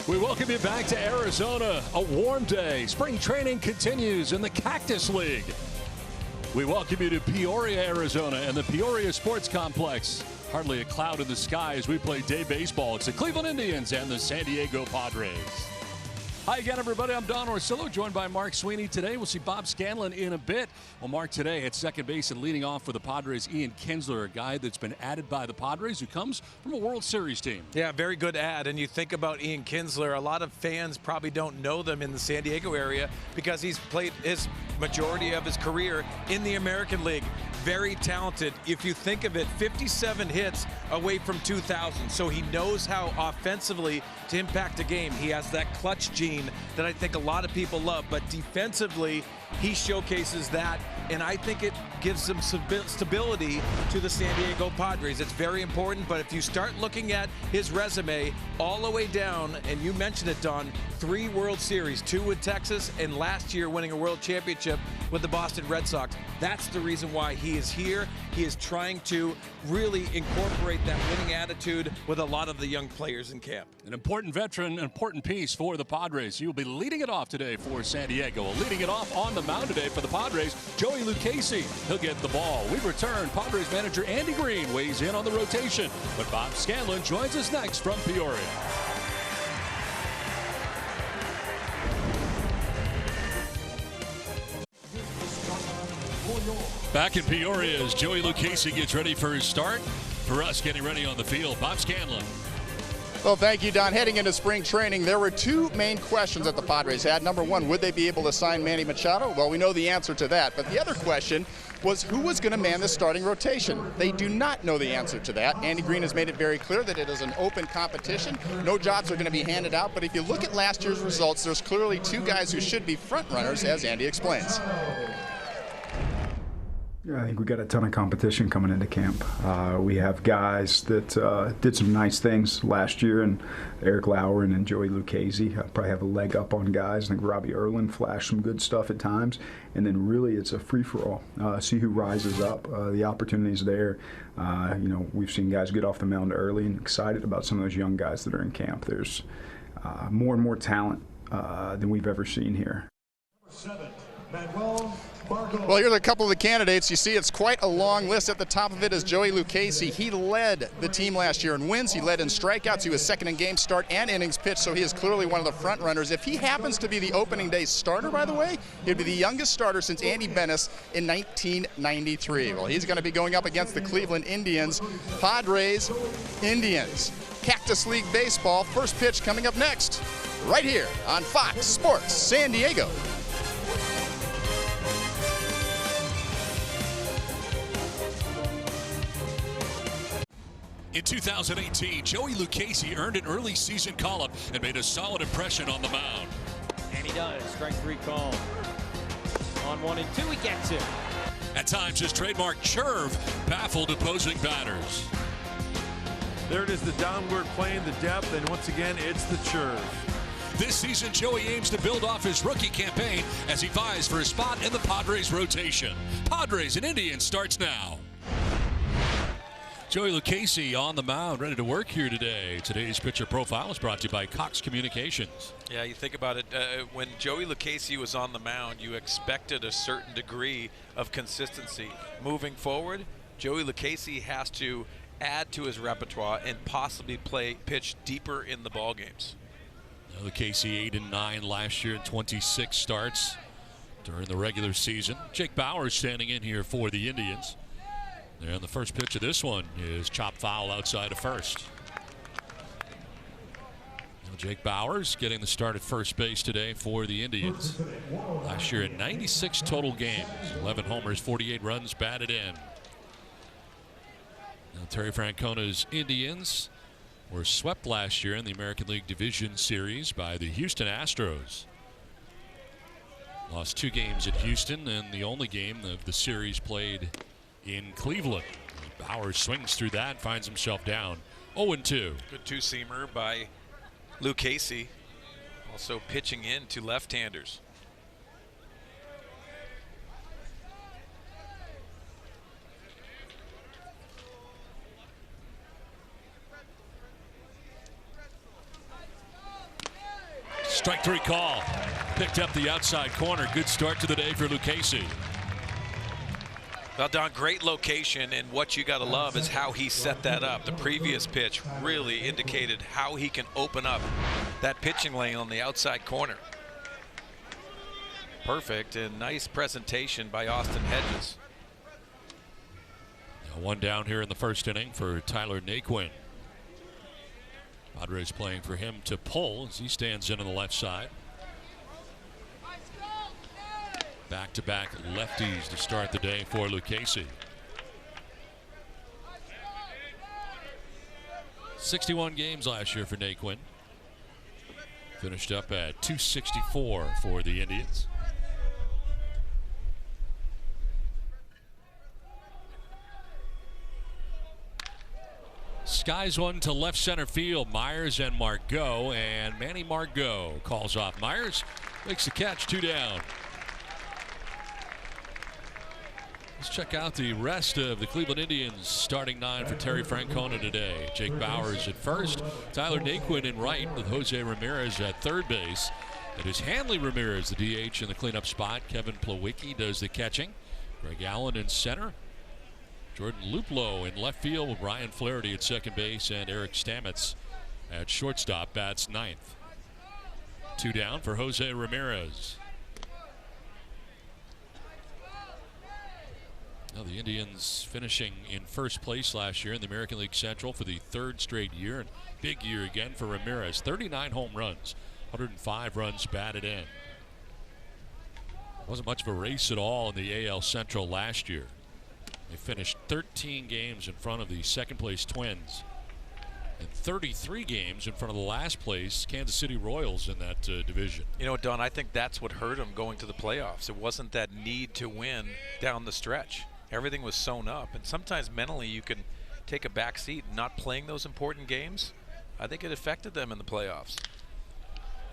We welcome you back to Arizona. A warm day. Spring training continues in the Cactus League. We welcome you to Peoria, Arizona, and the Peoria Sports Complex. Hardly a cloud in the sky as we play day baseball. It's the Cleveland Indians and the San Diego Padres. Hi again, everybody. I'm Don Orsillo, joined by Mark Sweeney. Today, we'll see Bob Scanlon in a bit. Well, Mark, today at second base and leading off for the Padres, Ian Kinsler, a guy that's been added by the Padres who comes from a World Series team. Yeah, very good ad. And you think about Ian Kinsler, a lot of fans probably don't know them in the San Diego area because he's played his majority of his career in the American League. Very talented. If you think of it, 57 hits away from 2,000. So he knows how offensively to impact a game. He has that clutch gene that I think a lot of people love. But defensively, he showcases that, and I think it gives some stability to the San Diego Padres. It's very important, but if you start looking at his resume all the way down, and you mentioned it, Don, 3 World Series, 2 with Texas, and last year winning a World Championship with the Boston Red Sox. That's the reason why he is here. He is trying to really incorporate that winning attitude with a lot of the young players in camp. An important veteran, an important piece for the Padres. He will be leading it off today for San Diego. Leading it off on the mound today for the Padres, Joey Lucchesi. He'll get the ball. We return. Padres manager Andy Green weighs in on the rotation. But Bob Scanlon joins us next from Peoria. Back in Peoria as Joey Lucchesi gets ready for his start. For us, getting ready on the field, Bob Scanlon. Well, thank you, Don. Heading into spring training, there were 2 main questions that the Padres had. Number one, would they be able to sign Manny Machado? Well, we know the answer to that. But the other question was who was going to man the starting rotation. They do not know the answer to that. Andy Green has made it very clear that it is an open competition. No jobs are going to be handed out. But if you look at last year's results, there's clearly 2 guys who should be front runners, as Andy explains. Yeah, I think we got a ton of competition coming into camp. We have guys that did some nice things last year, and Eric Lauer and Joey Lucchesi probably have a leg up on guys. I think Robbie Erlin flashed some good stuff at times, and then really it's a free-for-all. See who rises up. The opportunities there. We've seen guys get off the mound early, and excited about some of those young guys that are in camp. There's more and more talent than we've ever seen here. Well, here's a couple of the candidates. You see it's quite a long list. At the top of it is Joey Lucchesi. He led the team last year in wins. He led in strikeouts. He was second in game start and innings pitched, so he is clearly one of the front runners. If he happens to be the opening day starter, by the way, he'd be the youngest starter since Andy Bennis in 1993. Well, he's going to be going up against the Cleveland Indians. Padres, Indians. Cactus League Baseball. First pitch coming up next, right here on Fox Sports San Diego. In 2018, Joey Lucchesi earned an early season call-up and made a solid impression on the mound. And he does. Strike 3 call. On 1 and 2, he gets it. At times, his trademark churve baffled opposing batters. There it is, the downward plane, the depth, and once again, it's the churve. This season, Joey aims to build off his rookie campaign as he vies for a spot in the Padres rotation. Padres and Indians starts now. Joey Lucchesi on the mound, ready to work here today. Today's pitcher profile is brought to you by Cox Communications. Yeah, you think about it, when Joey Lucchesi was on the mound, you expected a certain degree of consistency. Moving forward, Joey Lucchesi has to add to his repertoire and possibly pitch deeper in the ball games. Lucchesi 8-9 last year in 26 starts during the regular season. Jake Bauers standing in here for the Indians. And the first pitch of this one is chopped foul outside of first. Jake Bauers getting the start at first base today for the Indians. Last year in 96 total games, 11 homers, 48 runs batted in. Now Terry Francona's Indians were swept last year in the American League Division Series by the Houston Astros. Lost 2 games at Houston, and the only game of the series played in Cleveland. Bauers swings through that and finds himself down 0-2. Good two-seamer by Lucchesi, also pitching in to left-handers. Strike 3 call. Picked up the outside corner. Good start to the day for Lucchese. Well, Don, great location, and what you got to love is how he set that up. The previous pitch really indicated how he can open up that pitching lane on the outside corner. Perfect, and nice presentation by Austin Hedges. One down here in the first inning for Tyler Naquin. Padres playing for him to pull as he stands in on the left side. Back-to-back lefties to start the day for Lucchese. 61 games last year for Naquin. Finished up at 264 for the Indians. Skies one to left center field. Myers and Margot, and Manny Margot calls off Myers. Makes the catch, 2 down. Let's check out the rest of the Cleveland Indians starting 9 for Terry Francona today. Jake Bauers at first, Tyler Naquin in right with Jose Ramirez at third base. It is Hanley Ramirez, the DH, in the cleanup spot. Kevin Plawecki does the catching. Greg Allen in center. Jordan Luplow in left field with Ryan Flaherty at second base, and Eric Stamets at shortstop bats 9th. 2 down for Jose Ramirez. Now the Indians finishing in first place last year in the American League Central for the 3rd straight year, and big year again for Ramirez. 39 home runs, 105 runs batted in. Wasn't much of a race at all in the AL Central last year. They finished 13 games in front of the second place Twins and 33 games in front of the last place Kansas City Royals in that division. You know what, Don, I think that's what hurt him going to the playoffs. It wasn't that need to win down the stretch. Everything was sewn up, and sometimes mentally you can take a back seat. Not playing those important games, I think it affected them in the playoffs.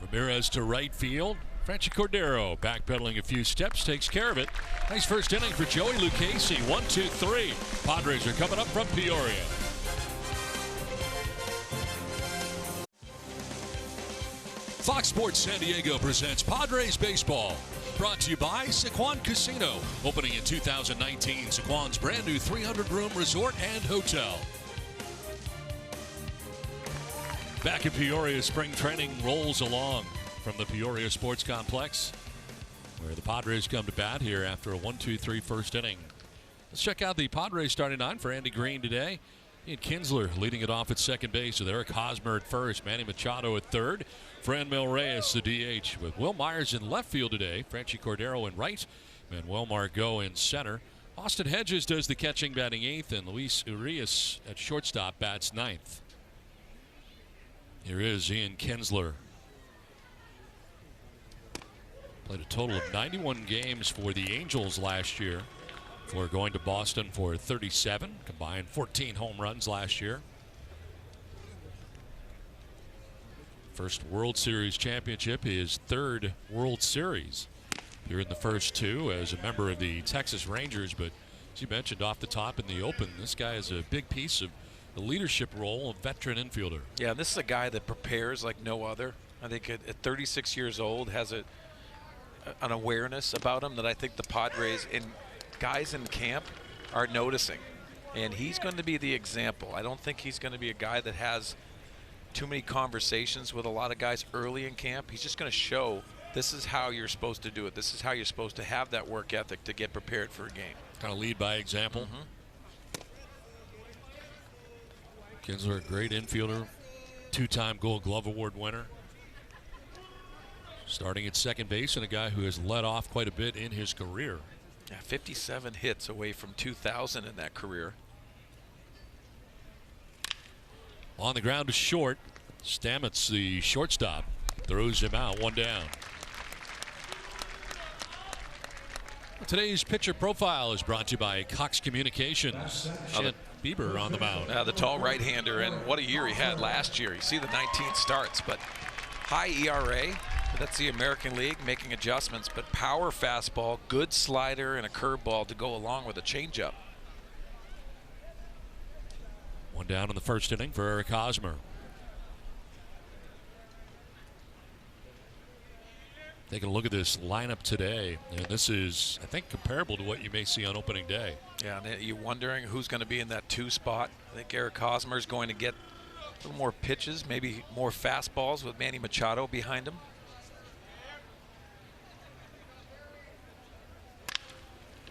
Ramirez to right field. Franchi Cordero backpedaling a few steps, takes care of it. Nice first inning for Joey Lucchese. 1, 2, 3. Padres are coming up from Peoria. Fox Sports San Diego presents Padres Baseball. Brought to you by Sycuan Casino. Opening in 2019, Sycuan's brand new 300-room resort and hotel. Back in Peoria, spring training rolls along from the Peoria Sports Complex, where the Padres come to bat here after a 1-2-3 first inning. Let's check out the Padres starting 9 for Andy Green today. Ian Kinsler leading it off at second base with Eric Hosmer at first, Manny Machado at third, Franmil Reyes, the DH, with Will Myers in left field today, Franchi Cordero in right, Manuel Margot in center. Austin Hedges does the catching, batting 8th, and Luis Urias at shortstop bats 9th. Here is Ian Kinsler. Played a total of 91 games for the Angels last year before going to Boston for 37, combined 14 home runs last year. First World Series championship, his 3rd World Series here in the first 2 as a member of the Texas Rangers. But as you mentioned off the top in the open, this guy is a big piece of the leadership role of veteran infielder. Yeah, this is a guy that prepares like no other. I think at 36 years old has an awareness about him that I think the Padres and guys in camp are noticing. And he's going to be the example. I don't think he's going to be a guy that has too many conversations with a lot of guys early in camp. He's just going to show this is how you're supposed to do it. This is how you're supposed to have that work ethic to get prepared for a game. Kind of lead by example. Kinsler, a great infielder, 2-time Gold Glove Award winner. Starting at second base, and a guy who has led off quite a bit in his career. Yeah, 57 hits away from 2,000 in that career. On the ground to short. Stamets, the shortstop, throws him out, 1 down. Today's pitcher profile is brought to you by Cox Communications. Shant Bieber on the mound. The tall right-hander, and what a year he had last year. You see the 19 starts, but high ERA. That's the American League, making adjustments, but power fastball, good slider, and a curveball to go along with a changeup. 1 down in the first inning for Eric Hosmer. Taking a look at this lineup today, and this is, I think, comparable to what you may see on opening day. Yeah, and you're wondering who's going to be in that 2 spot. I think Eric Hosmer is going to get a little more pitches, maybe more fastballs with Manny Machado behind him.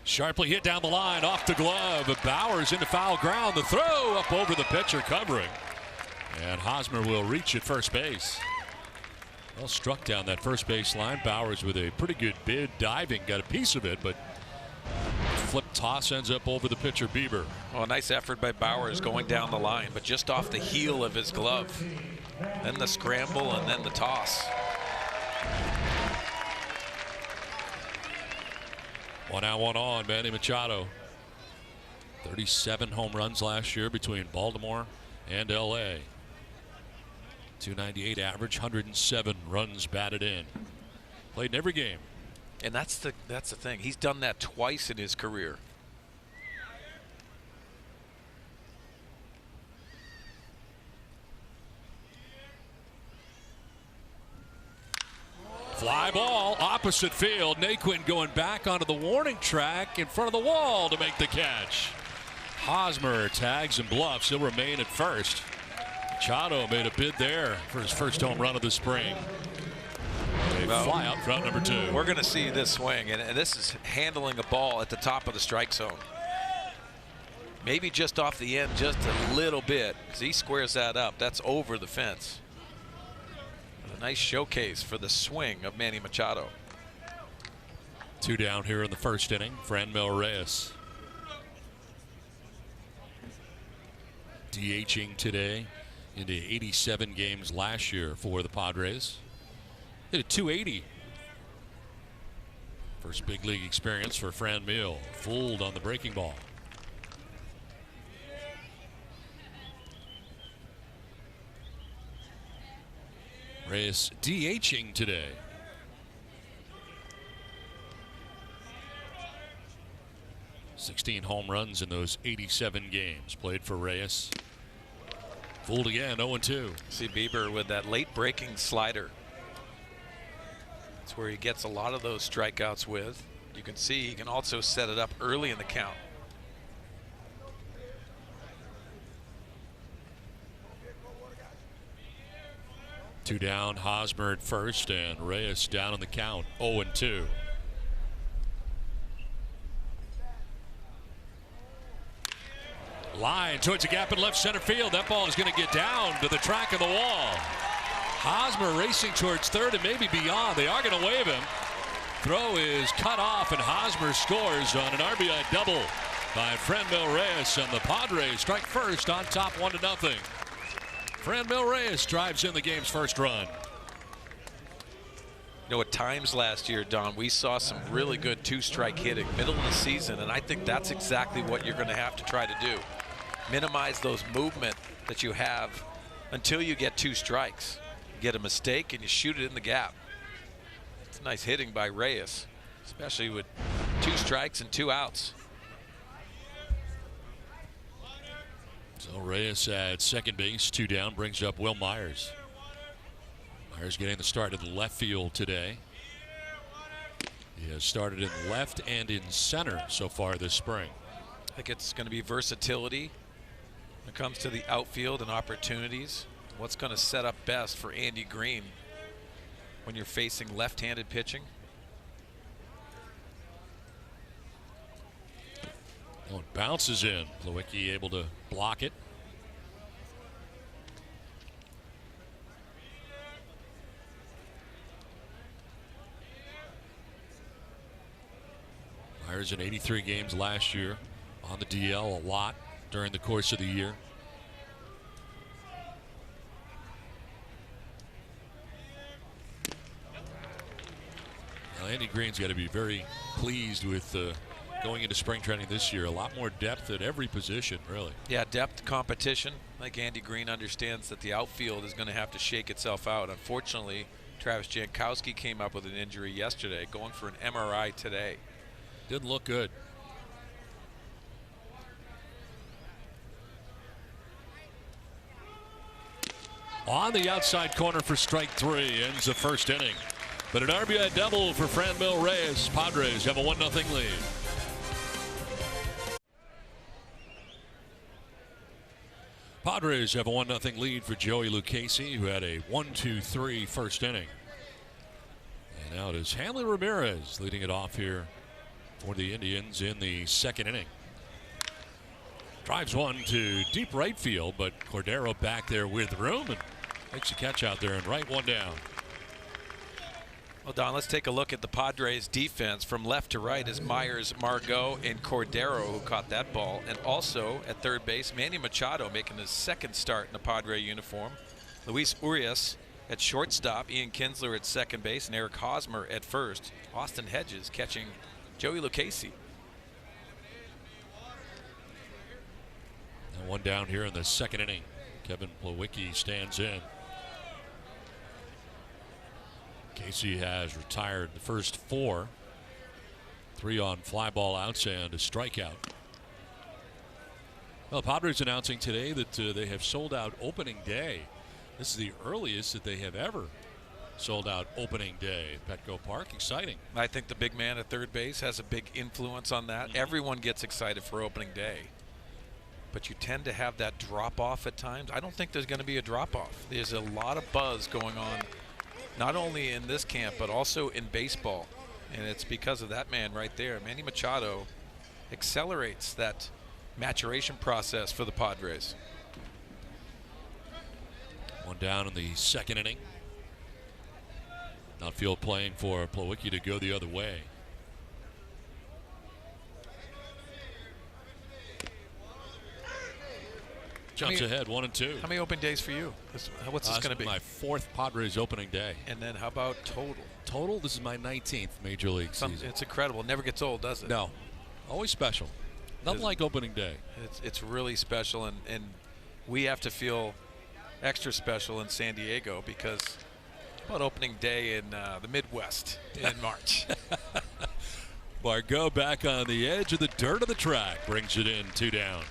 Sharply hit down the line, off the glove. Bowers into foul ground. The throw up over the pitcher covering. And Hosmer will reach at first base. Well struck down that first base line. Bowers with a pretty good bid, diving, got a piece of it, but flip toss ends up over the pitcher Bieber. Well, a nice effort by Bowers going down the line, but just off the heel of his glove. Then the scramble and then the toss. One out, one on. Manny Machado. 37 home runs last year between Baltimore and LA. 298 average, 107 runs batted in. Played in every game. And that's the thing. He's done that twice in his career. Fly ball, opposite field. Naquin going back onto the warning track in front of the wall to make the catch. Hosmer tags and bluffs. He'll remain at first. Machado made a bid there for his first home run of the spring. Fly out front, number 2. We're going to see this swing, and this is handling a ball at the top of the strike zone. Maybe just off the end, just a little bit. As he squares that up, that's over the fence. A nice showcase for the swing of Manny Machado. 2 down here in the first inning. Franmil Reyes DHing today into 87 games last year for the Padres. Hit a 280. First big league experience for Franmil. Fooled on the breaking ball. Reyes DHing today. 16 home runs in those 87 games played for Reyes. Fooled again, 0-2. See Bieber with that late breaking slider. That's where he gets a lot of those strikeouts with. You can see he can also set it up early in the count. Two down, Hosmer at first, and Reyes down on the count, 0-2. Line towards the gap in left center field. That ball is going to get down to the track of the wall. Hosmer racing towards third and maybe beyond. They are going to wave him. Throw is cut off, and Hosmer scores on an RBI double by Franmil Reyes, and the Padres strike first on top 1-0. Franmil Reyes drives in the game's first run. You know, at times last year, Don, we saw some really good two-strike hitting middle of the season, and I think that's exactly what you're going to have to try to do. Minimize those movement that you have until you get 2 strikes. You get a mistake and you shoot it in the gap. It's nice hitting by Reyes, especially with 2 strikes and 2 outs. So Reyes at second base, 2 down, brings up Will Myers. Myers getting the start in the left field today. He has started in left and in center so far this spring. I think it's going to be versatility when it comes to the outfield and opportunities. What's going to set up best for Andy Green when you're facing left-handed pitching? Oh, it bounces in. Plawecki able to block it. Myers in 83 games last year, on the DL a lot during the course of the year. Now, Andy Green's got to be very pleased with going into spring training this year. A lot more depth at every position, really. Yeah, depth, competition. I think Andy Green understands that the outfield is going to have to shake itself out. Unfortunately, Travis Jankowski came up with an injury yesterday, going for an MRI today. Didn't look good. On the outside corner for strike 3, ends the first inning. But an RBI double for Franmil Reyes. Padres have a 1-0 lead. Padres have a 1-0 lead for Joey Lucchesi, who had a 1-2-3 first inning. And now it is Hanley Ramirez leading it off here for the Indians in the second inning. Drives one to deep right field, but Cordero back there with room and makes a catch out there and right one down. Well, Don, let's take a look at the Padres defense from left to right as Myers, Margot, and Cordero, who caught that ball. And also at third base, Manny Machado making his second start in a Padre uniform. Luis Urias at shortstop, Ian Kinsler at second base, and Eric Hosmer at first. Austin Hedges catching Joey Lucchesi. And one down here in the second inning. Kevin Plawecki stands in. Casey has retired the first 4. 3 on fly ball outs and a strikeout. Well, Padres announcing today that they have sold out opening day. This is the earliest that they have ever sold out opening day at Petco Park. Exciting. I think the big man at third base has a big influence on that. Everyone gets excited for opening day, but you tend to have that drop off at times. I don't think there's going to be a drop off. There's a lot of buzz going on, not only in this camp but also in baseball, and it's because of that man right there. Manny Machado accelerates that maturation process for the Padres. One down in the second inning. Outfield playing for Plawecki to go the other way. Jumps ahead 1-2. How many open days for you? What's this going to be? My 4th Padres opening day. And then how about total? Total, this is my 19th Major League season. It's incredible. It never gets old, does it? No. Always special. Nothing like opening day. It's really special, and we have to feel extra special in San Diego because about opening day in the Midwest in March. Margot back on the edge of the dirt of the track. Brings it in, 2 down.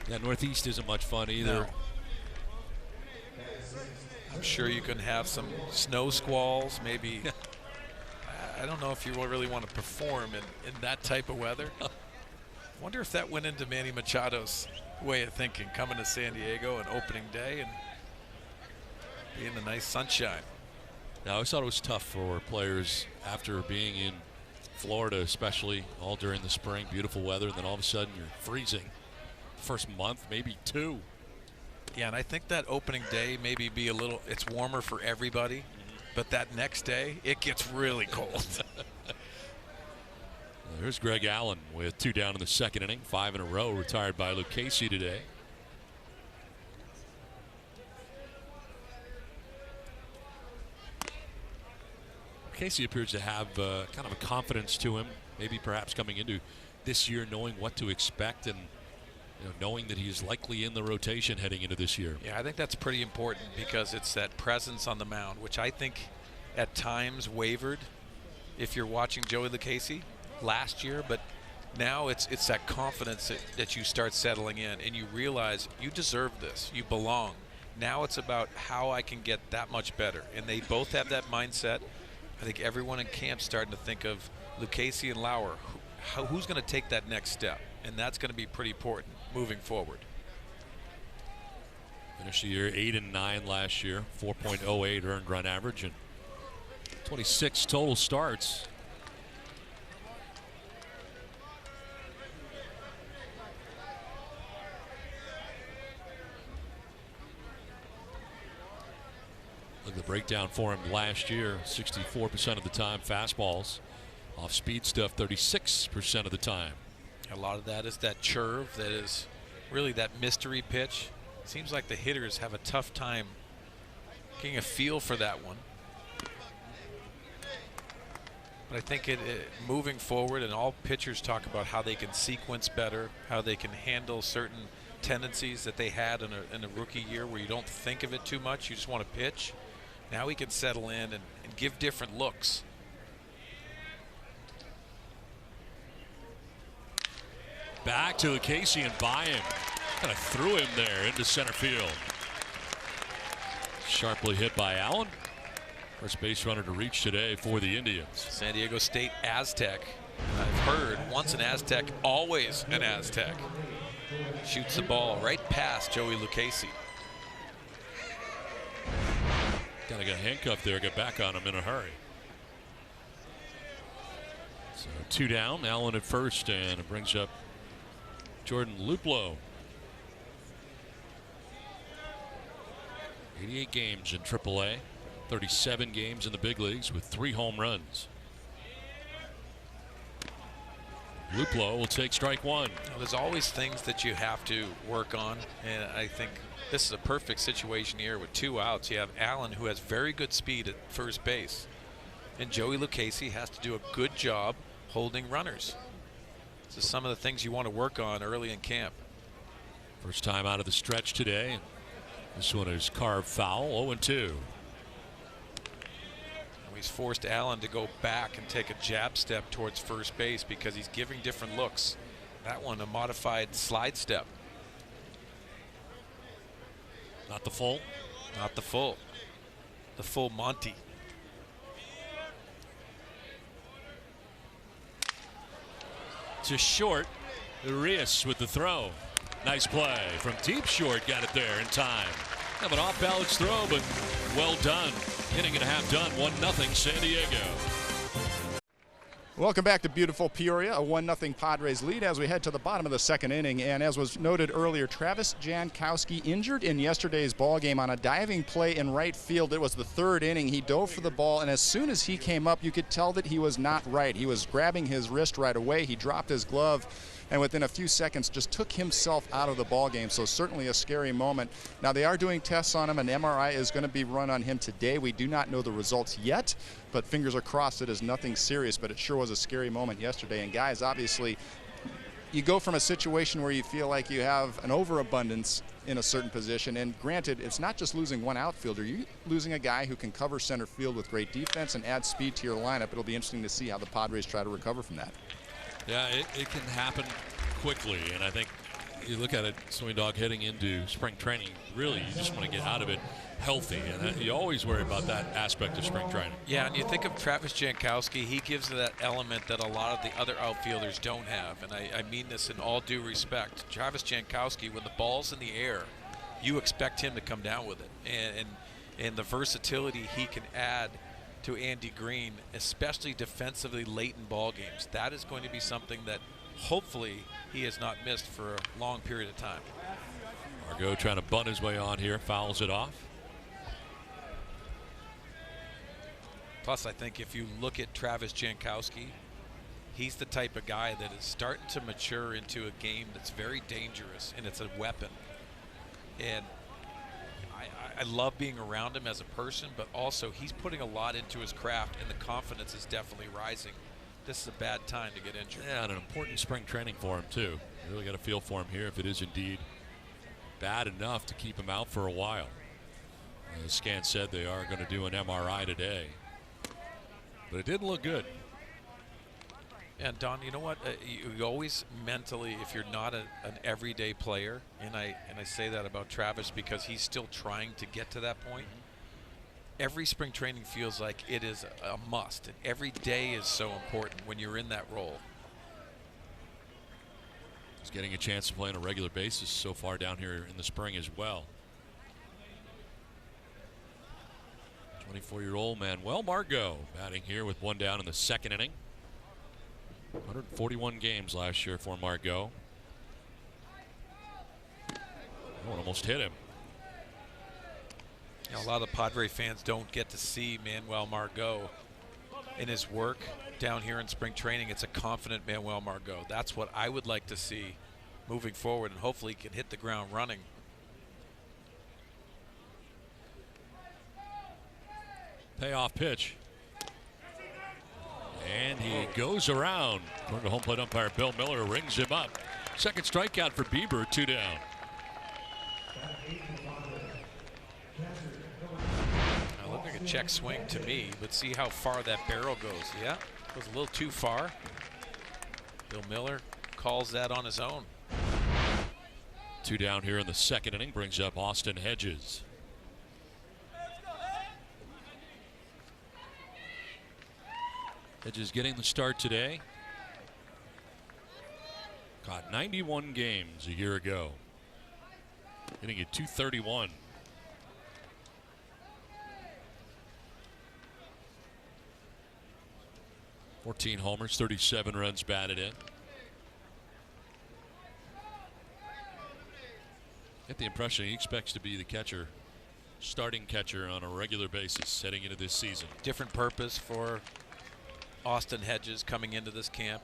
Yeah, Northeast isn't much fun either. No. I'm sure you can have some snow squalls, maybe. I don't know if you really want to perform in that type of weather. Wonder if that went into Manny Machado's way of thinking, coming to San Diego on opening day and being the nice sunshine. Now, I always thought it was tough for players after being in Florida, especially all during the spring, beautiful weather, and then all of a sudden you're freezing. First month, maybe 2. Yeah, and I think that opening day maybe be a little, it's warmer for everybody, but that next day, it gets really cold. Here's Greg Allen with 2 down in the second inning, 5 in a row, retired by Lucchesi today. Casey appears to have kind of a confidence to him, maybe perhaps coming into this year knowing what to expect and knowing that he's likely in the rotation heading into this year. Yeah, I think that's pretty important because it's that presence on the mound, which I think at times wavered if you're watching Joey Lucchesi last year, but now it's that confidence that you start settling in and you realize you deserve this, you belong. Now it's about how I can get that much better, and they both have that mindset. I think everyone in camp's starting to think of Lucchesi and Lauer. Who's going to take that next step? And that's going to be pretty important moving forward. Finished the year 8-9 last year, 4.08 earned run average, and 26 total starts. Look at the breakdown for him last year, 64% of the time fastballs. Off speed stuff 36% of the time. A lot of that is that curve, that is really that mystery pitch. Seems like the hitters have a tough time getting a feel for that one. But I think moving forward, and all pitchers talk about how they can sequence better, how they can handle certain tendencies that they had in a rookie year where you don't think of it too much, you just want to pitch. Now he can settle in and give different looks. Back to Lucchesi and by him. Kind of threw him there into center field. Sharply hit by Allen. First base runner to reach today for the Indians. San Diego State Aztec. I've heard once an Aztec, always an Aztec. Shoots the ball right past Joey Lucchese. Kind of got handcuffed there, got back on him in a hurry. So 2 down, Allen at first, and it brings up Jordan Luplow. 88 games in AAA, 37 games in the big leagues with 3 home runs. Luplow will take strike 1. Well, there's always things that you have to work on, and I think this is a perfect situation here with 2 outs. You have Allen, who has very good speed at first base, and Joey Lucchese has to do a good job holding runners. This is some of the things you want to work on early in camp. First time out of the stretch today. This one is carved foul, 0-2. He's forced Allen to go back and take a jab step towards first base because he's giving different looks. That one, a modified slide step. Not the full? Not the full. The full Monty. To short. Urias with the throw. Nice play from deep short. Got it there in time. Have an off-balance throw, but well done. Inning and a half done. 1-0 San Diego. Welcome back to beautiful Peoria, a 1-0 Padres lead as we head to the bottom of the second inning. And as was noted earlier, Travis Jankowski injured in yesterday's ball game on a diving play in right field. It was the 3rd inning. He dove for the ball, and as soon as he came up, you could tell that he was not right. He was grabbing his wrist right away. He dropped his glove, and within a few seconds just took himself out of the ball game. So certainly a scary moment. Now they are doing tests on him. An MRI is going to be run on him today. We do not know the results yet, but fingers are crossed it is nothing serious. But it sure was a scary moment yesterday. And guys, obviously you go from a situation where you feel like you have an overabundance in a certain position, and granted, it's not just losing one outfielder. You're losing a guy who can cover center field with great defense and add speed to your lineup. It'll be interesting to see how the Padres try to recover from that. Yeah, it can happen quickly, and I think you look at it, Swing Dog heading into spring training, really you just want to get out of it healthy, and you always worry about that aspect of spring training. Yeah, and you think of Travis Jankowski, he gives that element that a lot of the other outfielders don't have, and I mean this in all due respect. Travis Jankowski, when the ball's in the air, you expect him to come down with it, and the versatility he can add to Andy Green, especially defensively late in ball games. That is going to be something that hopefully he has not missed for a long period of time. Margot trying to bunt his way on here, fouls it off. Plus, I think if you look at Travis Jankowski, he's the type of guy that is starting to mature into a game that's very dangerous, and it's a weapon. And I love being around him as a person, but also he's putting a lot into his craft, and the confidence is definitely rising. This is a bad time to get injured. Yeah, and an important spring training for him, too. Really got a feel for him here if it is indeed bad enough to keep him out for a while. As Scan said, they are going to do an MRI today. But it didn't look good. And Don, you know what? You always mentally, if you're not an everyday player, and I say that about Travis because he's still trying to get to that point. Every spring training feels like it is a must, and every day is so important when you're in that role. He's getting a chance to play on a regular basis so far down here in the spring as well. 24-year-old Manuel Margot batting here with 1 down in the second inning. 141 games last year for Margot. Oh, almost hit him. You know, a lot of the Padre fans don't get to see Manuel Margot in his work down here in spring training. It's a confident Manuel Margot. That's what I would like to see moving forward, and hopefully he can hit the ground running. Payoff pitch. And he goes around. According to home plate umpire Bill Miller, rings him up. Second strikeout for Bieber, 2 down. Now, looked like a check swing to me, but see how far that barrel goes. Yeah, goes a little too far. Bill Miller calls that on his own. 2 down here in the second inning brings up Austin Hedges. Hedges getting the start today. Caught 91 games a year ago. Hitting at .231. .14 homers, 37 runs batted in. Get the impression he expects to be the catcher, starting catcher on a regular basis heading into this season. Different purpose for Austin Hedges coming into this camp.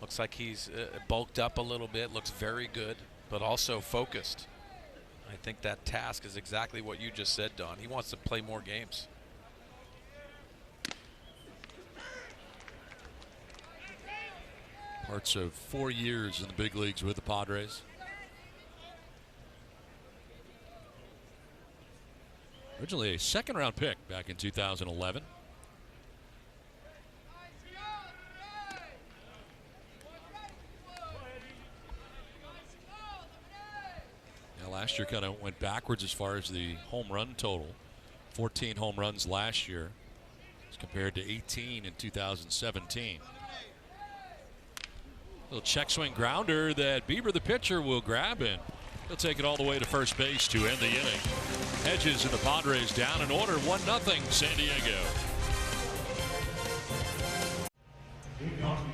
Looks like he's bulked up a little bit, looks very good, but also focused. I think that task is exactly what you just said, Don. He wants to play more games. Parts of 4 years in the big leagues with the Padres. Originally a second-round pick back in 2011. Now last year kind of went backwards as far as the home run total. 14 home runs last year as compared to 18 in 2017. Little check swing grounder that Bieber, the pitcher, will grab in. He'll take it all the way to first base to end the inning. Hedges and the Padres down in order, 1-0 San Diego.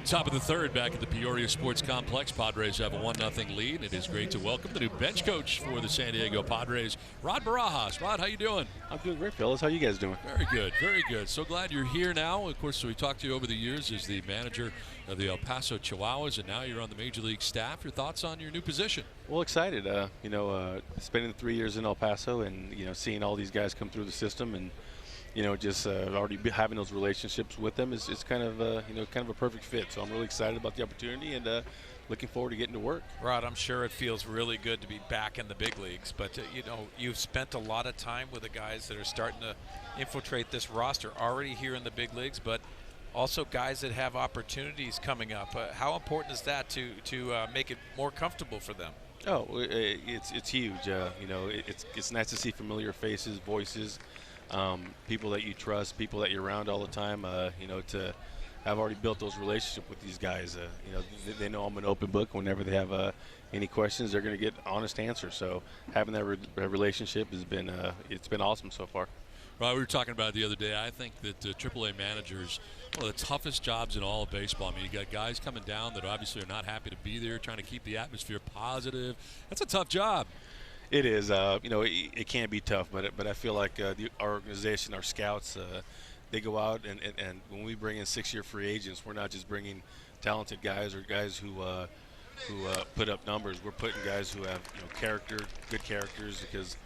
Top of the third back at the Peoria Sports Complex. Padres have a 1-0 lead. It is great to welcome the new bench coach for the San Diego Padres, Rod Barajas. Rod, how you doing? I'm doing great, fellas. How you guys doing? Very good, very good. So glad you're here now. Of course, we talked to you over the years as the manager of the El Paso Chihuahuas, and now you're on the Major League staff. Your thoughts on your new position? Well, excited. Spending 3 years in El Paso and, seeing all these guys come through the system and, just already having those relationships with them is kind of a perfect fit. So I'm really excited about the opportunity and looking forward to getting to work. Rod, I'm sure it feels really good to be back in the big leagues, but you've spent a lot of time with the guys that are starting to infiltrate this roster already here in the big leagues, but also guys that have opportunities coming up. How important is that to make it more comfortable for them? Oh, it's huge. It's nice to see familiar faces, voices, people that you trust, people that you're around all the time. To have already built those relationships with these guys. They know I'm an open book. Whenever they have any questions, they're going to get honest answers. So having that relationship has been it's been awesome so far. Right, we were talking about it the other day. I think that AAA managers, one of the toughest jobs in all of baseball. I mean, you got guys coming down that obviously are not happy to be there, trying to keep the atmosphere positive. That's a tough job. It is. It can be tough, but I feel like our organization, our scouts, they go out and when we bring in 6-year free agents, we're not just bringing talented guys or guys who put up numbers. We're putting guys who have good characters, because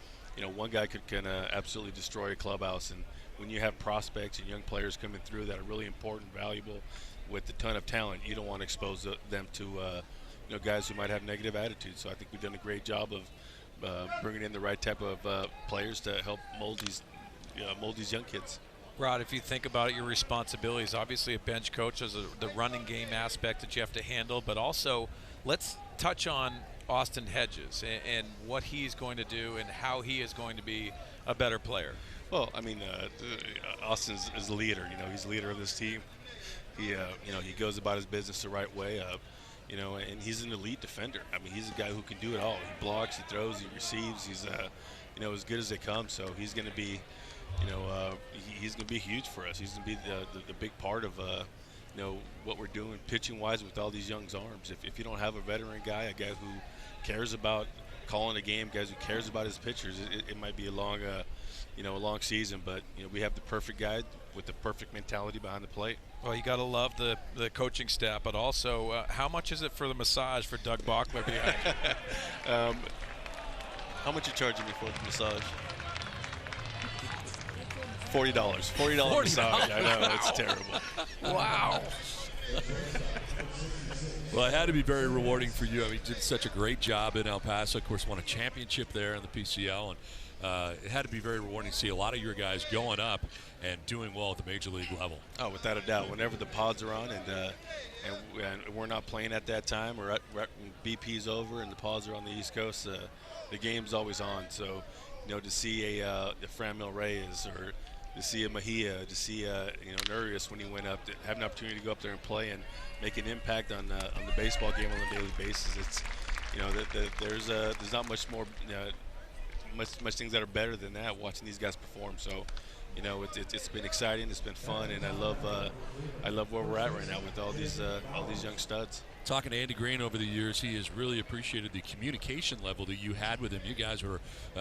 one guy can absolutely destroy a clubhouse. And when you have prospects and young players coming through that are really important, valuable, with a ton of talent, you don't want to expose them to guys who might have negative attitudes. So I think we've done a great job of bringing in the right type of players to help mold these young kids. Rod, if you think about it, your responsibilities, obviously a bench coach is the running game aspect that you have to handle, but also let's touch on Austin Hedges and what he's going to do and how he is going to be a better player. Well, I mean, Austin is the leader. He's the leader of this team. He goes about his business the right way. And he's an elite defender. I mean, he's a guy who can do it all. He blocks, he throws, he receives. He's as good as they come. So he's going to be, he's going to be huge for us. He's going to be the big part of what we're doing pitching-wise with all these young arms. If you don't have a veteran guy, a guy who cares about calling a game, guys who cares about his pitchers, it might be a long season. But we have the perfect guy with the perfect mentality behind the plate. Well, you got to love the coaching staff, but also how much is it for the massage for Doug Bachler behind you? How much are you charging me for the massage? $40. $40 massage. I know, it's terrible. Wow. Well, it had to be very rewarding for you. I mean, you did such a great job in El Paso. Of course, won a championship there in the PCL, and it had to be very rewarding to see a lot of your guys going up and doing well at the major league level. Oh, without a doubt. Whenever the pods are on and we're not playing at that time, or BP's over and the pods are on the East Coast, the game's always on. So, to see a Fran Mil Reyes or to see a Mejia, to see Nurius when he went up, to have an opportunity to go up there and play and make an impact on the baseball game on a daily basis. It's there's not much more much things that are better than that, watching these guys perform. So it's been exciting, it's been fun, and I love where we're at right now with all these young studs. Talking to Andy Green over the years, he has really appreciated the communication level that you had with him. You guys were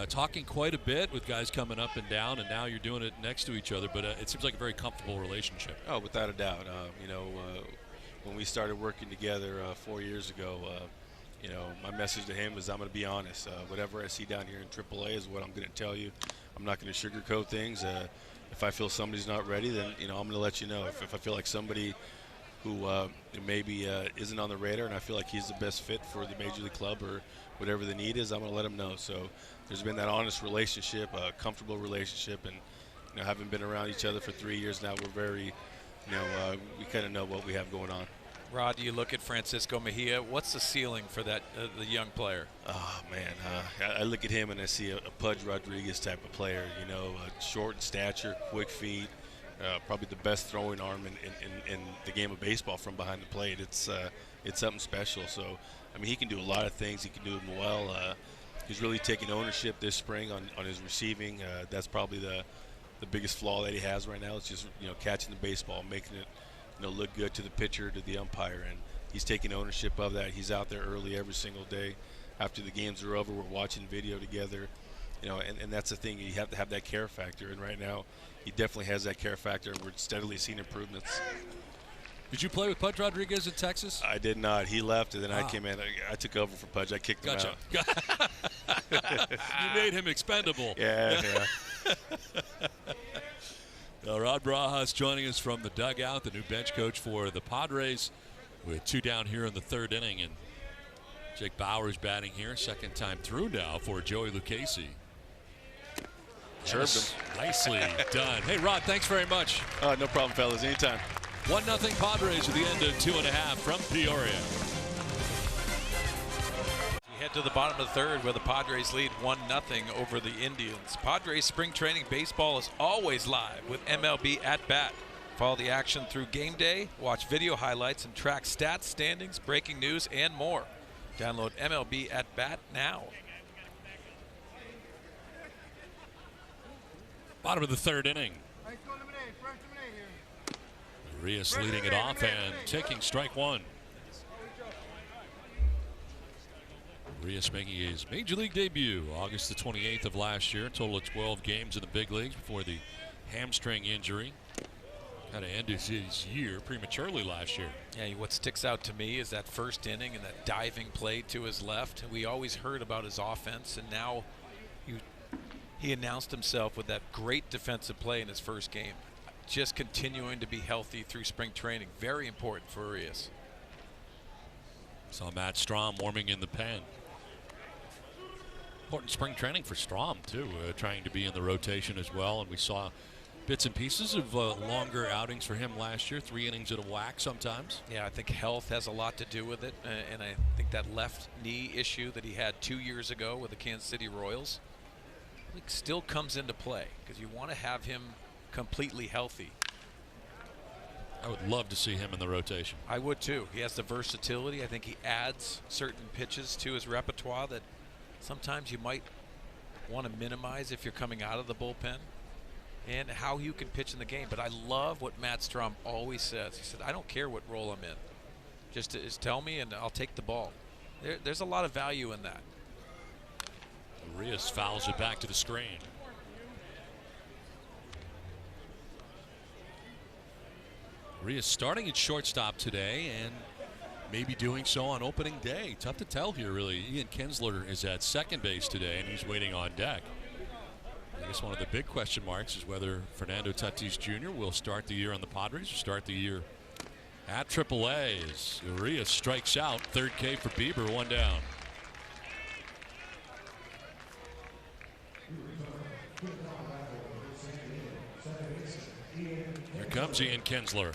talking quite a bit with guys coming up and down, and now you're doing it next to each other. But it seems like a very comfortable relationship. Oh, without a doubt. When we started working together 4 years ago, my message to him is I'm going to be honest. Whatever I see down here in AAA is what I'm going to tell you. I'm not going to sugarcoat things. If I feel somebody's not ready, then I'm going to let you know. If I feel like somebody who maybe isn't on the radar and I feel like he's the best fit for the Major League club or whatever the need is, I'm going to let him know. So there's been that honest relationship, a comfortable relationship, and having been around each other for 3 years now, we're very, we kind of know what we have going on. Rod, you look at Francisco Mejia. What's the ceiling for that the young player? Oh, man. I look at him and I see a Pudge Rodriguez type of player, short in stature, quick feet, probably the best throwing arm in the game of baseball from behind the plate. It's something special. So, I mean, he can do a lot of things. He can do them well. He's really taking ownership this spring on his receiving. That's probably the biggest flaw that he has right now. It's just, catching the baseball, making it, look good to the pitcher, to the umpire, and he's taking ownership of that. He's out there early every single day. After the games are over, we're watching video together, and that's the thing. You have to have that care factor, and right now he definitely has that care factor, and we're steadily seeing improvements. Did you play with Pudge Rodriguez in Texas? I did not. He left, and then I came in. I took over for Pudge. I kicked him out. You made him expendable. Yeah. Rod Barajas joining us from the dugout, the new bench coach for the Padres, with 2 down here in the 3rd inning. And Jake Bauers batting here, second time through now for Joey Lucchesi. Chirped him. Nicely done. Hey, Rod, thanks very much. No problem, fellas. Anytime. 1-0 Padres at the end of 2.5 from Peoria. We head to the bottom of the 3rd where the Padres lead 1-0 over the Indians. Padres spring training baseball is always live with MLB At Bat. Follow the action through game day, watch video highlights, and track stats, standings, breaking news, and more. Download MLB At Bat now. Bottom of the 3rd inning. Urias leading it off and taking strike 1. Urias making his Major League debut August the 28th of last year. Total of 12 games in the big leagues before the hamstring injury. Kind of ended his year prematurely last year. Yeah, what sticks out to me is that first inning and that diving play to his left. We always heard about his offense, and now he announced himself with that great defensive play in his first game. Just continuing to be healthy through spring training. Very important for Urias. Saw Matt Strom warming in the pen. Important spring training for Strom, too, trying to be in the rotation as well. And we saw bits and pieces of longer outings for him last year, 3 innings at a whack sometimes. Yeah, I think health has a lot to do with it. And I think that left knee issue that he had 2 years ago with the Kansas City Royals, I think still comes into play because you want to have him completely healthy. I would love to see him in the rotation. I would too. He has the versatility. I think he adds certain pitches to his repertoire that sometimes you might want to minimize if you're coming out of the bullpen, and how you can pitch in the game. But I love what Matt Strom always says. He said, I don't care what role I'm in. Just tell me and I'll take the ball. There's a lot of value in that. Urias fouls it back to the screen. Urias starting at shortstop today and maybe doing so on opening day. Tough to tell here, really. Ian Kinsler is at second base today, and he's waiting on deck. I guess one of the big question marks is whether Fernando Tatis Jr. will start the year on the Padres or start the year at AAA as Urias strikes out. 3rd K for Bieber, 1 down. Here comes Ian Kinsler.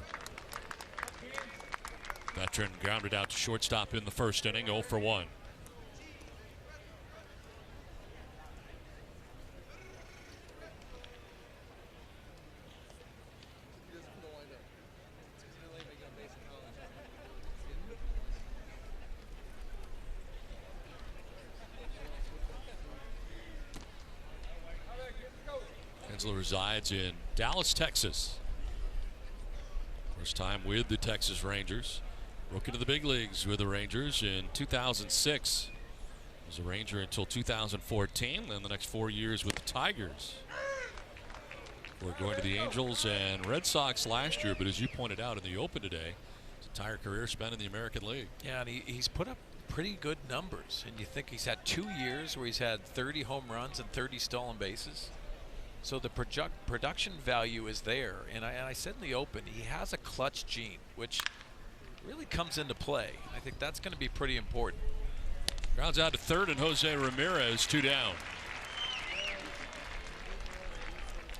Veteran grounded out to shortstop in the 1st inning, 0 for 1. Kinsler resides in Dallas, Texas. First time with the Texas Rangers. Broke into the big leagues with the Rangers in 2006. Was a Ranger until 2014, then the next 4 years with the Tigers. Before going to the Angels and Red Sox last year, but as you pointed out in the Open today, his entire career spent in the American League. Yeah, and he's put up pretty good numbers, and you think he's had 2 years where he's had 30 home runs and 30 stolen bases. So the production value is there, and I said in the Open, he has a clutch gene, which really comes into play. I think that's going to be pretty important. Grounds out to third, and Jose Ramirez 2 down.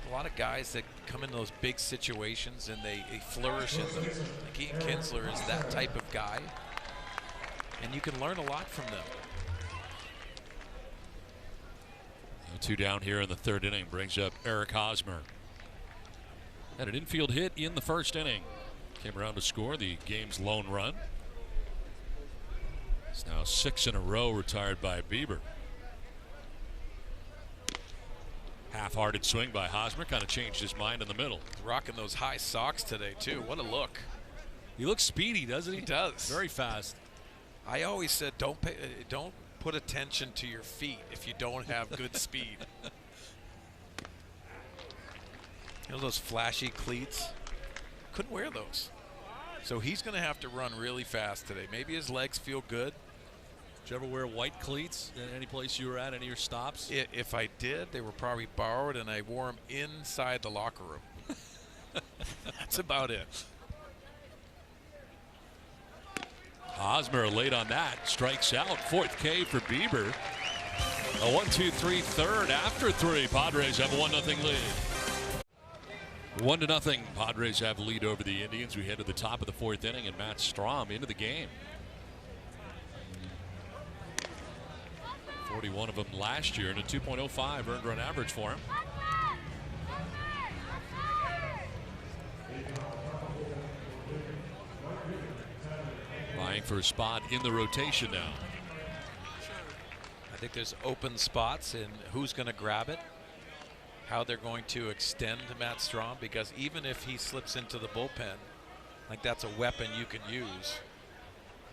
A lot of guys that come into those big situations and they flourish in them. Like Ian Kinsler is that type of guy, and you can learn a lot from them. 2 down here in the third inning brings up Eric Hosmer. Had an infield hit in the first inning. Came around to score the game's lone run. It's now 6 in a row retired by Bieber. Half-hearted swing by Hosmer, kind of changed his mind in the middle. Rocking those high socks today too. What a look. He looks speedy, doesn't he? He does. Very fast. I always said don't put attention to your feet if you don't have good speed. You know those flashy cleats? Couldn't wear those. So he's going to have to run really fast today. Maybe his legs feel good. Did you ever wear white cleats in any place you were at, any of your stops? If I did, they were probably borrowed, and I wore them inside the locker room. That's about it. Hosmer late on that, strikes out. 4th K for Bieber. A 1-2-3 third after 3. Padres have a 1-0 lead. 1-0. Padres have a lead over the Indians. We head to the top of the 4th inning, and Matt Strahm into the game. 41 of them last year, and a 2.05 earned run average for him. Vying for a spot in the rotation now. I think there's open spots, and who's going to grab it, how they're going to extend Matt Strahm, because even if he slips into the bullpen, like that's a weapon you can use,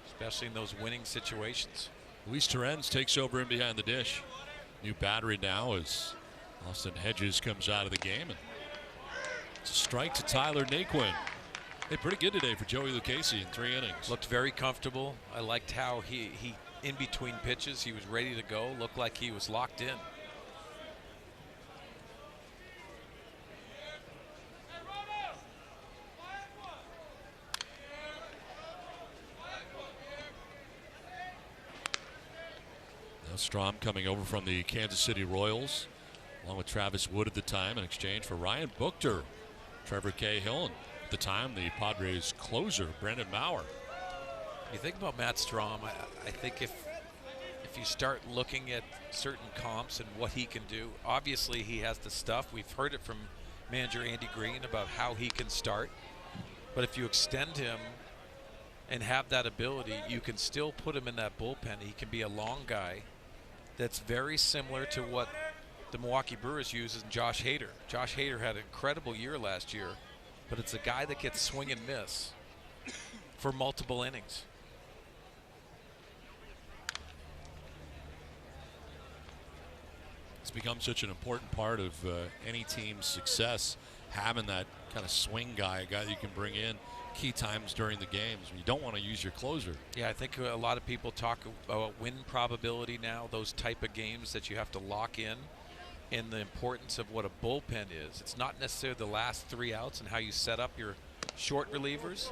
especially in those winning situations. Luis Torrens takes over in behind the dish. New battery now as Austin Hedges comes out of the game. And it's a strike to Tyler Naquin. Hey, pretty good today for Joey Lucchesi in 3 innings. Looked very comfortable. I liked how he in between pitches, he was ready to go. Looked like he was locked in. Now Strahm coming over from the Kansas City Royals, along with Travis Wood at the time, in exchange for Ryan Buchter, Trevor Cahill, and at the time the Padres closer Brandon Maurer. You think about Matt Strahm, I think if you start looking at certain comps and what he can do, obviously he has the stuff. We've heard it from manager Andy Green about how he can start. But if you extend him and have that ability, you can still put him in that bullpen. He can be a long guy that's very similar to what the Milwaukee Brewers use in Josh Hader. Josh Hader had an incredible year last year, but it's a guy that gets swing and miss for multiple innings. It's become such an important part of any team's success, having that kind of swing guy, a guy that you can bring in key times during the games when you don't want to use your closer. Yeah, I think a lot of people talk about win probability now, those type of games that you have to lock in, and the importance of what a bullpen is. It's not necessarily the last 3 outs and how you set up your short relievers.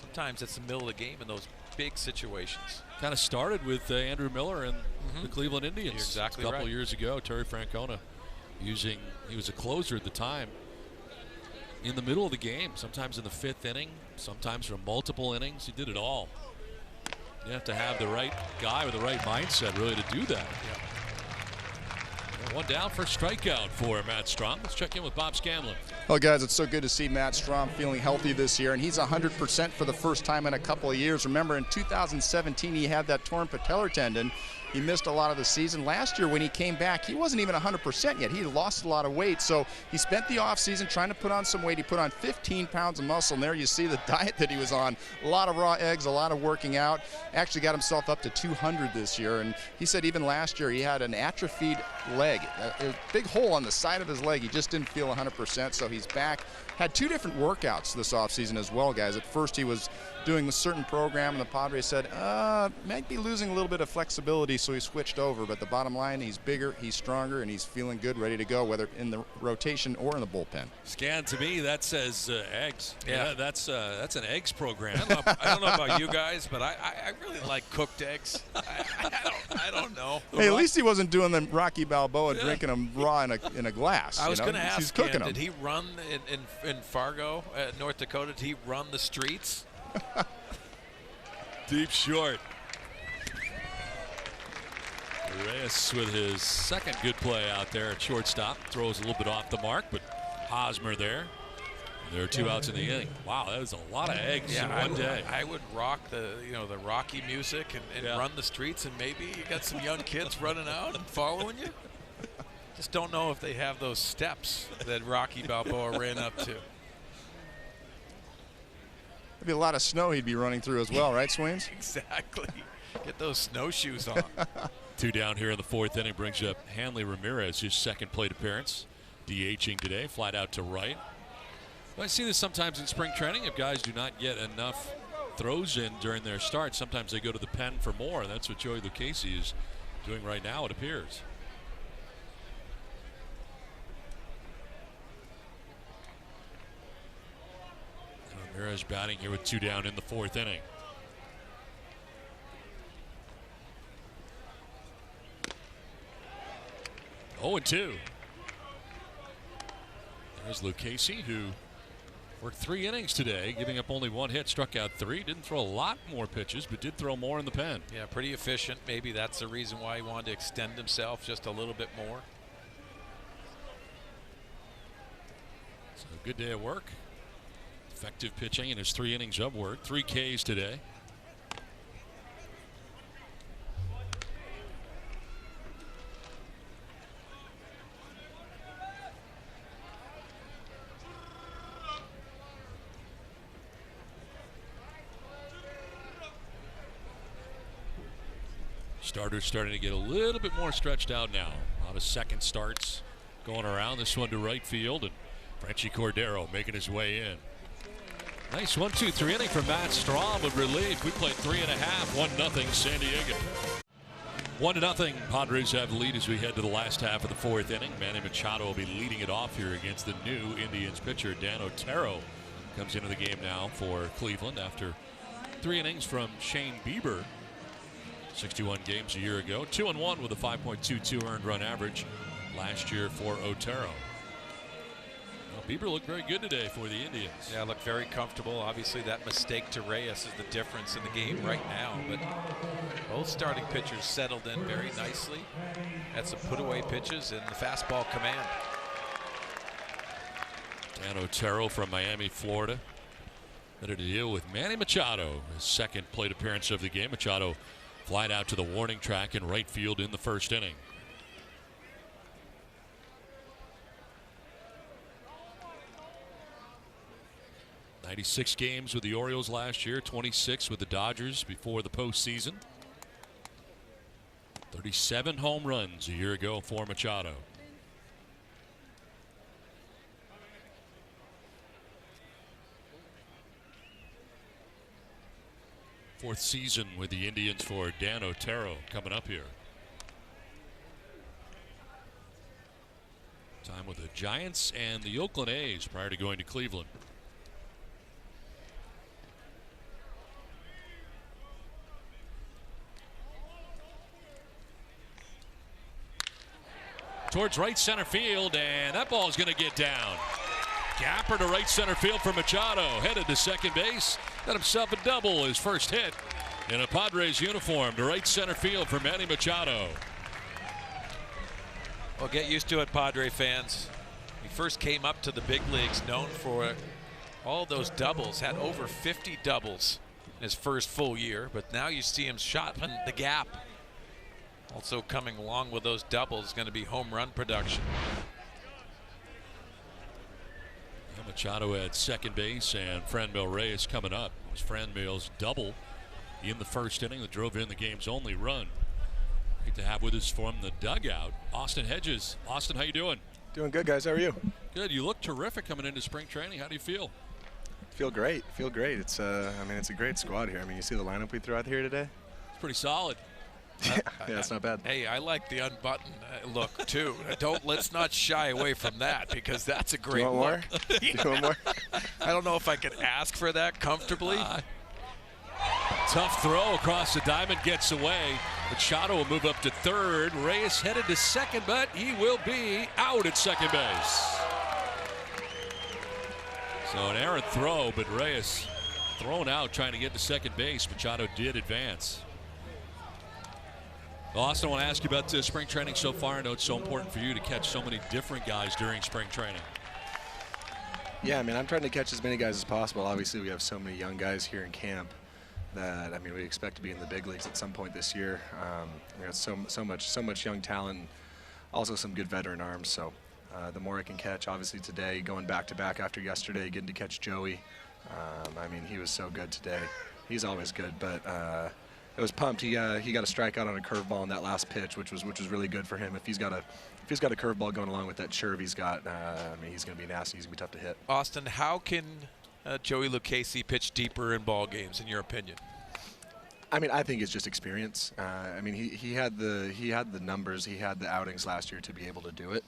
Sometimes it's the middle of the game in those big situations. Kind of started with Andrew Miller and the Cleveland Indians. You're exactly a couple right. years ago. Terry Francona he was a closer at the time, in the middle of the game, sometimes in the 5th inning, sometimes for multiple innings. He did it all. You have to have the right guy with the right mindset really to do that. Yeah. 1 down for strikeout for Matt Strahm. Let's check in with Bob Scanlon. Well, guys, it's so good to see Matt Strom feeling healthy this year, and he's 100% for the first time in a couple of years. Remember, in 2017, he had that torn patellar tendon. He missed a lot of the season. Last year when he came back, he wasn't even 100% yet. He lost a lot of weight, so he spent the offseason trying to put on some weight. He put on 15 pounds of muscle, and there you see the diet that he was on. A lot of raw eggs, a lot of working out. Actually got himself up to 200 this year, and he said even last year he had an atrophied leg, a big hole on the side of his leg. He just didn't feel 100%, so he's back. Had 2 different workouts this offseason as well, guys. At first he was doing a certain program, and the Padres said, might be losing a little bit of flexibility, so he switched over. But the bottom line, he's bigger, he's stronger, and he's feeling good, ready to go, whether in the rotation or in the bullpen. Scan to me, that says eggs. Yeah, that's an eggs program. I don't know about you guys, but I really like cooked eggs. I don't know. Hey, at least he wasn't doing the Rocky Balboa, drinking them raw in a glass. I was going to ask him, cooking did he run in Fargo, North Dakota? Did he run the streets? Deep short. Reyes with his second good play out there at shortstop. Throws a little bit off the mark, but Hosmer there. There are 2 outs in the inning. Wow, that was a lot of eggs in one day. I would rock the Rocky music and run the streets, and maybe you got some young kids running out and following you. Just don't know if they have those steps that Rocky Balboa ran up to. There'd be a lot of snow he'd be running through as well, right, Swains? Exactly. Get those snowshoes on. 2 down here in the 4th inning brings up Hanley Ramirez, his second plate appearance. DHing today, flat out to right. Well, I see this sometimes in spring training. If guys do not get enough throws in during their start, sometimes they go to the pen for more. And that's what Joey Lucchesi is doing right now, it appears. Ramirez batting here with 2 down in the 4th inning. Oh, and 2. There's Lucchesi, who worked 3 innings today, giving up only 1 hit, struck out 3. Didn't throw a lot more pitches, but did throw more in the pen. Yeah, pretty efficient. Maybe that's the reason why he wanted to extend himself just a little bit more. So a good day of work. Effective pitching in his 3 innings of work. 3 Ks today. Starters starting to get a little bit more stretched out now. A lot of second starts going around. This one to right field, and Frenchie Cordero making his way in. Nice 1-2-3 inning from Matt Strom with relief. We played 3.5, 1-0 San Diego. 1-0. Padres have the lead as we head to the last half of the 4th inning. Manny Machado will be leading it off here against the new Indians pitcher. Dan Otero comes into the game now for Cleveland after 3 innings from Shane Bieber. 61 games a year ago. 2-1 with a 5.22 earned run average last year for Otero. Well, Bieber looked very good today for the Indians. Yeah, looked very comfortable. Obviously, that mistake to Reyes is the difference in the game right now. But both starting pitchers settled in very nicely. Had some put-away pitches and the fastball command. Dan Otero from Miami, Florida. Ready to deal with Manny Machado, his second plate appearance of the game. Machado flied out to the warning track in right field in the 1st inning. "96 games with the Orioles last year, 26 with the Dodgers before the postseason. 37 home runs a year ago for Machado. Fourth season with the Indians for Dan Otero coming up here. Time with the Giants and the Oakland A's prior to going to Cleveland. Towards right center field, and that ball is going to get down. Gapper to right center field for Machado. Headed to second base. Got himself a double, his first hit in a Padres uniform to right center field for Manny Machado. Well, get used to it, Padre fans. He first came up to the big leagues known for all those doubles, had over 50 doubles in his first full year, but now you see him shopping the gap. Also coming along with those doubles is going to be home run production. Machado at second base, and Franmil Reyes coming up. It was Franmil's double in the first inning that drove in the game's only run. Great to have with us from the dugout, Austin Hedges. Austin, how you doing? Doing good, guys. How are you? Good. You look terrific coming into spring training. How do you feel? Feel great. Feel great. It's I mean, it's a great squad here. I mean, you see the lineup we threw out here today? It's pretty solid. Yeah, it's not bad. Hey, I like the unbuttoned look too. Let's not shy away from that, because that's a great look. Do you want more? I don't know if I can ask for that comfortably. Tough throw across the diamond, gets away. Machado will move up to third. Reyes headed to second, but he will be out at second base. So an errant throw, but Reyes thrown out trying to get to second base. Machado did advance. Austin, I want to ask you about spring training so far. I know it's so important for you to catch so many different guys during spring training. Yeah, I mean, I'm trying to catch as many guys as possible. Obviously, we have so many young guys here in camp that, I mean, we expect to be in the big leagues at some point this year. We got so much young talent, also some good veteran arms. So the more I can catch, obviously today, going back-to-back after yesterday, getting to catch Joey. I mean, he was so good today. He's always good, but I was pumped. He got a strikeout on a curveball on that last pitch, which was really good for him. If he's got a curveball going along with that curve he's got, I mean, he's going to be nasty. He's going to be tough to hit. Austin, how can Joey Lucchesi pitch deeper in ball games, in your opinion? I mean, I think it's just experience. I mean, he had the numbers, he had the outings last year to be able to do it.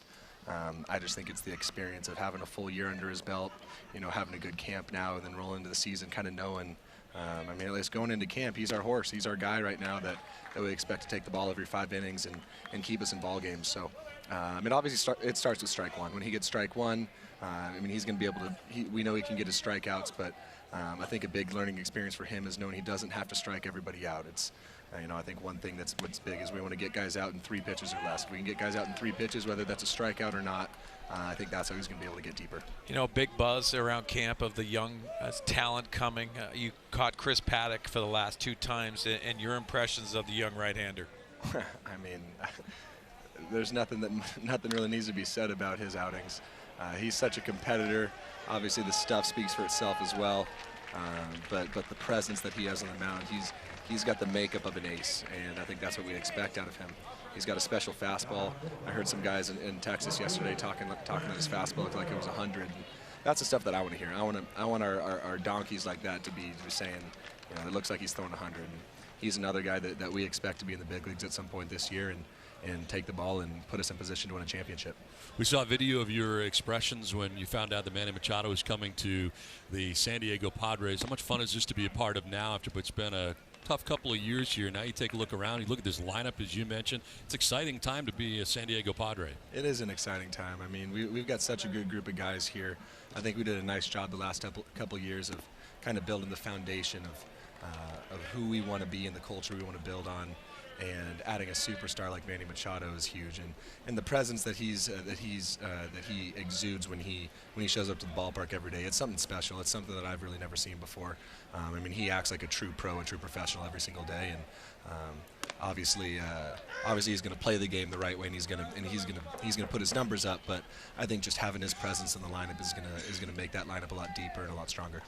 I just think it's the experience of having a full year under his belt, you know, having a good camp now, and then rolling into the season, kind of knowing. I mean, at least going into camp, he's our horse. He's our guy right now that we expect to take the ball every 5 innings and keep us in ball games. So, I mean, obviously it starts with strike one. When he gets strike one, I mean, he's going to be able to. We know he can get his strikeouts, but I think a big learning experience for him is knowing he doesn't have to strike everybody out. It's, you know, I think one thing what's big is we want to get guys out in 3 pitches or less. If we can get guys out in 3 pitches, whether that's a strikeout or not, I think that's how he's going to be able to get deeper. You know, big buzz around camp of the young talent coming. You caught Chris Paddock for the last 2 times, and your impressions of the young right-hander. I mean, there's nothing really needs to be said about his outings. He's such a competitor. Obviously, the stuff speaks for itself as well. But the presence that he has on the mound, he's got the makeup of an ace, and I think that's what we expect out of him. He's got a special fastball. I heard some guys in Texas yesterday talking that his fastball looked like it was 100. And that's the stuff that I want to hear. I want our donkeys like that to be saying, you know, it looks like he's throwing 100. And he's another guy that we expect to be in the big leagues at some point this year and take the ball and put us in position to win a championship. We saw a video of your expressions when you found out that Manny Machado was coming to the San Diego Padres. How much fun is this to be a part of now after it's been a tough couple of years here? Now you take a look around, you look at this lineup, as you mentioned. It's an exciting time to be a San Diego Padre. It is an exciting time. I mean, we've got such a good group of guys here. I think we did a nice job the last couple of years of kind of building the foundation of who we want to be and the culture we want to build on. And adding a superstar like Manny Machado is huge, and the presence that he exudes when he shows up to the ballpark every day, it's something special. It's something that I've really never seen before. I mean, he acts like a true pro, a true professional every single day, and obviously he's going to play the game the right way, and he's going to put his numbers up. But I think just having his presence in the lineup is going to make that lineup a lot deeper and a lot stronger.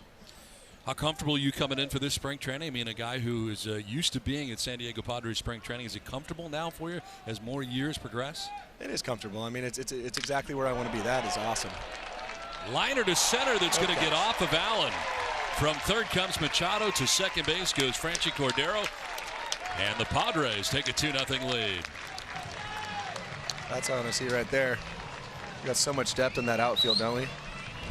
How comfortable are you coming in for this spring training? I mean, a guy who is used to being at San Diego Padres spring training, is it comfortable now for you as more years progress? It is comfortable. I mean, it's exactly where I want to be. That is awesome. Liner to center that's going to get off of Allen. From third comes Machado. To second base goes Franchi Cordero. And the Padres take a 2-0 lead. That's all I see right there. We got so much depth in that outfield, don't we?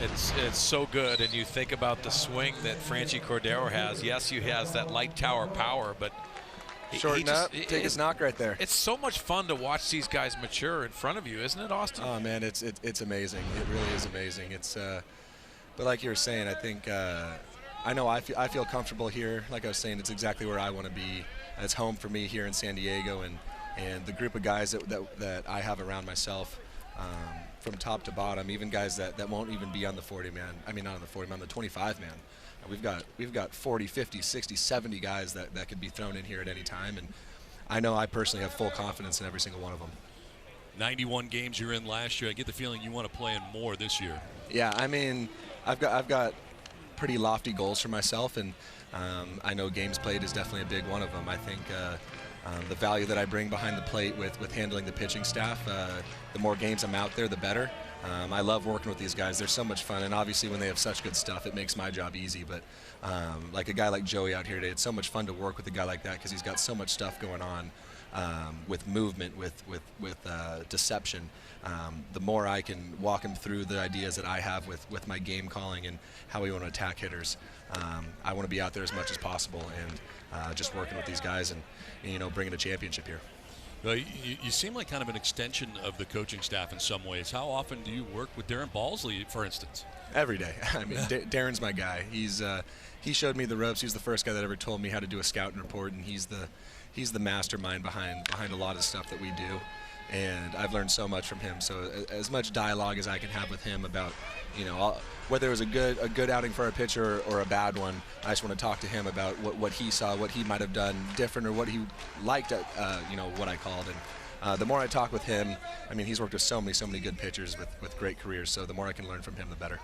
It's so good, and you think about the swing that Franchi Cordero has. Yes, he has that light tower power, but shorten up, take his knock right there. It's so much fun to watch these guys mature in front of you, isn't it, Austin? Oh man, it's amazing. It really is amazing. It's but like you were saying, I think I know I feel comfortable here. Like I was saying, it's exactly where I want to be. It's home for me here in San Diego, and the group of guys that I have around myself. from top to bottom, even guys that won't even be on the 40-man. I mean, not on the 40-man, on the 25-man. We've got 40, 50, 60, 70 guys that could be thrown in here at any time, and I know I personally have full confidence in every single one of them. 91 games you're in last year. I get the feeling you want to play in more this year. Yeah, I mean, I've got pretty lofty goals for myself, and I know games played is definitely a big one of them. I think the value that I bring behind the plate with handling the pitching staff, the more games I'm out there, the better. I love working with these guys. They're so much fun, and obviously when they have such good stuff, it makes my job easy. But like a guy like Joey out here today, it's so much fun to work with a guy like that because he's got so much stuff going on with movement, with deception. The more I can walk him through the ideas that I have with my game calling and how we want to attack hitters, I want to be out there as much as possible and just working with these guys and bringing a championship here. Well, you seem like kind of an extension of the coaching staff in some ways. How often do you work with Darren Balsley, for instance? Every day. I mean, Darren's my guy. He showed me the ropes. He was the first guy that ever told me how to do a scouting report, and he's the mastermind behind a lot of stuff that we do. And I've learned so much from him. So as much dialogue as I can have with him about, whether it was a good outing for a pitcher or a bad one, I just want to talk to him about what he saw, what he might have done different, or what he liked at, what I called. And the more I talk with him, I mean, he's worked with so many good pitchers with great careers. So the more I can learn from him, the better.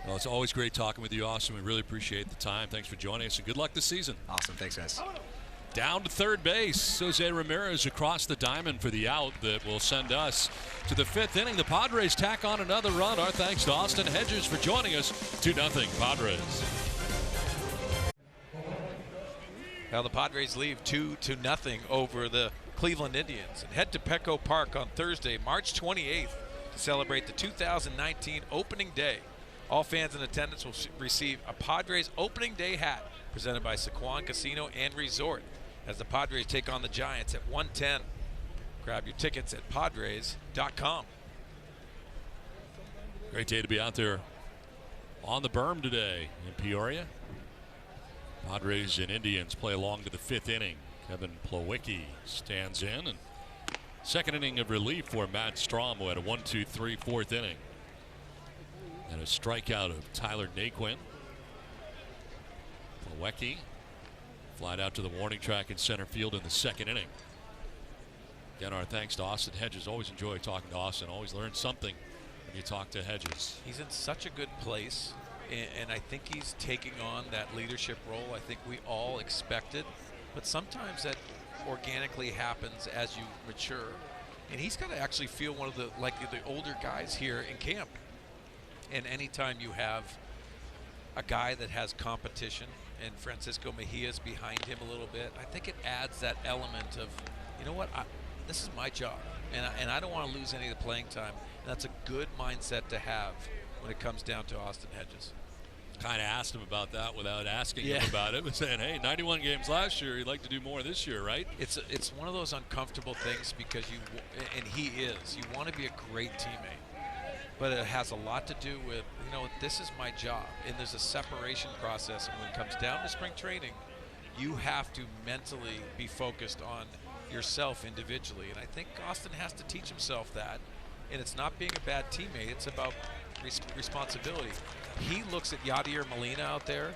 Well, it's always great talking with you, Austin. We really appreciate the time. Thanks for joining us, and good luck this season. Awesome. Thanks, guys. Down to third base, Jose Ramirez across the diamond for the out that will send us to the fifth inning. The Padres tack on another run. Our thanks to Austin Hedges for joining us. 2-0 Padres. Now the Padres leave 2-0 over the Cleveland Indians and head to Petco Park on Thursday, March 28th to celebrate the 2019 opening day. All fans in attendance will receive a Padres opening day hat presented by Saquon Casino and Resort as the Padres take on the Giants at 1:10. Grab your tickets at Padres.com. Great day to be out there on the berm today in Peoria. Padres and Indians play along to the fifth inning. Kevin Plawecki stands in, and second inning of relief for Matt Strom, who had a 1-2-3 fourth inning. And a strikeout of Tyler Naquin. Plawecki flied out to the warning track in center field in the second inning. Again, our thanks to Austin Hedges. Always enjoy talking to Austin. Always learn something when you talk to Hedges. He's in such a good place, and I think he's taking on that leadership role I think we all expected. But sometimes that organically happens as you mature. And he's got to actually feel one of the older guys here in camp. And anytime you have a guy that has competition, and Francisco Mejia's behind him a little bit, I think it adds that element of, this is my job, and I don't want to lose any of the playing time. And that's a good mindset to have when it comes down to Austin Hedges. Kind of asked him about that without asking him about it, but saying, hey, 91 games last year, you'd like to do more this year, right? It's one of those uncomfortable things because he want to be a great teammate. But it has a lot to do with, this is my job. And there's a separation process. And when it comes down to spring training, you have to mentally be focused on yourself individually. And I think Austin has to teach himself that. And it's not being a bad teammate. It's about responsibility. He looks at Yadier Molina out there,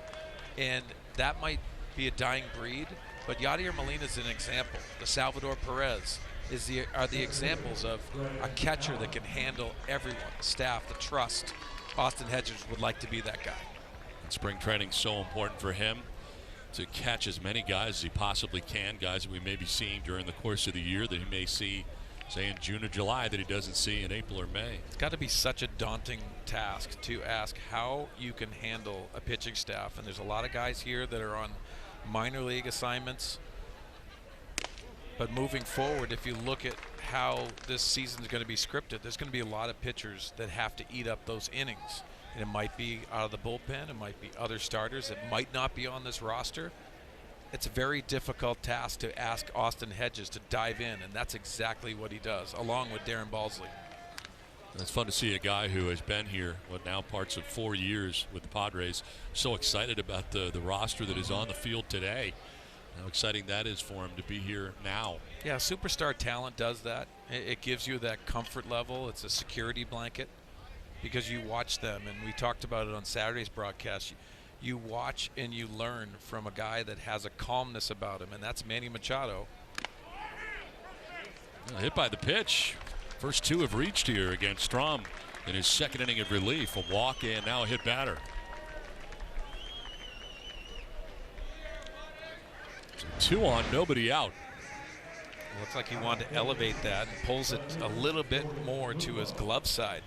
and that might be a dying breed. But Yadier Molina is an example. The Salvador Perez are the examples of a catcher that can handle everyone, the staff, the trust. Austin Hedges would like to be that guy. And spring training's so important for him to catch as many guys as he possibly can, guys that we may be seeing during the course of the year that he may see, say, in June or July that he doesn't see in April or May. It's got to be such a daunting task to ask how you can handle a pitching staff. And there's a lot of guys here that are on minor league assignments. But moving forward, if you look at how this season is going to be scripted, there's going to be a lot of pitchers that have to eat up those innings. And it might be out of the bullpen. It might be other starters that might not be on this roster. It's a very difficult task to ask Austin Hedges to dive in, and that's exactly what he does, along with Darren Balsley. It's fun to see a guy who has been here, now parts of 4 years with the Padres, so excited about the roster that is on the field today. How exciting that is for him to be here now. Yeah, superstar talent does that. It gives you that comfort level. It's a security blanket because you watch them, and we talked about it on Saturday's broadcast. You watch and you learn from a guy that has a calmness about him, and that's Manny Machado. Hit by the pitch. First two have reached here against Strom in his second inning of relief. A walk and now a hit batter. So 2 on, nobody out. Looks like he wanted to elevate that and pulls it a little bit more to his glove side.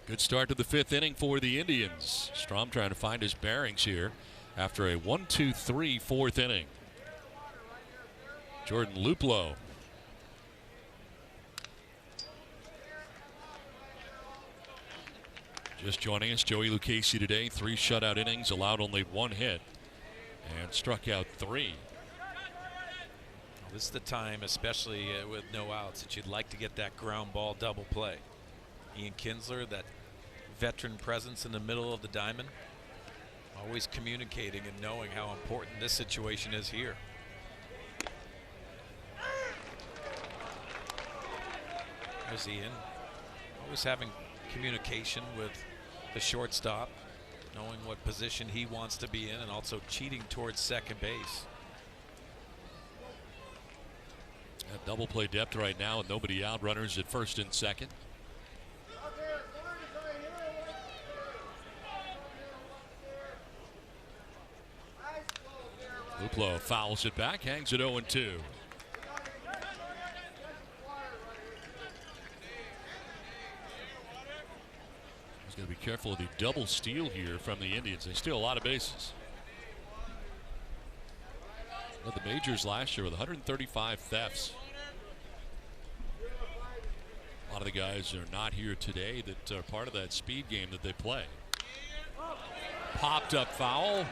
Good start to the 5th inning for the Indians. Strom trying to find his bearings here after a 1-2-3 4th inning. Jordan Luplow. Just joining us, Joey Lucchesi today. 3 shutout innings, allowed only 1 hit, and struck out 3. Well, this is the time, especially with no outs, that you'd like to get that ground ball double play. Ian Kinsler, that veteran presence in the middle of the diamond, always communicating and knowing how important this situation is here. There's Ian, always having communication with the shortstop, knowing what position he wants to be in, and also cheating towards second base. Double play depth right now with nobody out. Runners at first and second. Luplow fouls it back, hangs it 0-2. He's going to be careful of the double steal here from the Indians. They steal a lot of bases. Led the majors last year with 135 thefts. A lot of the guys are not here today that are part of that speed game that they play. Popped up foul.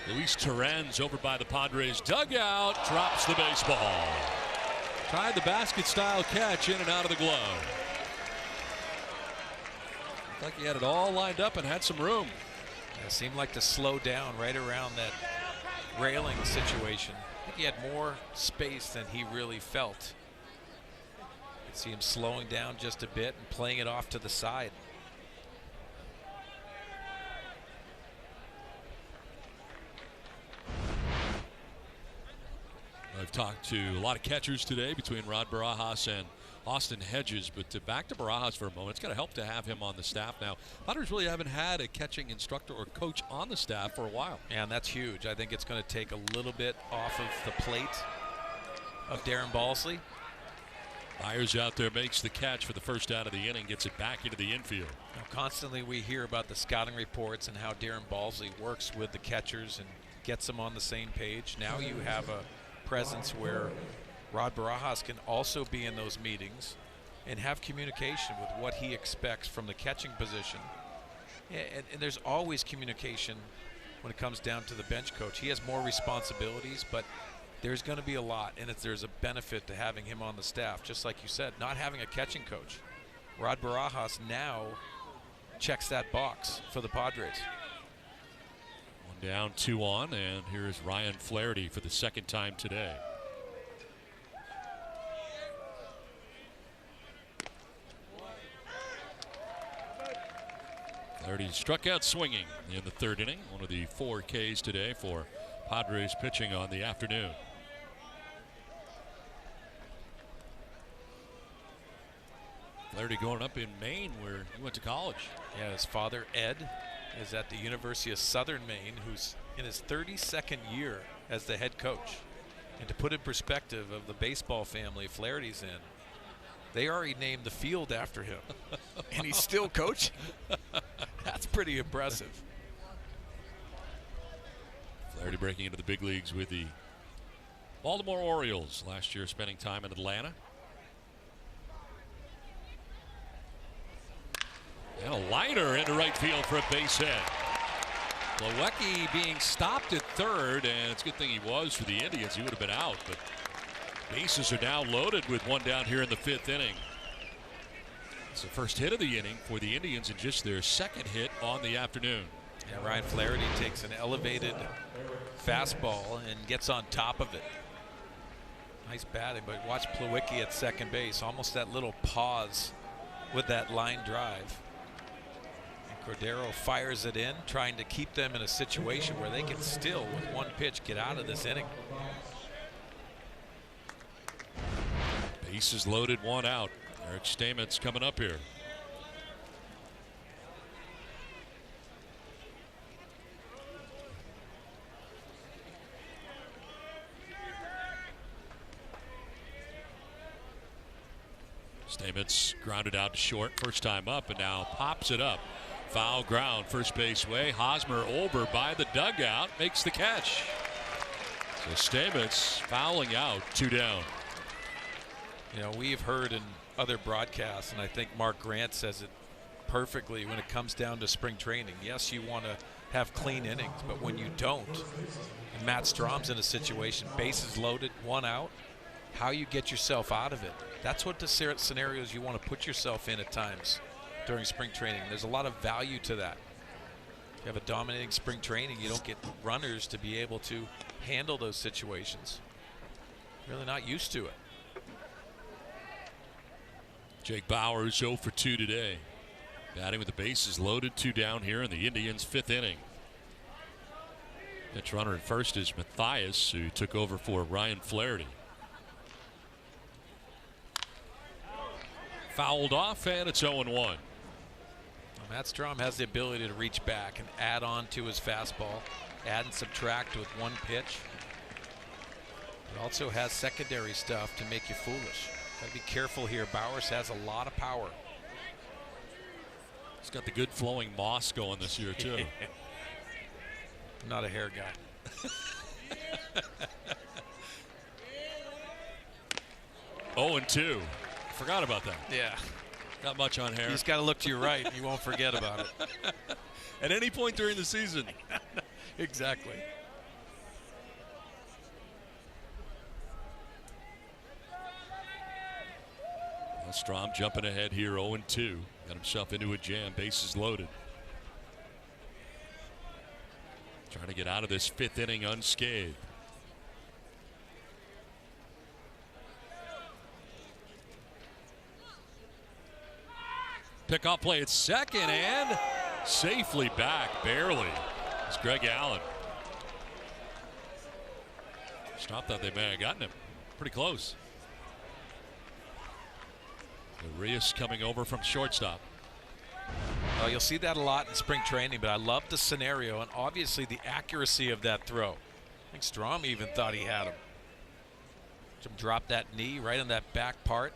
Luis Torrens over by the Padres dugout, drops the baseball. Tried the basket style catch in and out of the glove. Looked like he had it all lined up and had some room. It seemed like to slow down right around that railing situation. I think he had more space than he really felt. You can see him slowing down just a bit and playing it off to the side. I've talked to a lot of catchers today between Rod Barajas and Austin Hedges, but back to Barajas for a moment. It's going to help to have him on the staff now. Padres really haven't had a catching instructor or coach on the staff for a while. And that's huge. I think it's going to take a little bit off of the plate of Darren Balsley. Myers out there makes the catch for the first out of the inning, gets it back into the infield. Now, constantly we hear about the scouting reports and how Darren Balsley works with the catchers and gets them on the same page. Now you have a presence where Rod Barajas can also be in those meetings and have communication with what he expects from the catching position. And there's always communication when it comes down to the bench coach. He has more responsibilities, but there's going to be a lot, and there's a benefit to having him on the staff. Just like you said, not having a catching coach. Rod Barajas now checks that box for the Padres. 1 down, 2 on, and here's Ryan Flaherty for the second time today. Flaherty struck out swinging in the 3rd inning. One of the 4 Ks today for Padres pitching on the afternoon. Flaherty going up in Maine where he went to college. Yeah, his father, Ed, is at the University of Southern Maine, who's in his 32nd year as the head coach. And to put in perspective of the baseball family Flaherty's in, they already named the field after him, and he's still coaching. That's pretty impressive. Flaherty breaking into the big leagues with the Baltimore Orioles last year, spending time in Atlanta. And a liner into right field for a base hit. Plawecki being stopped at 3rd, and it's a good thing he was for the Indians. He would have been out, but bases are now loaded with 1 down here in the 5th inning. It's the first hit of the inning for the Indians and just their second hit on the afternoon. Yeah, Ryan Flaherty takes an elevated fastball and gets on top of it. Nice batting, but watch Plawecki at second base. Almost that little pause with that line drive. And Cordero fires it in, trying to keep them in a situation where they can still, with one pitch, get out of this inning. Bases loaded, one out. Eric Stamets coming up here. Stamets grounded out to short first time up and now pops it up. Foul ground first base way. Hosmer over by the dugout, makes the catch. So Stamets fouling out, 2 down. You know, we've heard in other broadcasts, and I think Mark Grant says it perfectly when it comes down to spring training. Yes, you want to have clean innings, but when you don't, and Matt Strom's in a situation, bases loaded, 1 out, how you get yourself out of it. That's what the scenarios you want to put yourself in at times during spring training. There's a lot of value to that. If you have a dominating spring training, you don't get runners to be able to handle those situations. Really not used to it. Jake Bauers 0 for 2 today. Batting with the bases loaded, 2 down here in the Indians' 5th inning. Pitch runner at first is Matthias, who took over for Ryan Flaherty. Fouled off, and it's 0-1. Well, Matt Strom has the ability to reach back and add on to his fastball, add and subtract with one pitch. He also has secondary stuff to make you foolish. Got to be careful here. Bauers has a lot of power. He's got the good flowing moss going this year, too. I'm not a hair guy. 0-2. Forgot about that. Yeah. Not much on hair. You just got to look to your right. You won't forget about it. At any point during the season. Exactly. Strom jumping ahead here, 0-2. Got himself into a jam, bases loaded. Trying to get out of this 5th inning unscathed. Pickoff play at second and safely back, barely. It's Greg Allen. Strom thought they may have gotten him. Pretty close. Arias coming over from shortstop. Well, you'll see that a lot in spring training, but I love the scenario and obviously the accuracy of that throw. I think Strom even thought he had him. Drop that knee right on that back part.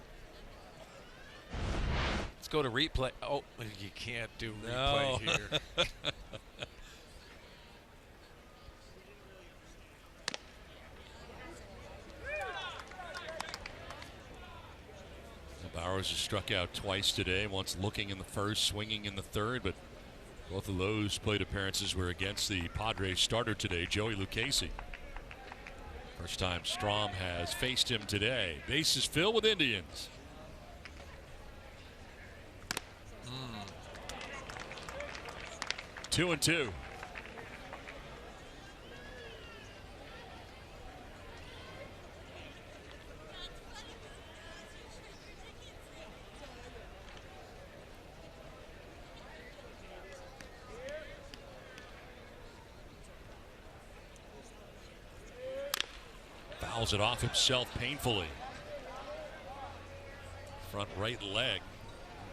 Let's go to replay. Oh, you can't do replay here. Bauers has struck out twice today, once looking in the first, swinging in the third, but both of those plate appearances were against the Padres starter today, Joey Lucchesi. First time Strom has faced him today. Bases filled with Indians. 2-2. Fouls it off himself painfully. Front right leg.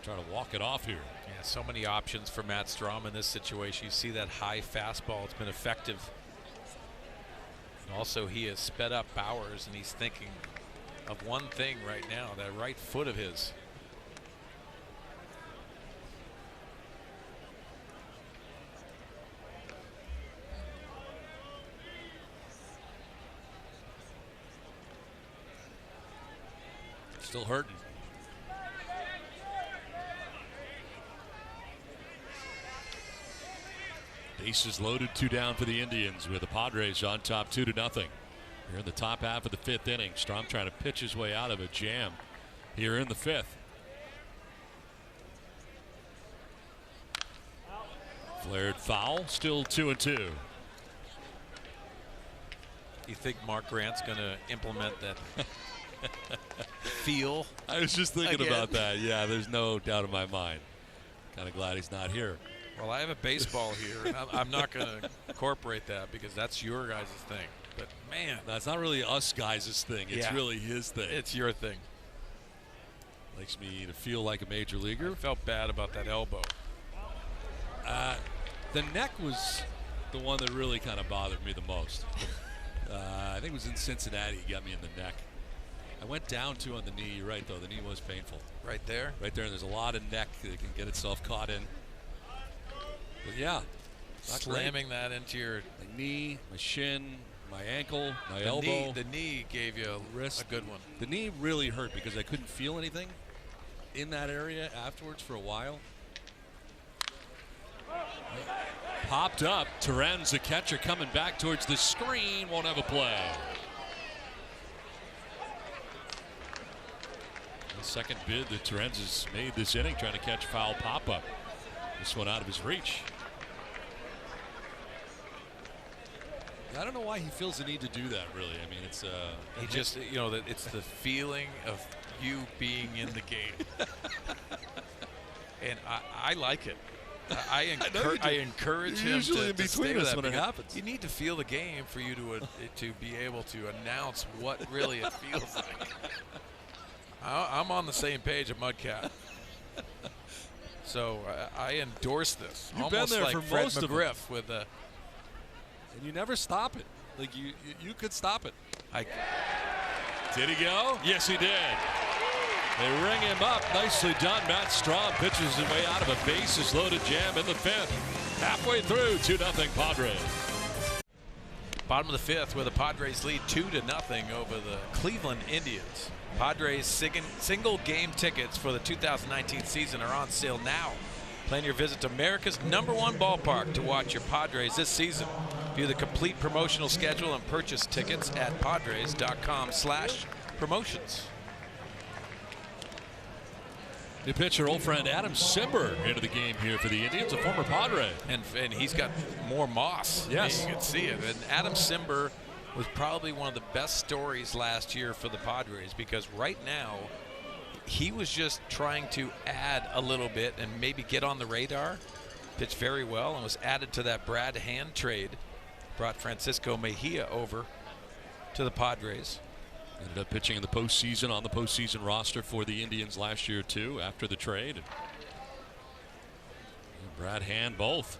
Trying to walk it off here. Yeah, so many options for Matt Strom in this situation. You see that high fastball. It's been effective. And also, he has sped up Bauers, and he's thinking of one thing right now, that right foot of his. Still hurting. Bases loaded, 2 down for the Indians with the Padres on top 2-0. Here in the top half of the 5th inning. Strom trying to pitch his way out of a jam here in the 5th. Flared foul, still 2-2. You think Mark Grant's going to implement that feel? I was just thinking again about that. Yeah, there's no doubt in my mind. Kind of glad he's not here. Well, I have a baseball here, and I'm not going to incorporate that because that's your guys' thing. But, man. That's not really us guys' thing. It's really his thing. It's your thing. Makes me to feel like a major leaguer. I felt bad about that elbow. The neck was the one that really kind of bothered me the most. I think it was in Cincinnati. He got me in the neck. I went down too on the knee. You're right, though. The knee was painful. Right there? Right there. And there's a lot of neck that can get itself caught in. But yeah. Slamming that into your my knee, my shin, my ankle, my elbow. The knee gave you a good one. The knee really hurt because I couldn't feel anything in that area afterwards for a while. Popped up. Terens, the catcher, coming back towards the screen. Won't have a play. The second bid that Terens has made this inning, trying to catch foul pop-up. This one out of his reach. I don't know why he feels the need to do that, really. I mean, it's he just, you know, that it's the feeling of you being in the game. And I like it. I encourage him usually to, in to stay between with us that when it because happens. You need to feel the game for you to be able to announce what really it feels like. I'm on the same page at Mudcat. So I endorse this. You've almost been there like for Fred most of McGriff with a. And you never stop it. Like you could stop it. I Did he go? Yes, he did. They ring him up. Nicely done. Matt Strahm pitches his way out of a bases loaded jam in the fifth. Halfway through, 2-0 Padres. Bottom of the fifth, where the Padres lead 2-0 over the Cleveland Indians. Padres single game tickets for the 2019 season are on sale now. Plan your visit to America's #1 ballpark to watch your Padres this season. View the complete promotional schedule and purchase tickets at padres.com/promotions. New pitcher, old friend Adam Simber into the game here for the Indians, a former Padre. And he's got more moss. Yes. You can see it. And Adam Simber was probably one of the best stories last year for the Padres because right now he was just trying to add a little bit and maybe get on the radar. Pitched very well and was added to that Brad Hand trade. Brought Francisco Mejia over to the Padres. Ended up pitching in the postseason, on the postseason roster for the Indians last year too after the trade. And Brad Hand both.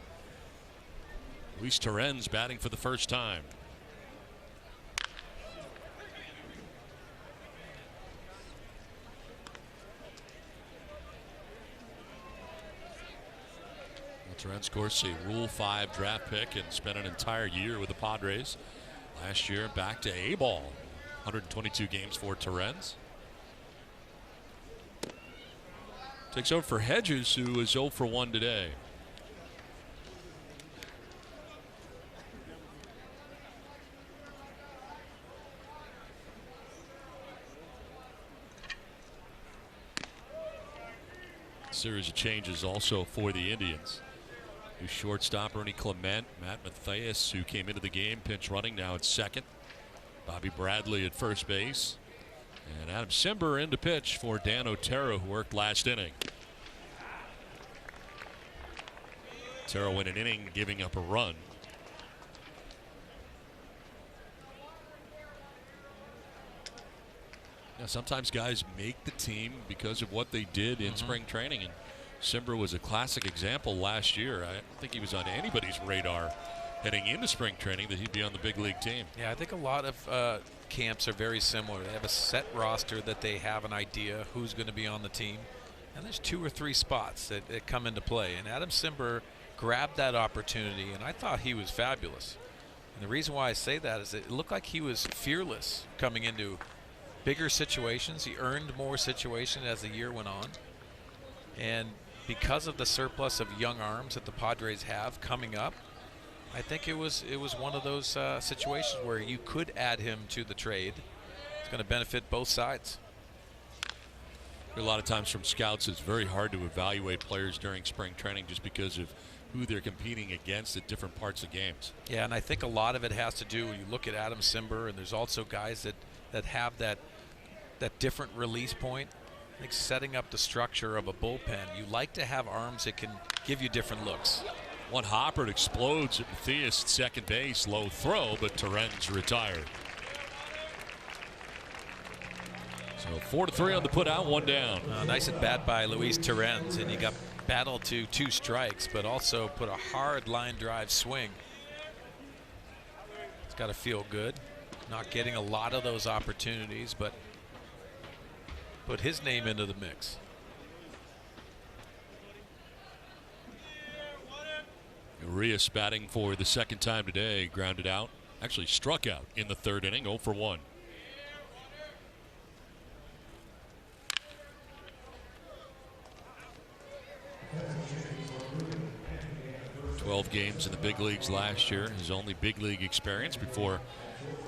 Luis Terens batting for the first time. Terens, of course, a Rule 5 draft pick and spent an entire year with the Padres. Last year, back to A-ball. 122 games for Terens. Takes over for Hedges, who is 0 for 1 today. Series of changes also for the Indians. New shortstop Ernie Clement, Matt Mathias, who came into the game pinch running, now at second. Bobby Bradley at first base. And Adam Simber in to pitch for Dan Otero, who worked last inning. Otero went an inning giving up a run. Now, sometimes guys make the team because of what they did in spring training, and Simber was a classic example last year. I don't think he was on anybody's radar heading into spring training that he'd be on the big league team. Yeah, I think a lot of camps are very similar. They have a set roster that they have an idea who's going to be on the team, and there's 2 or 3 spots that come into play. And Adam Simber grabbed that opportunity, and I thought he was fabulous. And the reason why I say that is it looked like he was fearless coming into bigger situations. He earned more situations as the year went on. And because of the surplus of young arms that the Padres have coming up, I think it was one of those situations where you could add him to the trade. It's going to benefit both sides. A lot of times from scouts, it's very hard to evaluate players during spring training just because of who they're competing against at different parts of games. Yeah, and I think a lot of it has to do, you look at Adam Simber, and there's also guys that have that different release point. I think setting up the structure of a bullpen, you like to have arms that can give you different looks. One hopper explodes at Matthias at second base. Low throw, but Terens retired. So 4-3 on the put out, one down. Nice at bat by Luis Terens, and he got battled to 2 strikes, but also put a hard line drive swing. It's got to feel good. Not getting a lot of those opportunities, but put his name into the mix. Urias batting for the second time today, grounded out, actually struck out in the third inning, 0 for 1. "12 games in the big leagues last year, his only big league experience before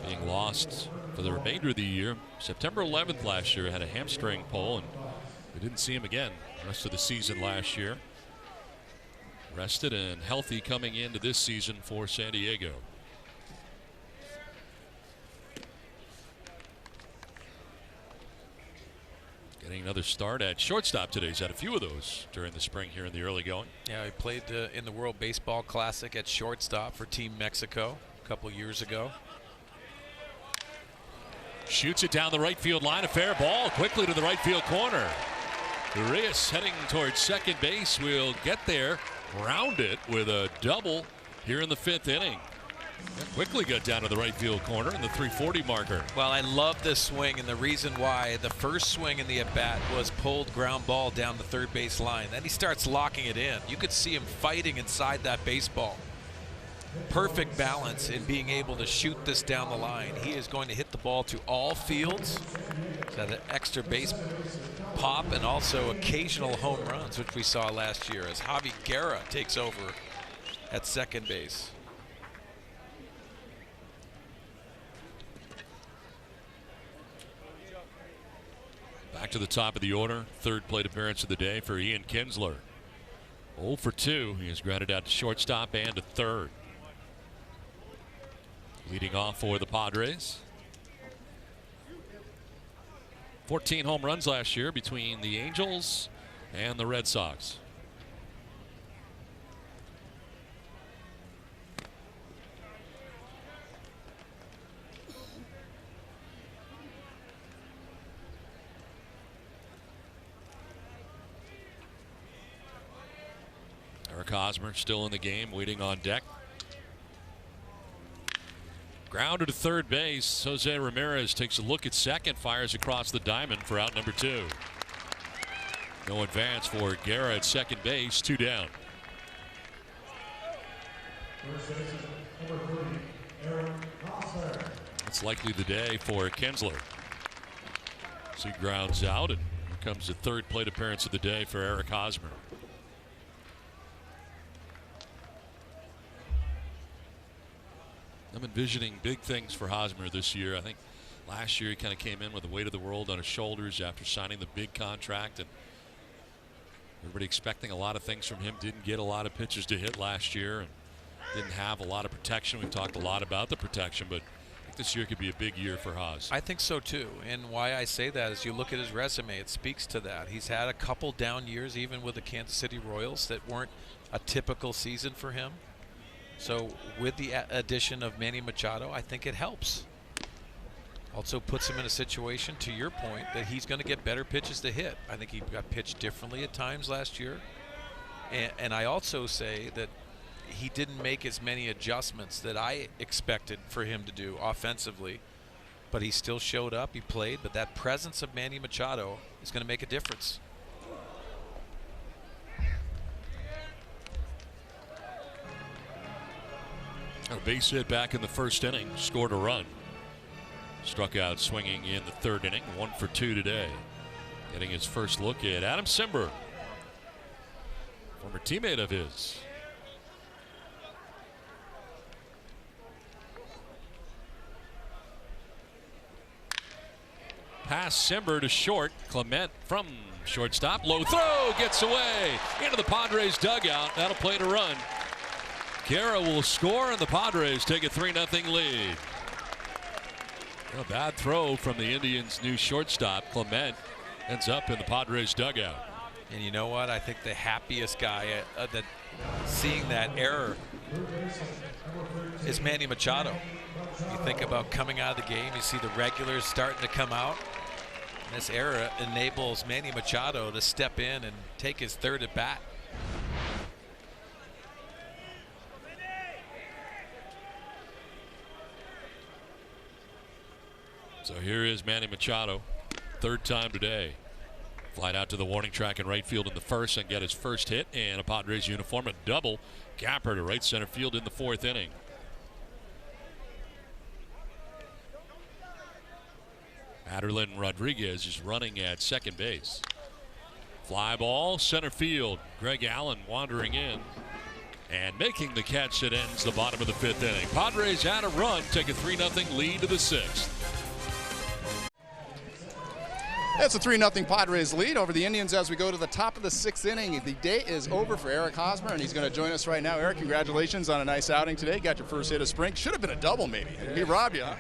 being lost for the remainder of the year. September 11th last year, had a hamstring pull, and we didn't see him again the rest of the season last year. Rested and healthy coming into this season for San Diego. Getting another start at shortstop today. He's had a few of those during the spring here in the early going. Yeah, he played in the World Baseball Classic at shortstop for Team Mexico a couple years ago. Shoots it down the right field line. A fair ball quickly to the right field corner. Urias heading towards second base will get there. Round it with a double here in the 5th inning. That quickly got down to the right field corner in the 340 marker. Well, I love this swing, and the reason why, the first swing in the at-bat was pulled ground ball down the third base line. Then he starts locking it in. You could see him fighting inside that baseball. Perfect balance in being able to shoot this down the line. He is going to hit the ball to all fields. That an extra base pop and also occasional home runs, which we saw last year as Javi Guerra takes over at second base. Back to the top of the order. Third plate appearance of the day for Ian Kinsler. 0 for 2. He has grounded out to shortstop and to third. Leading off for the Padres. 14 home runs last year between the Angels and the Red Sox. Eric Hosmer still in the game, waiting on deck. Grounded to third base. Jose Ramirez takes a look at second, fires across the diamond for out number 2. No advance for Guerra at second base, 2 down. It's likely the day for Kinsler. So he grounds out, and here comes the third plate appearance of the day for Eric Hosmer. I'm envisioning big things for Hosmer this year. I think last year he kind of came in with the weight of the world on his shoulders after signing the big contract, and everybody expecting a lot of things from him. Didn't get a lot of pitches to hit last year and didn't have a lot of protection. We've talked a lot about the protection, but I think this year could be a big year for Hos. I think so too, and why I say that is you look at his resume, it speaks to that. He's had a couple down years even with the Kansas City Royals that weren't a typical season for him. So with the addition of Manny Machado, I think it helps. Also puts him in a situation, to your point, that he's going to get better pitches to hit. I think he got pitched differently at times last year. And I also say that he didn't make as many adjustments that I expected for him to do offensively. But he still showed up, he played, but that presence of Manny Machado is going to make a difference. A base hit back in the first inning, scored a run. Struck out swinging in the third inning, 1 for 2 today. Getting his first look at Adam Simber, former teammate of his. Pass Simber to short. Clement from shortstop. Low throw gets away into the Padres dugout. That'll play to run. Guerra will score and the Padres take a 3-0 lead. A bad throw from the Indians' new shortstop. Clement ends up in the Padres dugout. And you know what? I think the happiest guy that seeing that error is Manny Machado. You think about coming out of the game, you see the regulars starting to come out. And this error enables Manny Machado to step in and take his third at bat. So here is Manny Machado, third time today. Flight out to the warning track in right field in the first and get his first hit and a Padres uniform, a double. Gapper to right center field in the fourth inning. Aderlin Rodriguez is running at second base. Fly ball, center field. Greg Allen wandering in and making the catch that ends the bottom of the fifth inning. Padres add a run, take a 3-0 lead to the sixth. It's a 3-0 Padres lead over the Indians as we go to the top of the sixth inning. The day is over for Eric Hosmer, and he's going to join us right now. Eric, congratulations on a nice outing today. Got your first hit of spring. Should have been a double, maybe. He robbed you, huh?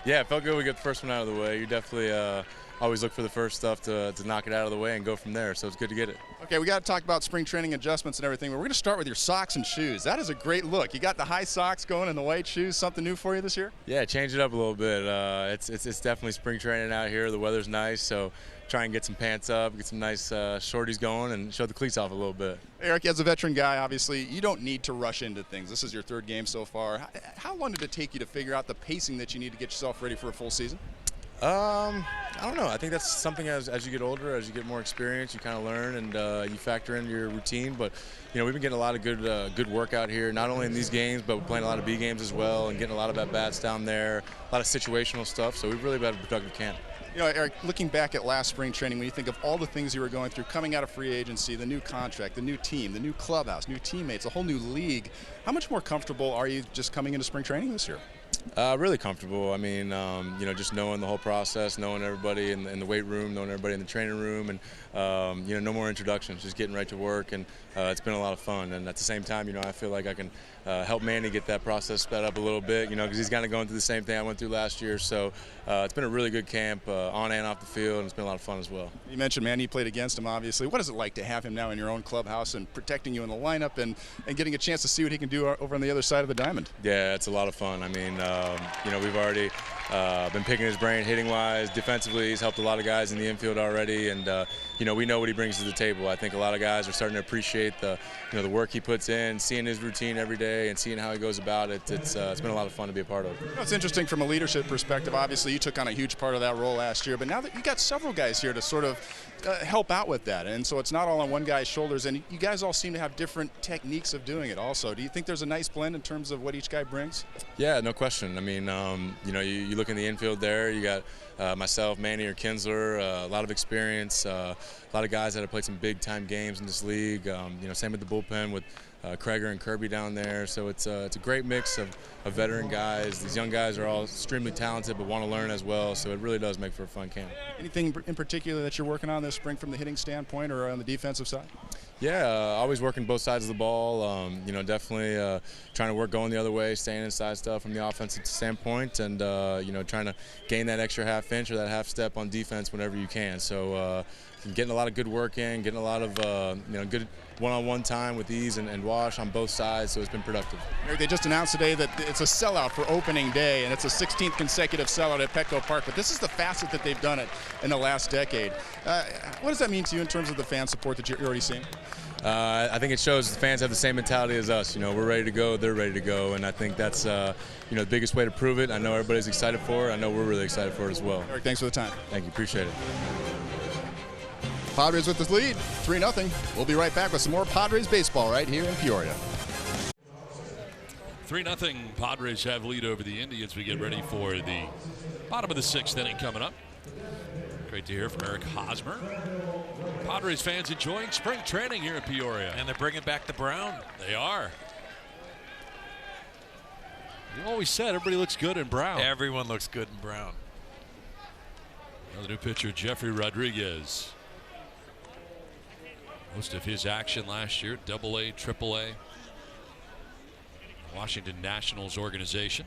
Yeah, it felt good we got the first one out of the way. You definitely always look for the first stuff to knock it out of the way and go from there, so it's good to get it. Okay, we got to talk about spring training adjustments and everything, but we're going to start with your socks and shoes. That is a great look. You got the high socks going and the white shoes. Something new for you this year? Yeah, change it up a little bit. It's definitely spring training out here. The weather's nice, so try and get some pants up, get some nice shorties going, and show the cleats off a little bit. Eric, as a veteran guy, obviously, you don't need to rush into things. This is your third game so far. How long did it take you to figure out the pacing that you need to get yourself ready for a full season? I don't know. I think that's something as you get older, as you get more experience, you kind of learn and you factor into your routine. But you know, we've been getting a lot of good work out here, not only in these games, but we're playing a lot of B games as well, and getting a lot of at bats down there, a lot of situational stuff. So we've really had a productive camp. You know, Eric, looking back at last spring training, when you think of all the things you were going through, coming out of free agency, the new contract, the new team, the new clubhouse, new teammates, a whole new league, how much more comfortable are you just coming into spring training this year? Really comfortable. I mean, you know, just knowing the whole process, knowing everybody in the weight room, knowing everybody in the training room, and you know, no more introductions, just getting right to work, and it's been a lot of fun. And at the same time, you know, I feel like I can help Manny get that process sped up a little bit, you know, because he's kind of going through the same thing I went through last year. So it's been a really good camp on and off the field, and it's been a lot of fun as well. You mentioned Manny, you played against him, obviously. What is it like to have him now in your own clubhouse and protecting you in the lineup and getting a chance to see what he can do over on the other side of the diamond? Yeah, it's a lot of fun. I mean, you know, we've already been picking his brain hitting-wise, defensively. He's helped a lot of guys in the infield already, and you know, we know what he brings to the table. I think a lot of guys are starting to appreciate the work he puts in, seeing his routine every day, and seeing how he goes about it. It's been a lot of fun to be a part of. You know, it's interesting from a leadership perspective. Obviously, you took on a huge part of that role last year, but now that you got several guys here to sort of help out with that, and so it's not all on one guy's shoulders, and you guys all seem to have different techniques of doing it also. Do you think there's a nice blend in terms of what each guy brings? Yeah, no question. I mean, you know, you look in the infield there, you got myself, Manny or Kinsler, a lot of experience, a lot of guys that have played some big-time games in this league. You know, same with the bullpen with Kreger and Kirby down there. So it's a great mix of veteran guys. These young guys are all extremely talented but want to learn as well, so it really does make for a fun camp. Anything in particular that you're working on this spring from the hitting standpoint or on the defensive side? Yeah, always working both sides of the ball. You know, definitely trying to work going the other way, staying inside stuff from the offensive standpoint, and you know, trying to gain that extra half inch or that half step on defense whenever you can. So getting a lot of good work in, getting a lot of you know, good one-on-one time with Ease and Wash on both sides, so it's been productive. They just announced today that it's a sellout for opening day, and it's a 16th consecutive sellout at Petco Park, but this is the facet that they've done it in the last decade. What does that mean to you in terms of the fan support that you're already seeing? I think it shows the fans have the same mentality as us. You know, we're ready to go, they're ready to go, and I think that's you know, the biggest way to prove it. I know everybody's excited for it. I know we're really excited for it as well. Eric, thanks for the time. Thank you, appreciate it. Padres with this lead, 3-0. We'll be right back with some more Padres baseball right here in Peoria. 3-0 Padres have lead over the Indians. We get ready for the bottom of the sixth inning coming up. Great to hear from Eric Hosmer. Padres fans enjoying spring training here in Peoria. And they're bringing back the brown. They are. You always said everybody looks good in brown. Everyone looks good in brown. Well, the new pitcher, Jeffrey Rodriguez. Most of his action last year, AA, AAA. Washington Nationals organization.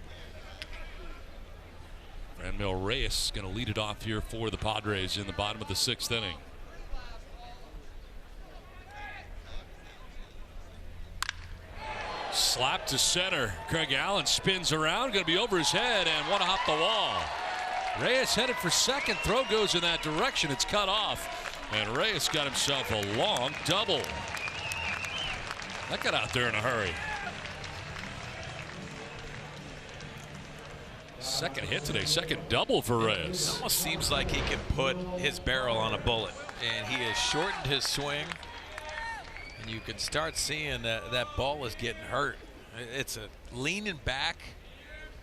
Franmil Reyes going to lead it off here for the Padres in the bottom of the 6th inning. Slap to center. Craig Allen spins around, going to be over his head and want to hop the wall. Reyes headed for second. Throw goes in that direction. It's cut off. And Reyes got himself a long double. That got out there in a hurry. Second hit today, second double for Reyes. It almost seems like he can put his barrel on a bullet. And he has shortened his swing. And you can start seeing that ball is getting hurt. It's a leaning back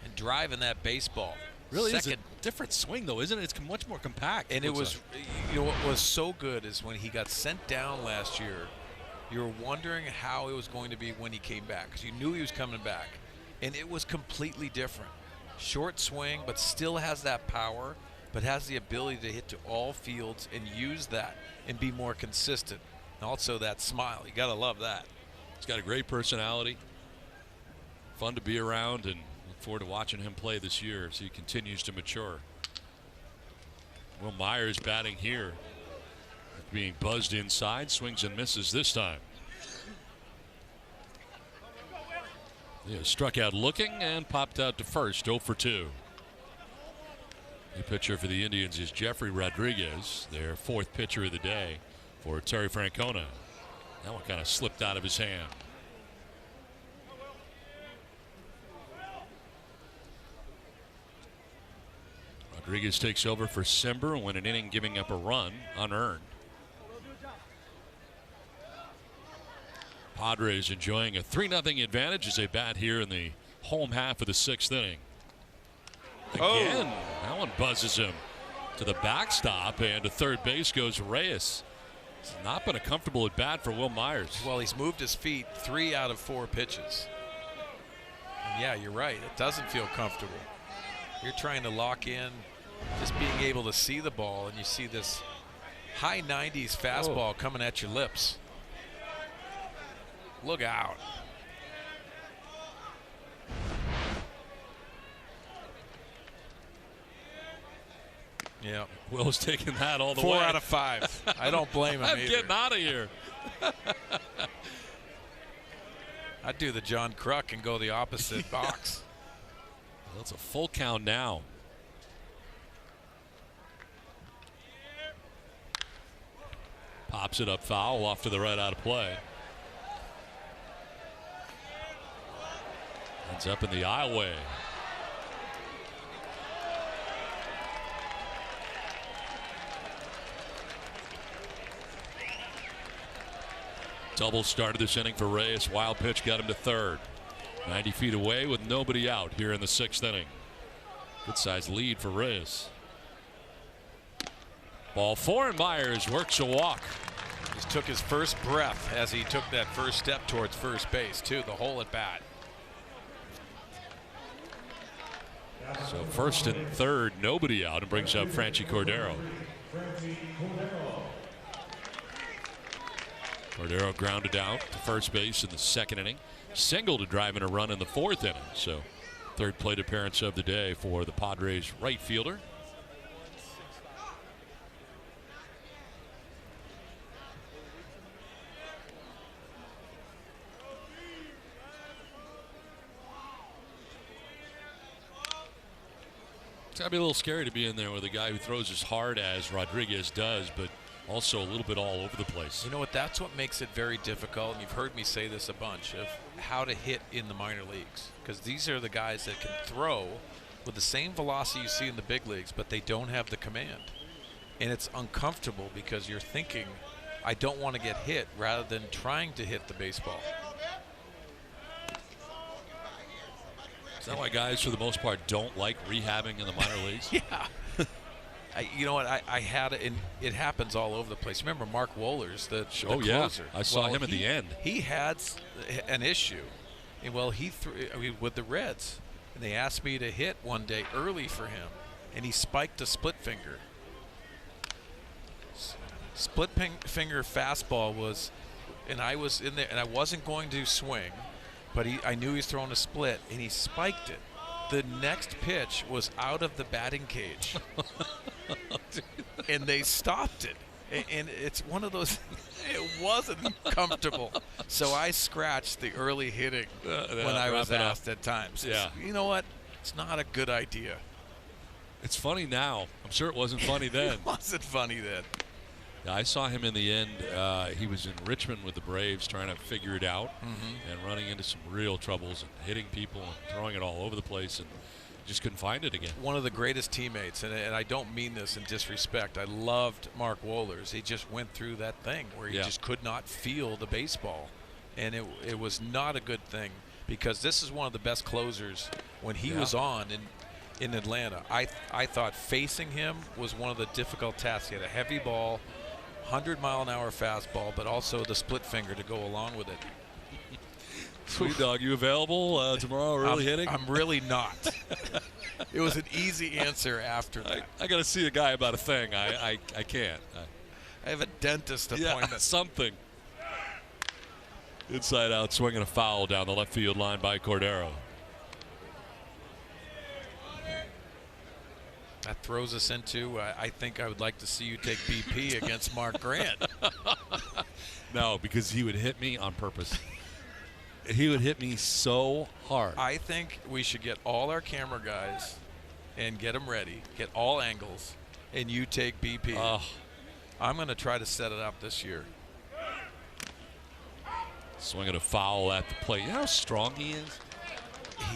and driving that baseball. Really is a different swing, though, isn't it? It's much more compact. And it was, you know, what was so good is when he got sent down last year, you were wondering how it was going to be when he came back, because you knew he was coming back. And it was completely different. Short swing, but still has that power, but has the ability to hit to all fields and use that and be more consistent. And also that smile. You got to love that. He's got a great personality. Fun to be around, and look forward to watching him play this year as he continues to mature. Will Myers batting here. Being buzzed inside, swings and misses this time. Yeah, struck out looking and popped out to first, 0 for 2. The pitcher for the Indians is Jeffrey Rodriguez, their 4th pitcher of the day for Terry Francona. That one kind of slipped out of his hand. Rodriguez takes over for Simber and win an inning, giving up a run unearned. Padres enjoying a 3-0 advantage as they bat here in the home half of the 6th inning. Again, that one buzzes him to the backstop, and to third base goes Reyes. It's not been a comfortable at bat for Will Myers. Well, he's moved his feet 3 out of 4 pitches. And yeah, you're right. It doesn't feel comfortable. You're trying to lock in, just being able to see the ball, and you see this high 90s fastball coming at your lips. Look out. Yeah. Will's taking that all the way. 4 out of 5. I don't blame him I'm either. getting out of here. I'd do the John Kruk and go the opposite box. Well, it's a full count now. Pops it up foul, off to the right, out of play. Ends up in the aisleway. Double started this inning for Reyes. Wild pitch got him to third. 90 feet away with nobody out here in the 6th inning. Good sized lead for Reyes. Ball 4, and Myers works a walk. Just took his first breath as he took that first step towards first base, too, the hole at bat. So first and third, nobody out, and brings up Franchy Cordero. Cordero grounded out to first base in the 2nd inning. Single to drive in a run in the 4th inning. So 3rd plate appearance of the day for the Padres right fielder. It's gotta be a little scary to be in there with a guy who throws as hard as Rodriguez does, but also a little bit all over the place. You know what? That's what makes it very difficult, and you've heard me say this a bunch, of how to hit in the minor leagues. Because these are the guys that can throw with the same velocity you see in the big leagues, but they don't have the command. And it's uncomfortable because you're thinking, I don't want to get hit, rather than trying to hit the baseball. Is that why guys, for the most part, don't like rehabbing in the minor leagues? Yeah. You know what? I had it, and it happens all over the place. Remember Mark Wohlers, the closer? I saw him at the end. He had an issue. And well, he threw with the Reds, and they asked me to hit one day early for him, and he spiked a split finger. Split finger fastball was, and I was in there, and I wasn't going to swing, but I knew he was throwing a split, and he spiked it. The next pitch was out of the batting cage, and they stopped it. And it's one of those, it wasn't comfortable. So I scratched the early hitting when I was asked at times. Yeah. You know what? It's not a good idea. It's funny now. I'm sure it wasn't funny then. It wasn't funny then. Yeah, I saw him in the end. He was in Richmond with the Braves trying to figure it out and running into some real troubles and hitting people and throwing it all over the place and just couldn't find it again. One of the greatest teammates, and I don't mean this in disrespect. I loved Mark Wohlers. He just went through that thing where he just could not feel the baseball. And it was not a good thing, because this is one of the best closers when he was on in Atlanta. I thought facing him was one of the difficult tasks. He had a heavy ball, 100-mile-an-hour fastball, but also the split finger to go along with it. Sweet Dog, you available tomorrow early hitting? I'm really not. It was an easy answer after that. I got to see a guy about a thing. I can't. I have a dentist appointment. Yeah, something. Inside out, swinging a foul down the left field line by Cordero. That throws us into, I think I would like to see you take BP against Mark Grant. No, because he would hit me on purpose. He would hit me so hard. I think we should get all our camera guys and get them ready, get all angles, and you take BP. I'm going to try to set it up this year. Swinging a foul at the plate. You know how strong he is?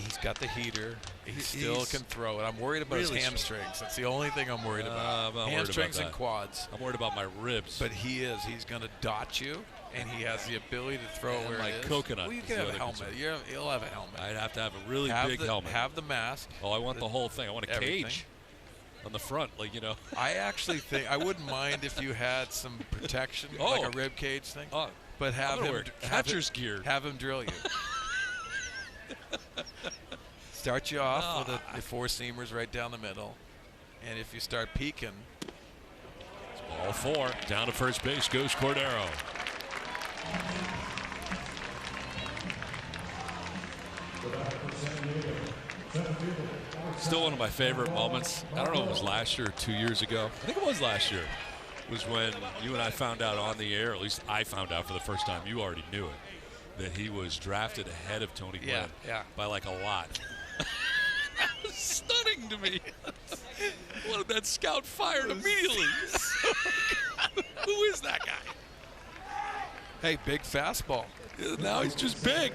He's got the heater. He still can throw it. I'm worried about his hamstrings. That's the only thing I'm worried about. Hamstrings and quads. I'm worried about my ribs. But he is. He's going to dot you, and he has the ability to throw where my it is. coconut. Well, you can have a helmet. He'll have a helmet. I'd have to have a really big helmet. Have the mask. Oh, I want the whole thing. I want a cage on the front, like, you know. I actually think I wouldn't mind if you had some protection, like a rib cage thing. But have him catcher's gear. Have him drill you. Start you off with the four seamers right down the middle, and if you start peeking, it's ball four. Down to first base goes Cordero. Still one of my favorite moments. I don't know if it was last year or 2 years ago. I think it was last year. Was when you and I found out on the air, at least I found out for the first time, you already knew it, that he was drafted ahead of Tony Gwynn by like a lot. That was stunning to me. Wanted that scout fired immediately. Who is that guy? Hey, big fastball. Now he's just big.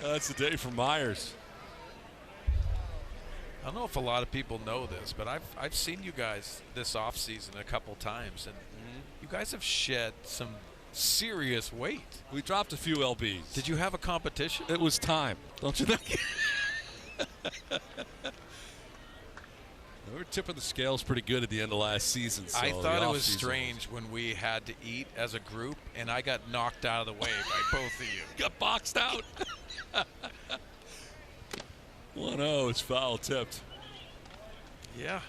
That's the day for Myers. I don't know if a lot of people know this, but I've seen you guys this offseason a couple times, and you guys have shed some serious weight. We dropped a few lbs. Did you have a competition? It was time, don't you think? We were tipping the scales pretty good at the end of last season. So I thought it was strange when we had to eat as a group, and I got knocked out of the way by both of you. Got boxed out. 1-0, it's foul tipped. Yeah.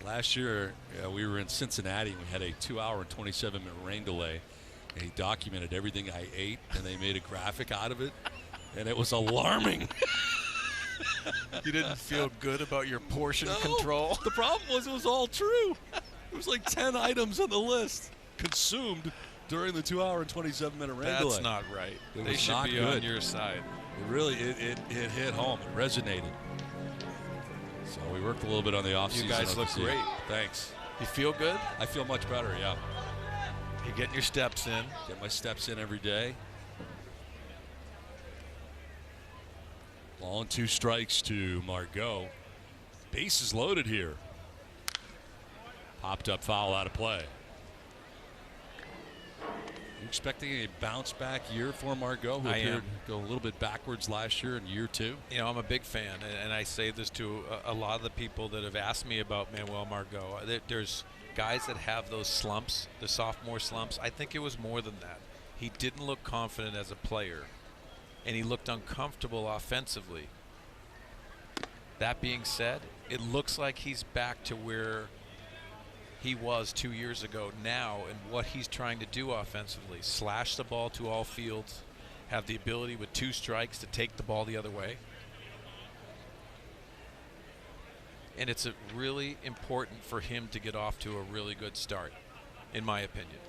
Last year, we were in Cincinnati, and we had a 2-hour and 27-minute rain delay. And he documented everything I ate, and they made a graphic out of it, and it was alarming. You didn't feel good about your portion control? The problem was it was all true. There was like 10 items on the list consumed during the 2-hour and 27-minute rain delay. That's not right. They should be on your side. It really, it hit home. It resonated. So we worked a little bit on the offseason. You guys look great. Thanks. You feel good? I feel much better, yeah. You getting your steps in? Get my steps in every day. Ball and 2 strikes to Margot. Bases loaded here. Popped up foul out of play. You expecting a bounce back year for Margot, who appeared to go a little bit backwards last year in year 2? You know, I'm a big fan, and I say this to a lot of the people that have asked me about Manuel Margot. There's guys that have those slumps, the sophomore slumps. I think it was more than that. He didn't look confident as a player, and he looked uncomfortable offensively. That being said, it looks like he's back to where he was 2 years ago now, and what he's trying to do offensively. Slash the ball to all fields, have the ability with 2 strikes to take the ball the other way. And it's really important for him to get off to a really good start, in my opinion.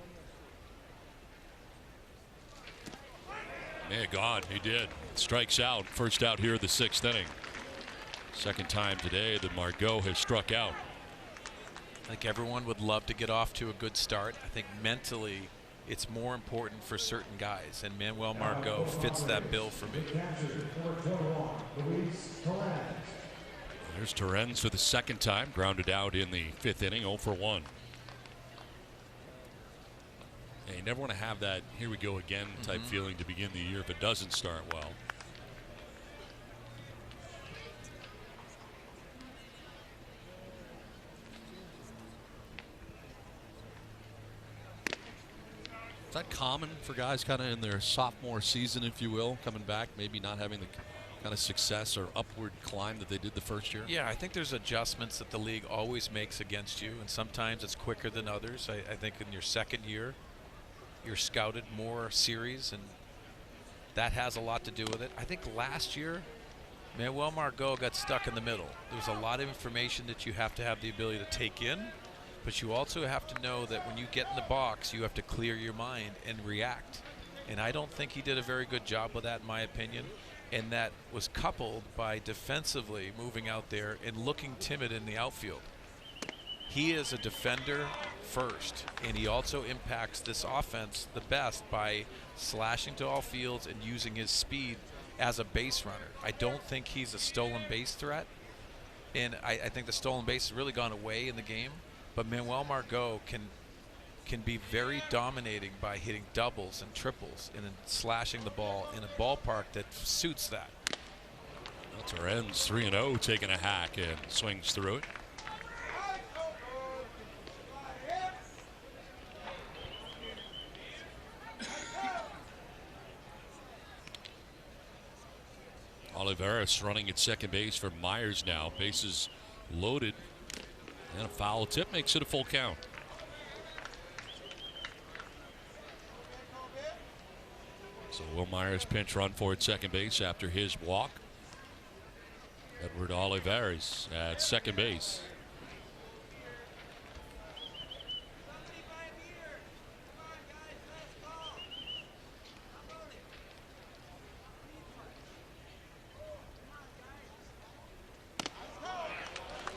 Man, God, he did. Strikes out. First out here of the 6th inning. Second time today that Margot has struck out. I think everyone would love to get off to a good start. I think mentally it's more important for certain guys, and Manuel Margot fits that bill for me. There's Torrens for the second time, grounded out in the 5th inning, 0 for 1. Yeah, you never want to have that here we go again type feeling to begin the year if it doesn't start well. Is that common for guys kind of in their sophomore season, if you will, coming back, maybe not having the kind of success or upward climb that they did the first year? Yeah, I think there's adjustments that the league always makes against you, and sometimes it's quicker than others. I think in your second year, you're scouted more series, and that has a lot to do with it. I think last year, Manuel Margot got stuck in the middle. There's a lot of information that you have to have the ability to take in, but you also have to know that when you get in the box, you have to clear your mind and react. And I don't think he did a very good job with that, in my opinion. And that was coupled by defensively moving out there and looking timid in the outfield. He is a defender first, and he also impacts this offense the best by slashing to all fields and using his speed as a base runner. I don't think he's a stolen base threat, and I think the stolen base has really gone away in the game. But Manuel Margot can be very dominating by hitting doubles and triples and then slashing the ball in a ballpark that suits that. Torrens 3-0, taking a hack and swings through it. Olivares running at second base for Myers now. Bases loaded. And a foul tip makes it a full count. So Will Myers pinch run for at second base after his walk. Edward Olivares at second base.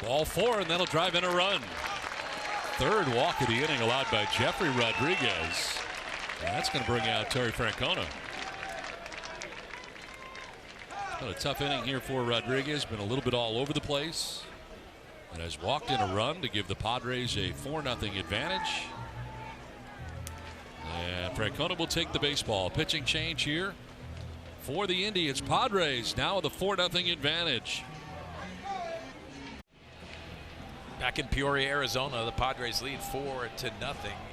Ball 4, and that'll drive in a run. Third walk of the inning allowed by Jeffrey Rodriguez. That's going to bring out Terry Francona. It's been a tough inning here for Rodriguez. Been a little bit all over the place. And has walked in a run to give the Padres a 4-0 advantage. And Francona will take the baseball. Pitching change here for the Indians. Padres now with a 4-0 advantage. Back in Peoria, Arizona, the Padres lead 4-0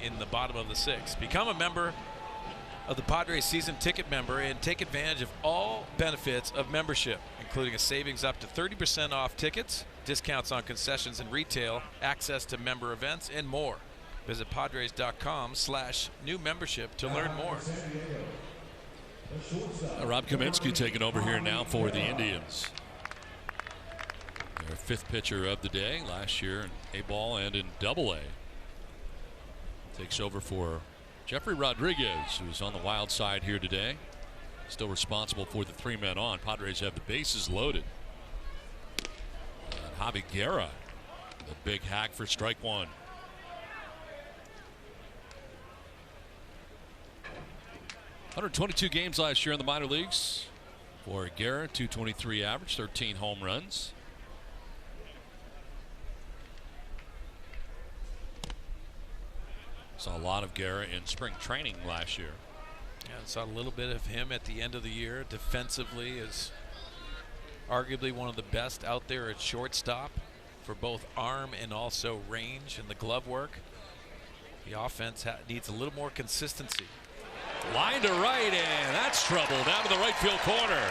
in the bottom of the 6th. Become a member of the Padres season ticket member and take advantage of all benefits of membership, including a savings up to 30% off tickets, discounts on concessions and retail, access to member events, and more. Visit Padres.com/new membership to learn more. Rob Kaminsky taking over here now for the Indians. Their 5th pitcher of the day, last year in A-ball and in Double-A. Takes over for Jeffrey Rodriguez, who's on the wild side here today. Still responsible for the 3 men on. Padres have the bases loaded. Javi Guerra, the big hack for strike 1. ...122 games last year in the minor leagues for Guerra. .223 average, 13 home runs. Saw a lot of Guerra in spring training last year. Yeah, saw a little bit of him at the end of the year. Defensively is arguably one of the best out there at shortstop for both arm and also range and the glove work. The offense needs a little more consistency. Line to right, and that's trouble down to the right field corner.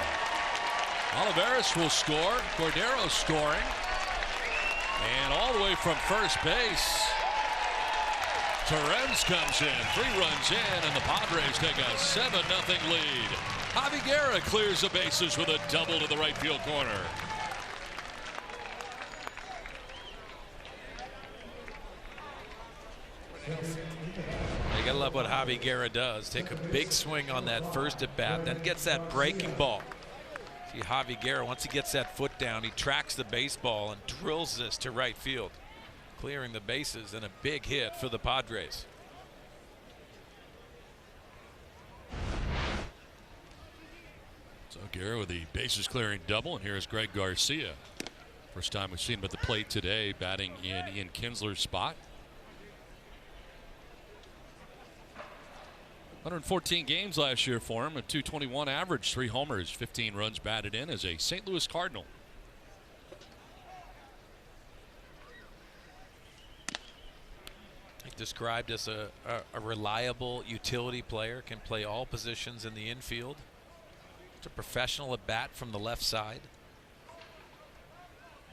Olivares will score. Cordero scoring. And all the way from first base, Torrens comes in, 3 runs in, and the Padres take a 7-0 lead. Javi Guerra clears the bases with a double to the right field corner. You gotta love what Javi Guerra does. Take a big swing on that first at bat, then gets that breaking ball. See Javi Guerra, once he gets that foot down, he tracks the baseball and drills this to right field, clearing the bases, and a big hit for the Padres. So Guerra with the bases clearing double, and here's Greg Garcia. First time we've seen him at the plate today, batting in Ian Kinsler's spot. 114 games last year for him, a .221 average, 3 homers, 15 runs batted in as a St. Louis Cardinal. Described as a reliable utility player, can play all positions in the infield. It's a professional at bat from the left side,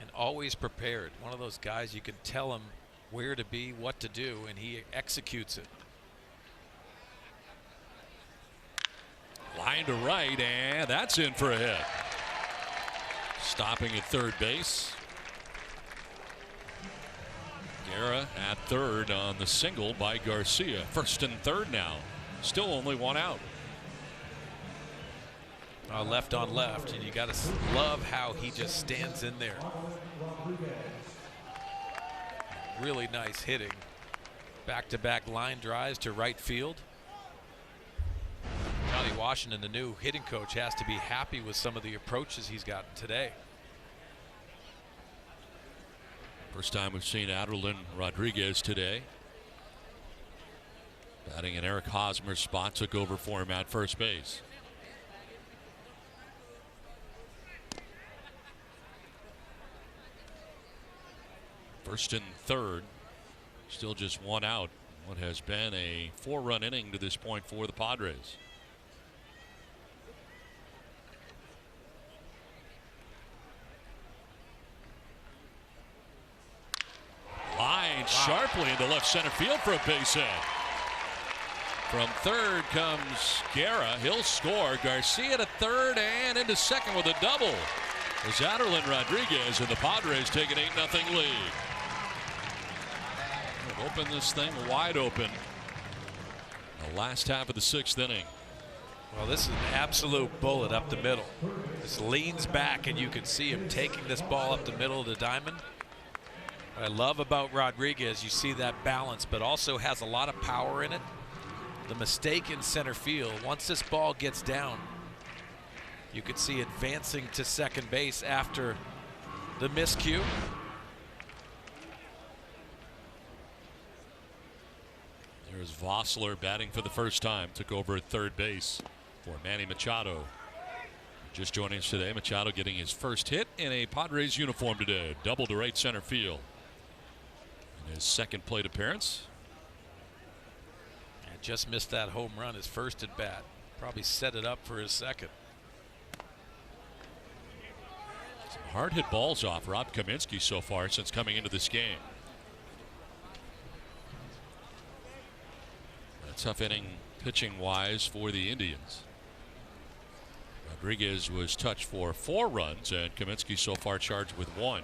and always prepared. One of those guys you can tell him where to be, what to do, and he executes it. Line to right, and that's in for a hit. Stopping at third base. Guerra at third on the single by Garcia. First and third now. Still only 1 out. Left on left, and you got to love how he just stands in there. Really nice hitting. Back-to-back line drives to right field. Johnny Washington, the new hitting coach, has to be happy with some of the approaches he's gotten today. First time we've seen Adelin Rodriguez today. Batting in Eric Hosmer's spot, took over for him at first base. First and third, still just 1 out. What has been a 4-run inning to this point for the Padres. Line sharply into left center field for a base hit. From third comes Guerra. He'll score. Garcia to third and into second with a double. It's Adelin Rodriguez, and the Padres take an 8-0 lead. They've opened this thing wide open. The last half of the 6th inning. Well, this is an absolute bullet up the middle. This leans back, and you can see him taking this ball up the middle of the diamond. What I love about Rodriguez, you see that balance, but also has a lot of power in it. The mistake in center field, once this ball gets down, you could see advancing to second base after the miscue. There's Vossler batting for the first time. Took over at third base for Manny Machado. Just joining us today, Machado getting his first hit in a Padres uniform today. Double to right center field. In his second plate appearance. And just missed that home run, his first at bat. Probably set it up for his second. Some hard hit balls off Rob Kaminsky so far since coming into this game. A tough inning pitching wise for the Indians. Rodriguez was touched for 4 runs, and Kaminsky so far charged with 1.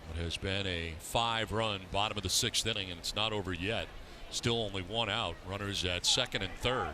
What has been a 5-run bottom of the 6th inning, and it's not over yet. Still only 1 out. Runners at second and third.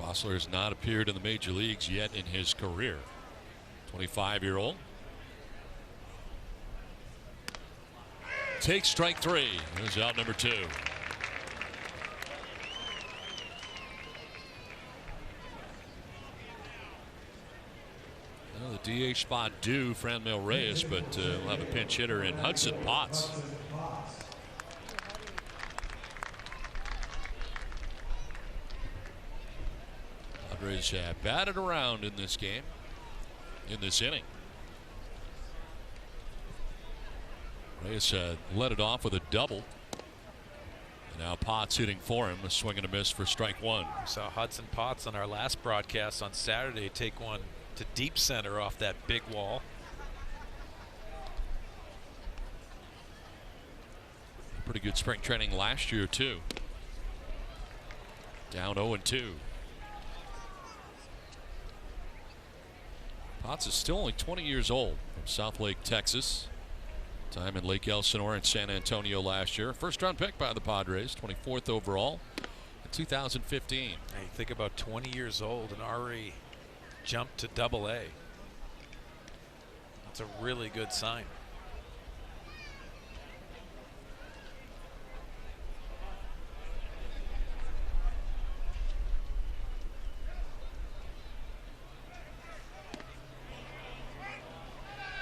Vossler has not appeared in the major leagues yet in his career. 25-year-old. Takes strike 3. Here's out number 2. Well, the DH spot due Franmil Reyes, but we'll have a pinch hitter in Hudson Potts. Padres have batted around in this game, in this inning. Reyes led it off with a double. And now Potts hitting for him, a swing and a miss for strike one. We saw Hudson Potts on our last broadcast on Saturday take one to deep center off that big wall. Pretty good spring training last year, too. Down 0-2. Potts is still only 20 years old, from South Lake, Texas. Time in Lake Elsinore and San Antonio last year. First round pick by the Padres, 24th overall in 2015. Hey, think about 20 years old and already jumped to Double-A. That's a really good sign.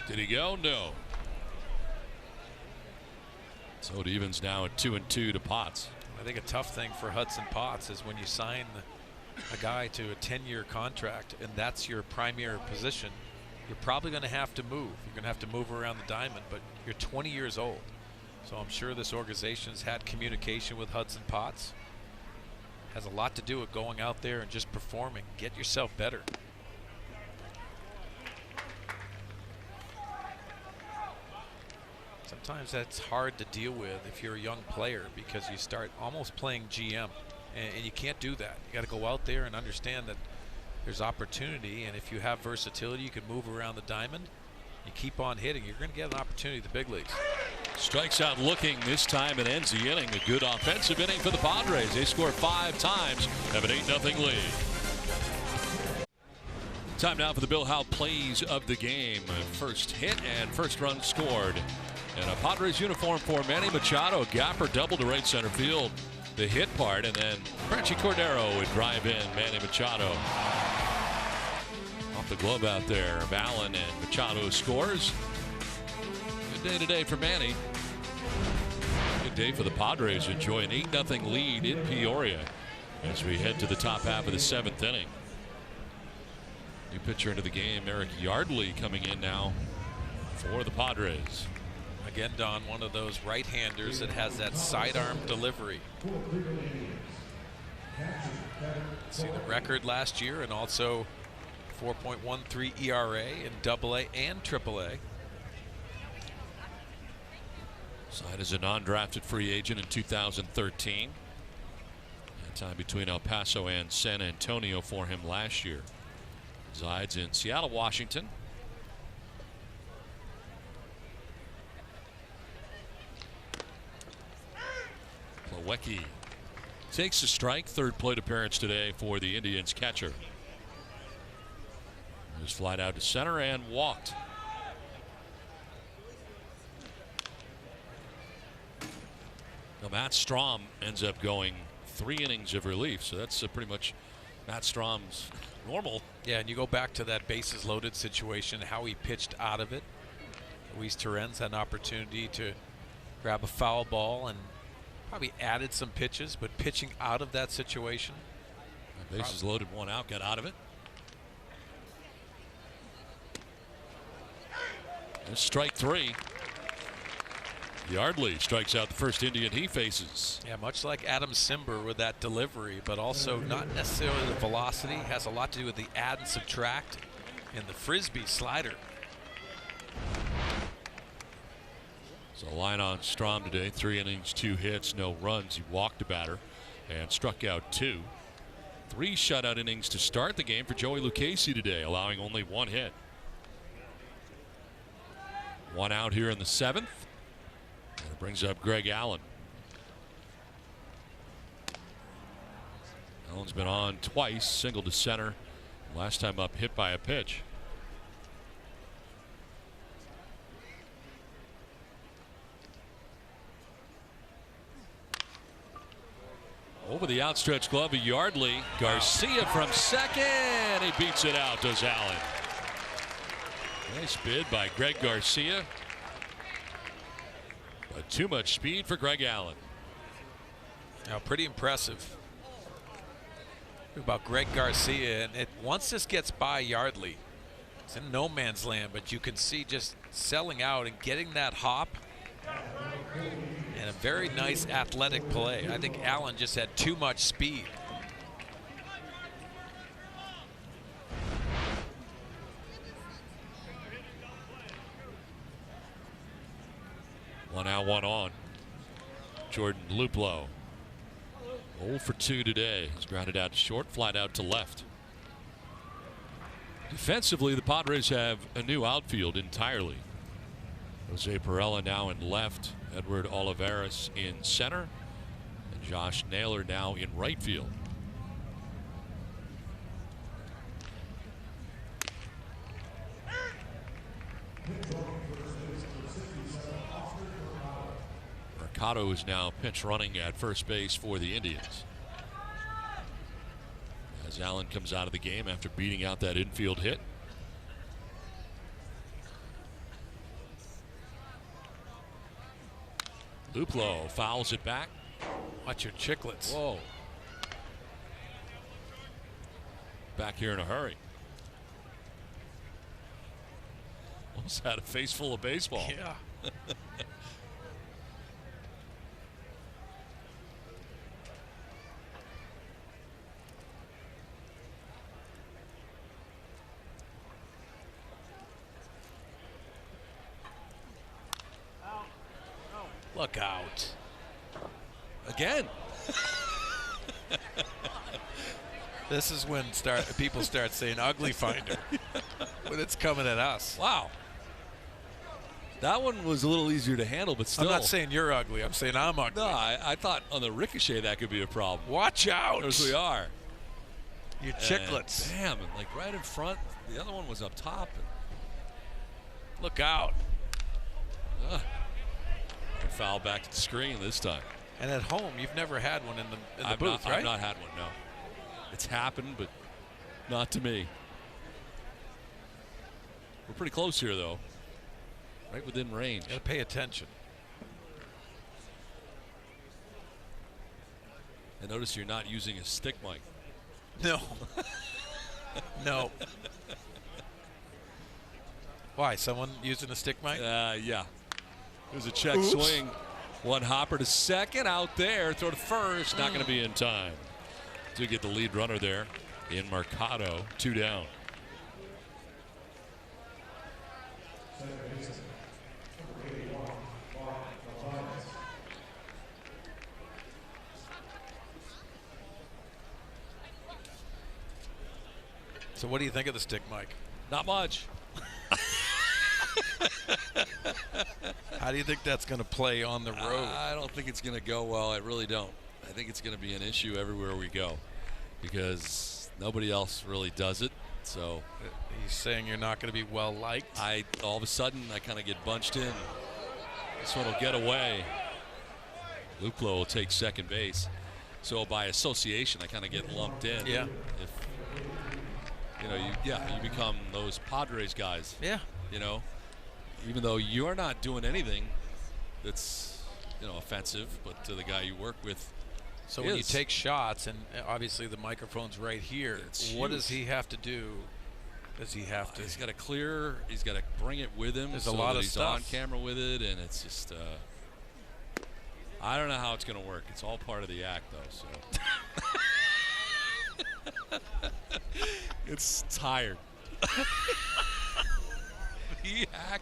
Did he go? No. So it evens now at 2-2 to Potts. I think a tough thing for Hudson Potts is when you sign a guy to a 10-year contract and that's your primary position, you're probably going to have to move. You're going to have to move around the diamond, but you're 20 years old. So I'm sure this organization has had communication with Hudson Potts. Has a lot to do with going out there and just performing. Get yourself better. Sometimes that's hard to deal with if you're a young player because you start almost playing GM and you can't do that. You got to go out there and understand that there's opportunity, and if you have versatility, you can move around the diamond. You keep on hitting, you're going to get an opportunity at the big leagues. Strikes out looking this time and ends the inning. A good offensive inning for the Padres. They score 5 times, have an 8-0 lead. Time now for the Bill Howe plays of the game. First hit and first run scored. And a Padres uniform for Manny Machado. Gapper double to right center field. The hit part, and then Frenchy Cordero would drive in Manny Machado. Off the glove out there of Allen, and Machado scores. Good day today for Manny. Good day for the Padres. Enjoy an 8-0 lead in Peoria as we head to the top half of the 7th inning. New pitcher into the game, Eric Yardley, coming in now for the Padres. Again, Don, one of those right-handers that has that sidearm delivery. See the record last year, and also 4.13 ERA in Double-A and Triple-A. Signed as a non-drafted free agent in 2013. And time between El Paso and San Antonio for him last year. Resides in Seattle, Washington. Plawecki takes a strike. Third plate appearance today for the Indians catcher. Just flied out to center and walked. Now Matt Strom ends up going 3 innings of relief, so that's pretty much Matt Strom's normal. Yeah, and you go back to that bases loaded situation, how he pitched out of it. Luis Torrens had an opportunity to grab a foul ball and probably added some pitches, but pitching out of that situation. Bases loaded, 1 out, got out of it. There's strike 3. Yardley strikes out the first Indian he faces. Yeah, much like Adam Simber with that delivery, but also not necessarily the velocity. Has a lot to do with the add and subtract and the frisbee slider. So line on Strom today, 3 innings, 2 hits, no runs. He walked a batter and struck out 2. 3 shutout innings to start the game for Joey Lucchesi today, allowing only 1 hit. 1 out here in the 7th. And it brings up Greg Allen. Allen's been on twice, single to center. Last time up, hit by a pitch. Over the outstretched glove of Yardley. Garcia from second. He beats it out, does Allen. Nice bid by Greg Garcia. But too much speed for Greg Allen. Now, pretty impressive. About Greg Garcia, and once this gets by Yardley, it's in no man's land, but you can see just selling out and getting that hop and a very nice athletic play. I think Allen just had too much speed. One out, one on. Jordan Luplow. 0 for 2 today. He's grounded out to short, flat out to left. Defensively, the Padres have a new outfield entirely. Jose Perella now in left, Edward Olivares in center, and Josh Naylor now in right field. Mercado is now pinch running at first base for the Indians. As Allen comes out of the game after beating out that infield hit. Luplow fouls it back. Watch your chicklets. Whoa. Back here in a hurry. Almost had a face full of baseball. Yeah. Look out. Again. This is when people start saying ugly finder when it's coming at us. Wow. That one was a little easier to handle, but still. I'm not saying you're ugly. I'm saying I'm ugly. No, I thought on the ricochet that could be a problem. Watch out. As we are. Your chicklets. Damn, and like right in front. The other one was up top. Look out. Foul back to the screen this time. And at home, you've never had one in the booth, right? I've not had one, no. It's happened, but not to me. We're pretty close here, though. Right within range. Gotta pay attention. And notice you're not using a stick mic. No. No. Why? Someone using a stick mic? Yeah. There's a check swing. One hopper to second out there. Throw to first. Not going to be in time to get the lead runner there in Mercado. 2 down. So what do you think of the stick mic? Not much. How do you think that's going to play on the road? I don't think it's going to go well. I really don't. I think it's going to be an issue everywhere we go because nobody else really does it. So he's saying you're not going to be well liked. All of a sudden I kind of get bunched in. This one will get away. Luplow will take second base. So by association, I kind of get lumped in. Yeah. If you become those Padres guys. Yeah. You know, even though you're not doing anything that's offensive, but to the guy you work with. So when you take shots, and obviously the microphone's right here, what does he have to do? Does he have to? He's got to clear. He's got to bring it with him. There's so a lot that of he's stuff on camera with it, and it's just. I don't know how it's going to work. It's all part of the act, though. So. It's tired.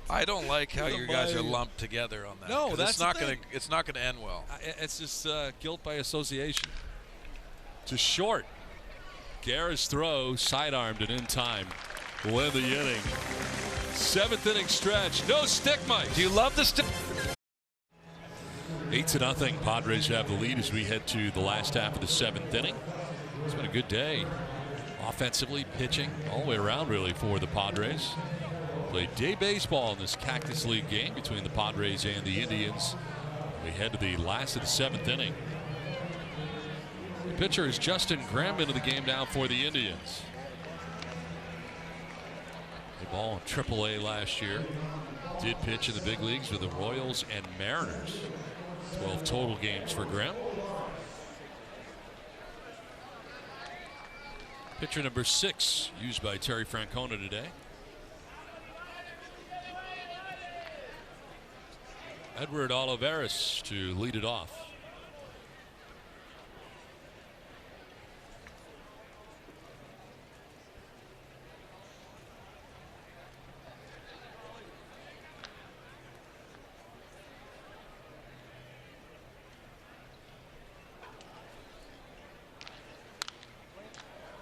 I don't like how you guys are lumped together on that. No, that's not going to. It's not going to end well. It's just guilt by association. To short. Guerra's throw sidearmed and in time. Win the inning. 7th inning stretch. No stick mic. Do you love the stick? 8-0. Padres have the lead as we head to the last half of the 7th inning. It's been a good day. Offensively, pitching, all the way around really for the Padres. Played day baseball in this Cactus League game between the Padres and the Indians. We head to the last of the 7th inning. The pitcher is Justin Graham into the game now for the Indians. The ball in Triple-A last year. Did pitch in the big leagues with the Royals and Mariners. 12 total games for Graham. Pitcher number 6 used by Terry Francona today. Edward Olivares to lead it off.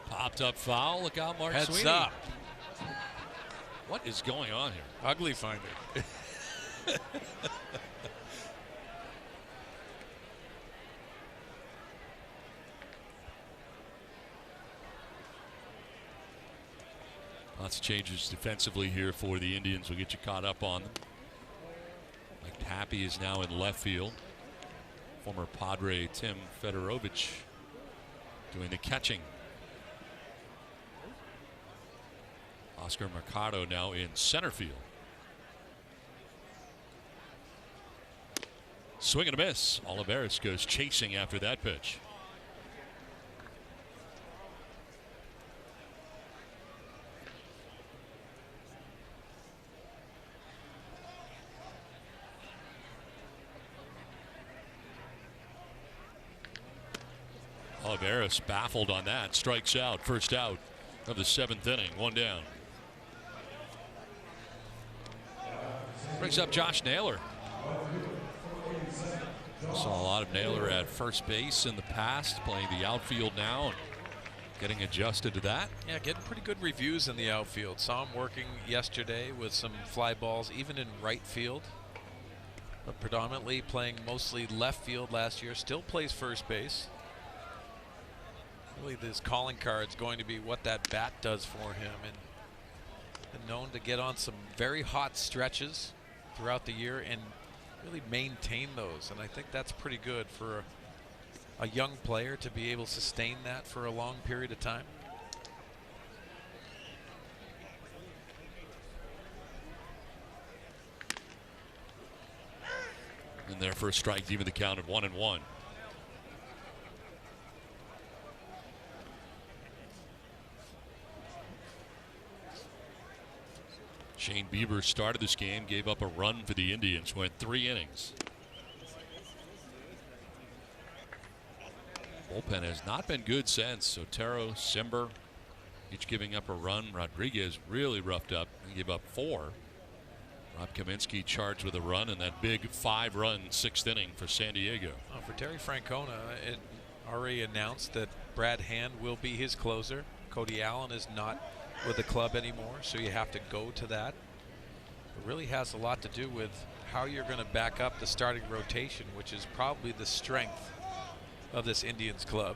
Popped up foul. Look out, Mark Heads Sweeney. up. What is going on here? Ugly finder. Lots of changes defensively here for the Indians. We'll get you caught up on them. Mike Pappy is now in left field. Former Padre Tim Fedorovich doing the catching. Oscar Mercado now in center field. Swing and a miss. Olivares goes chasing after that pitch. Olivares baffled on that. Strikes out. First out of the 7th inning. 1 down. Brings up Josh Naylor. Saw a lot of Naylor at first base in the past, playing the outfield now and getting adjusted to that. Yeah, getting pretty good reviews in the outfield. Saw him working yesterday with some fly balls, even in right field. But predominantly playing mostly left field last year. Still plays first base. Really, this calling card's going to be what that bat does for him. And been known to get on some very hot stretches throughout the year and really maintain those, and I think that's pretty good for a young player to be able to sustain that for a long period of time. And their first strike, even the count at 1-1. Shane Bieber started this game, gave up a run for the Indians, went 3 innings. Bullpen has not been good since. Otero, Simber, each giving up a run. Rodriguez really roughed up and gave up 4. Rob Kaminsky charged with a run in that big 5-run 6th inning for San Diego. For Terry Francona, it already announced that Brad Hand will be his closer. Cody Allen is not with the club anymore, so you have to go to that. It really has a lot to do with how you're going to back up the starting rotation, which is probably the strength of this Indians club.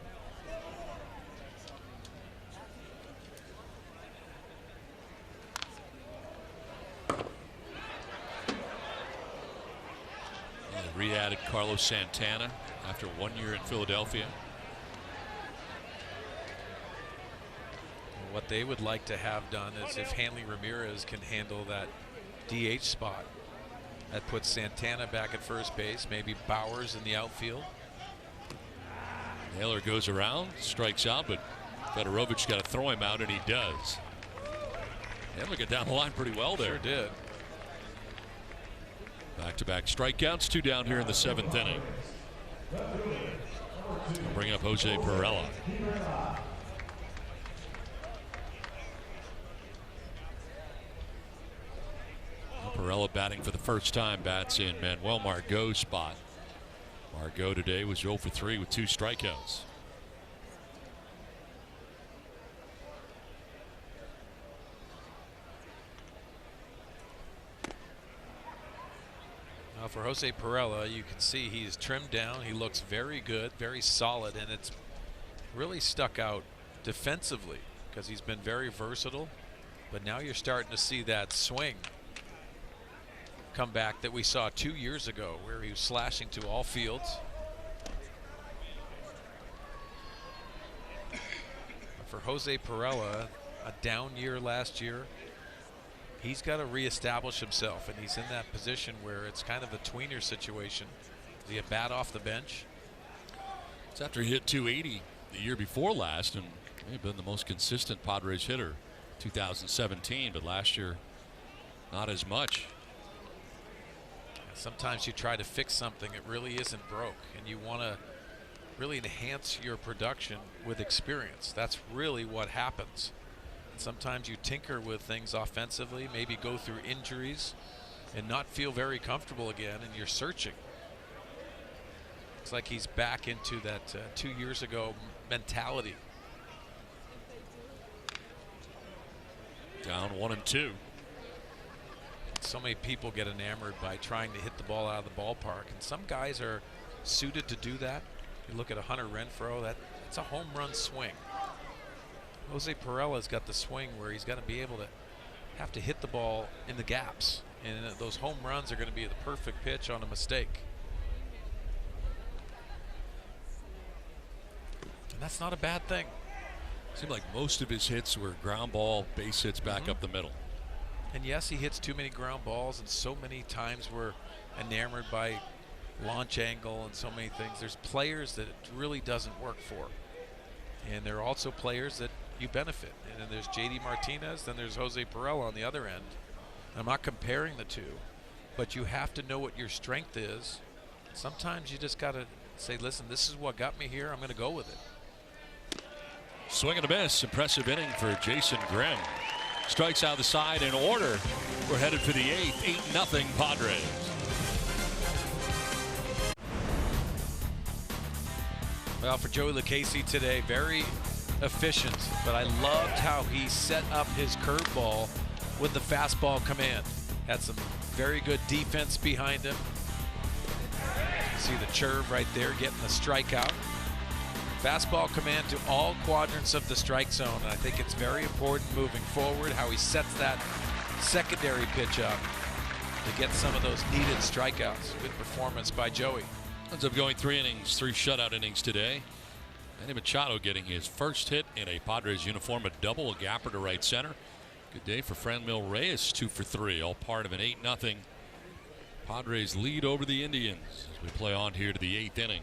They re-added Carlos Santana after 1 year in Philadelphia. What they would like to have done is if Hanley Ramirez can handle that DH spot, that puts Santana back at first base, maybe Bowers in the outfield. Naylor goes around, strikes out, but Fedorovich got to throw him out, and he does. Naylor got down the line pretty well there. Sure did. Back-to-back strikeouts, 2 down here in the 7th inning. We'll bring up Jose Perella. Perella batting for the first time, bats in Manuel Margot's spot. Margot today was 0 for 3 with 2 strikeouts. Now for Jose Perella, you can see he's trimmed down. He looks very good, very solid, and it's really stuck out defensively because he's been very versatile. But now you're starting to see that swing comeback that we saw 2 years ago, where he was slashing to all fields. For Jose Perella, a down year last year, he's got to reestablish himself, and he's in that position where it's kind of a tweener situation. Is he a bat off the bench? It's after he hit 280 the year before last and He's been the most consistent Padres hitter 2017, but last year not as much. Sometimes you try to fix something, it really isn't broke, and you want to really enhance your production with experience. That's really what happens. And sometimes you tinker with things offensively, maybe go through injuries and not feel very comfortable again, and you're searching. It's like he's back into that 2 years ago mentality. Down 1-2. So many people get enamored by trying to hit the ball out of the ballpark, and some guys are suited to do that. You look at a Hunter Renfroe, that's a home run swing. Jose Perella's got the swing where he's got to be able to have to hit the ball in the gaps, and those home runs are going to be the perfect pitch on a mistake. And that's not a bad thing. Seemed like most of his hits were ground ball, base hits back up the middle. And yes, he hits too many ground balls, and so many times we're enamored by launch angle and so many things. There's players that it really doesn't work for. And there are also players that you benefit. And then there's JD Martinez, then there's Jose Perella on the other end. I'm not comparing the two, but you have to know what your strength is. Sometimes you just got to say, listen, this is what got me here. I'm going to go with it. Swing and a miss. Impressive inning for Jason Grimm. Strikes out the side in order. We're headed for the 8th. 8-0 Padres. Well, for Joey Lucchesi today, very efficient, but I loved how he set up his curveball with the fastball command. Had some very good defense behind him. You see the churve right there, getting the strikeout. Fastball command to all quadrants of the strike zone, and I think it's very important moving forward how he sets that secondary pitch up to get some of those needed strikeouts. Good performance by Joey. Ends up going 3 innings, 3 shutout innings today. Manny Machado getting his first hit in a Padres uniform, a double, a gapper to right center. Good day for Franmil Reyes, 2 for 3, all part of an 8-0 Padres lead over the Indians as we play on here to the 8th inning.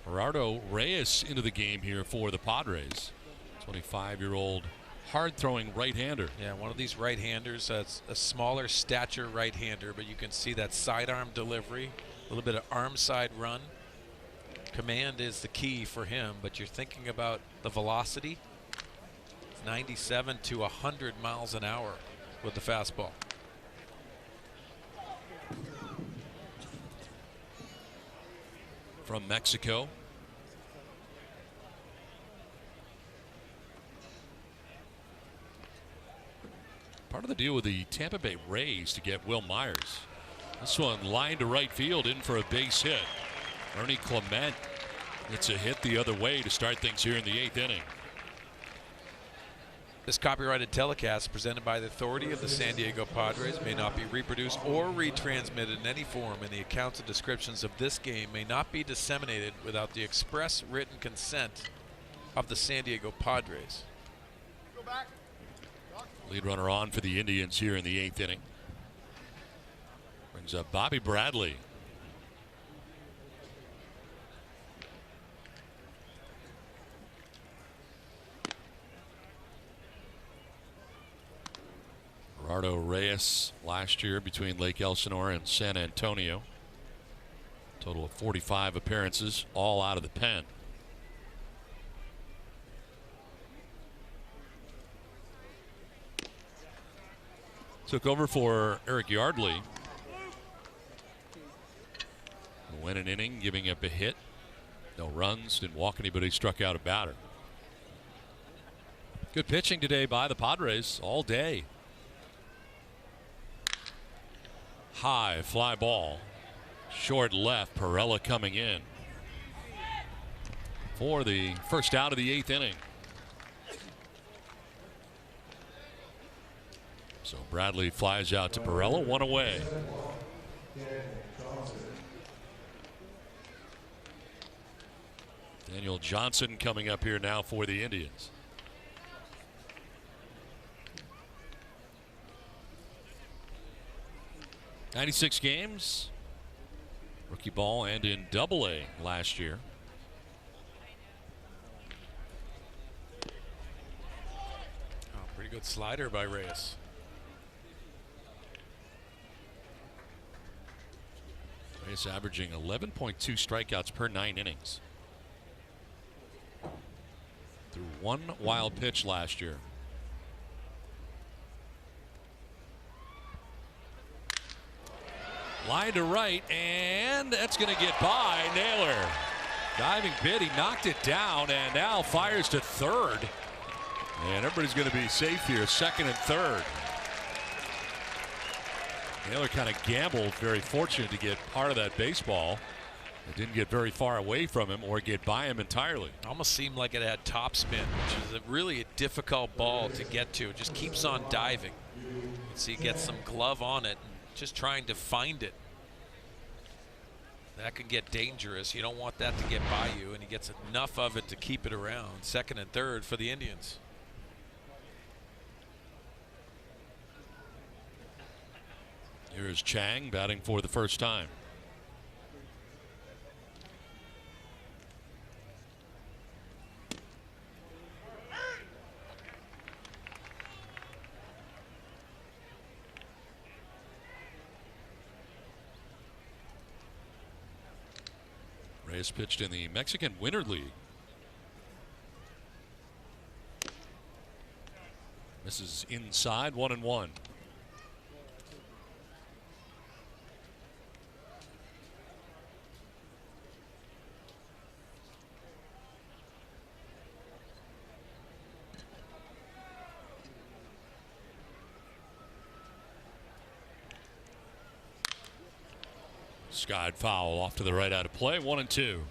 Gerardo Reyes into the game here for the Padres. 25-year-old hard-throwing right-hander. Yeah, one of these right-handers, a smaller stature right-hander, but you can see that sidearm delivery, a little bit of arm side run. Command is the key for him, but you're thinking about the velocity. It's 97 to 100 miles an hour with the fastball. From Mexico. Part of the deal with the Tampa Bay Rays to get Will Myers. This one lined to right field, in for a base hit. Ernie Clement gets a hit the other way to start things here in the 8th inning. This copyrighted telecast presented by the authority of the San Diego Padres may not be reproduced or retransmitted in any form, and the accounts and descriptions of this game may not be disseminated without the express written consent of the San Diego Padres. Lead runner on for the Indians here in the 8th inning. Brings up Bobby Bradley. Gerardo Reyes last year between Lake Elsinore and San Antonio. Total of 45 appearances, all out of the pen. Took over for Eric Yardley. Went an inning, giving up a hit. No runs, didn't walk anybody, struck out a batter. Good pitching today by the Padres all day. High fly ball. Short left, Perella coming in for the first out of the 8th inning. So Bradley flies out to Perella, 1 away. Daniel Johnson coming up here now for the Indians. '96 games, rookie ball, and in Double-A last year. Good slider by Reyes. Reyes averaging 11.2 strikeouts per 9 innings. Threw 1 wild pitch last year. Line to right, and that's going to get by Naylor. Diving bid, he knocked it down, and now fires to third. And everybody's going to be safe here, second and third. Naylor kind of gambled, very fortunate to get part of that baseball. It didn't get very far away from him or get by him entirely. Almost seemed like it had topspin, which is really a difficult ball to get to. It just keeps on diving. You see, he gets some glove on it, and just trying to find it. That can get dangerous. You don't want that to get by you, and he gets enough of it to keep it around. Second and third for the Indians. Here's Chang batting for the first time. Reyes pitched in the Mexican Winter League. Misses inside, 1-1. Skied foul off to the right out of play, 1-2.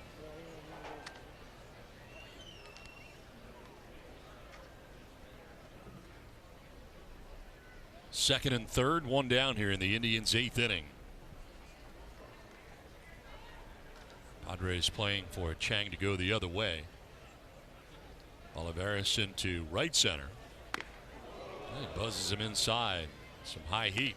Second and third, 1 down here in the Indians' 8th inning. Padres playing for Chang to go the other way. Olivares into right center. He buzzes him inside. Some high heat.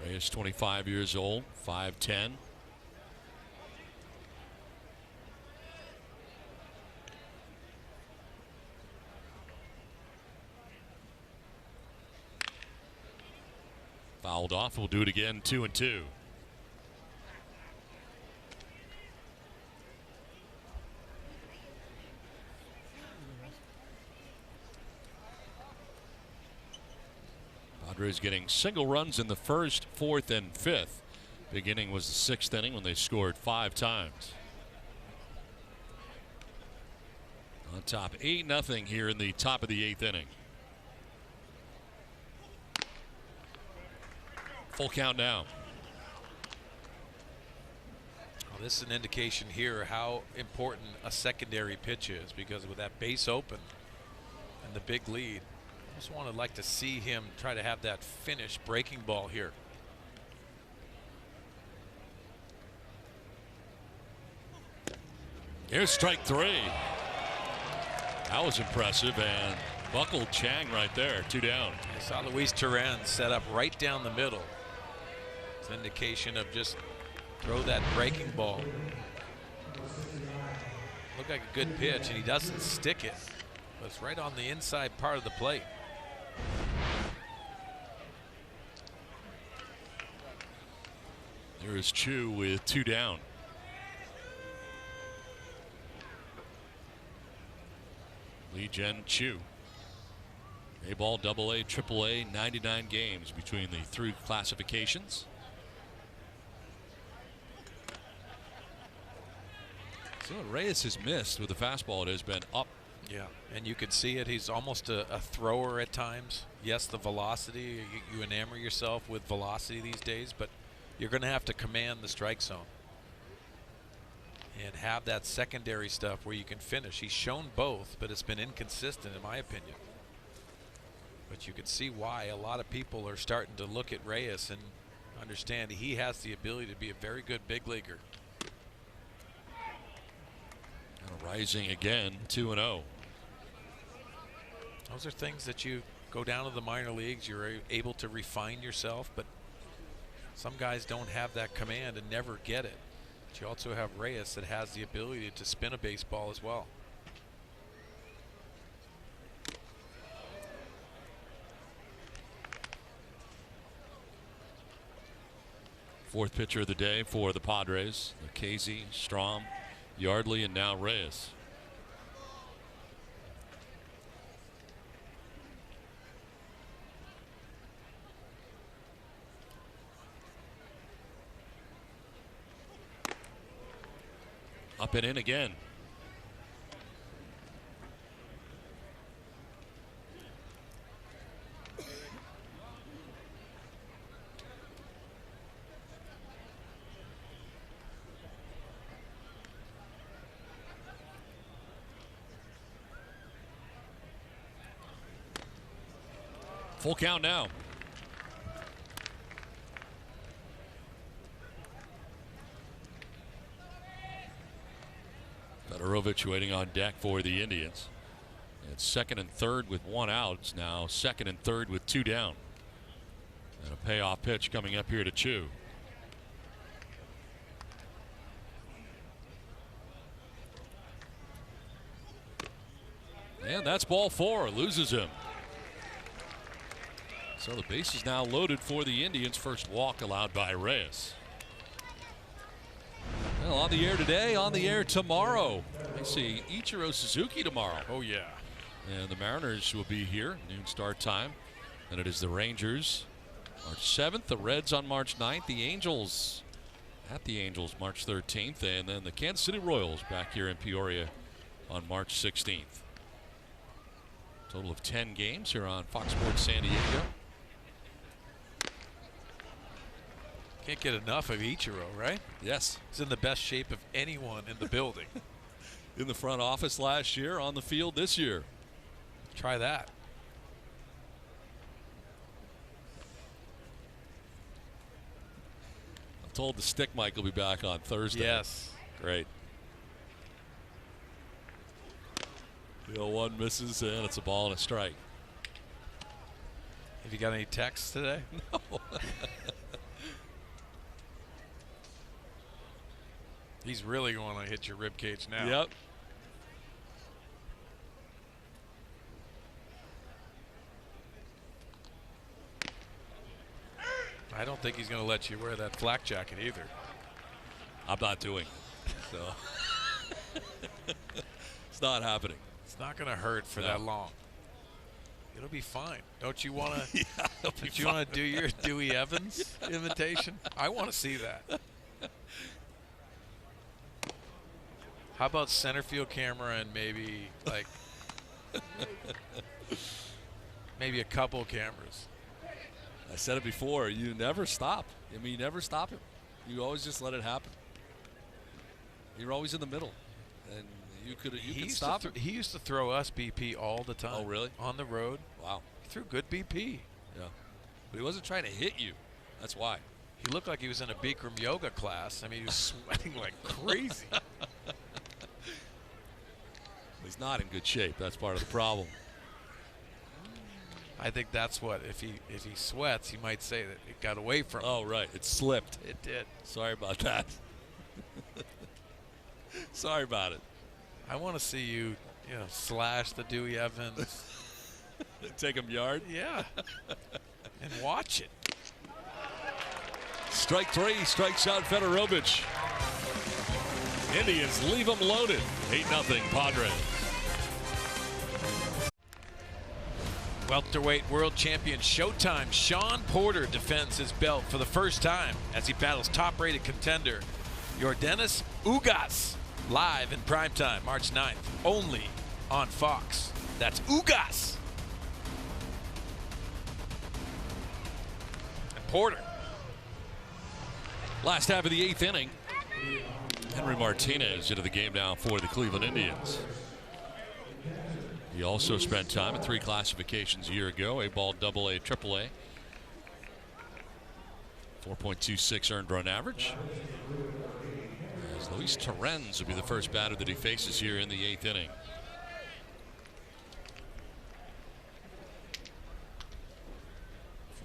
Reyes 25 years old, 5'10". Fouled off. We'll do it again, 2-2. Padres getting single runs in the first, fourth, and fifth. Beginning was the 6th inning when they scored 5 times. On top, 8-0 here in the top of the 8th inning. Full count now. Well, this is an indication here how important a secondary pitch is, because with that base open and the big lead, I just want to like to see him try to have that finish breaking ball here. Here's strike 3. That was impressive and buckled Chang right there, 2 down. I saw Luis Turan set up right down the middle. It's an indication of just throw that breaking ball. Looked like a good pitch, and he doesn't stick it, but it's right on the inside part of the plate. There is Chu with 2 down. Lee Jen Chu. A-ball, AA, AAA, 99 games between the 3 classifications. So what Reyes has missed with the fastball, it has been up. Yeah, and you can see it. He's almost a thrower at times. Yes, the velocity, you enamor yourself with velocity these days, but you're going to have to command the strike zone and have that secondary stuff where you can finish. He's shown both, but it's been inconsistent in my opinion. But you can see why a lot of people are starting to look at Reyes and understand he has the ability to be a very good big leaguer. Rising again, 2-0. Those are things that you go down to the minor leagues, you're able to refine yourself, but Some guys don't have that command and never get it. But you also have Reyes that has the ability to spin a baseball as well. Fourth pitcher of the day for the Padres. Casey, Strom, Yardley, and now Reyes. Up and in again. Full count now. Fedorovich waiting on deck for the Indians. It's second and third with one out. It's now second and third with two down. And a payoff pitch coming up here to Chu. And that's ball four. Loses him. So the base is now loaded for the Indians. First walk allowed by Reyes. Well, on the air today, on the air tomorrow. I see Ichiro Suzuki tomorrow. Oh, yeah. And the Mariners will be here, noon start time. And it is the Rangers March 7th, the Reds on March 9th, the Angels at the Angels March 13th, and then the Kansas City Royals back here in Peoria on March 16th. Total of 10 games here on Fox Sports San Diego. Can't get enough of Ichiro, right? Yes. He's in the best shape of anyone in the building. In the front office last year, on the field this year. Try that. I'm told the stick mic will be back on Thursday. Yes. Great. The 0-1 misses, and it's a ball and a strike. Have you got any texts today? No. He's really going to hit your rib cage now. Yep. I don't think he's going to let you wear that flak jacket either. I'm not doing it. So it's not happening. It's not going to hurt for that long. It'll be fine. Don't you want to? Yeah, don't you want to do your Dewey Evans imitation? I want to see that. How about center field camera and maybe like maybe a couple cameras? I said it before. You never stop. I mean, you never stop him. You always just let it happen. You're always in the middle, and you could stop him. He used to throw us BP all the time. Oh, really? On the road. Wow. He threw good BP. Yeah, but he wasn't trying to hit you. That's why. He looked like he was in a Bikram yoga class. I mean, he was sweating like crazy. He's not in good shape. That's part of the problem. I think that's what, if he sweats, you might say that it got away from him. Oh, right. It slipped. It did. Sorry about that. Sorry about it. I want to see you, slash the Dewey Evans. Take him yard? Yeah. And watch it. Strike three, strikes out Fedorovich. Indians leave them loaded. 8-0 Padres. Welterweight world champion Showtime Sean Porter defends his belt for the first time as he battles top-rated contender Yordenis Ugas, live in primetime March 9th, only on Fox. That's Ugas. And Porter. Last half of the 8th inning. Henry Martinez into the game now for the Cleveland Indians. He also spent time at 3 classifications a year ago: A-ball, AA, AAA. 4.26 earned run average. As Luis Torrens will be the first batter that he faces here in the 8th inning.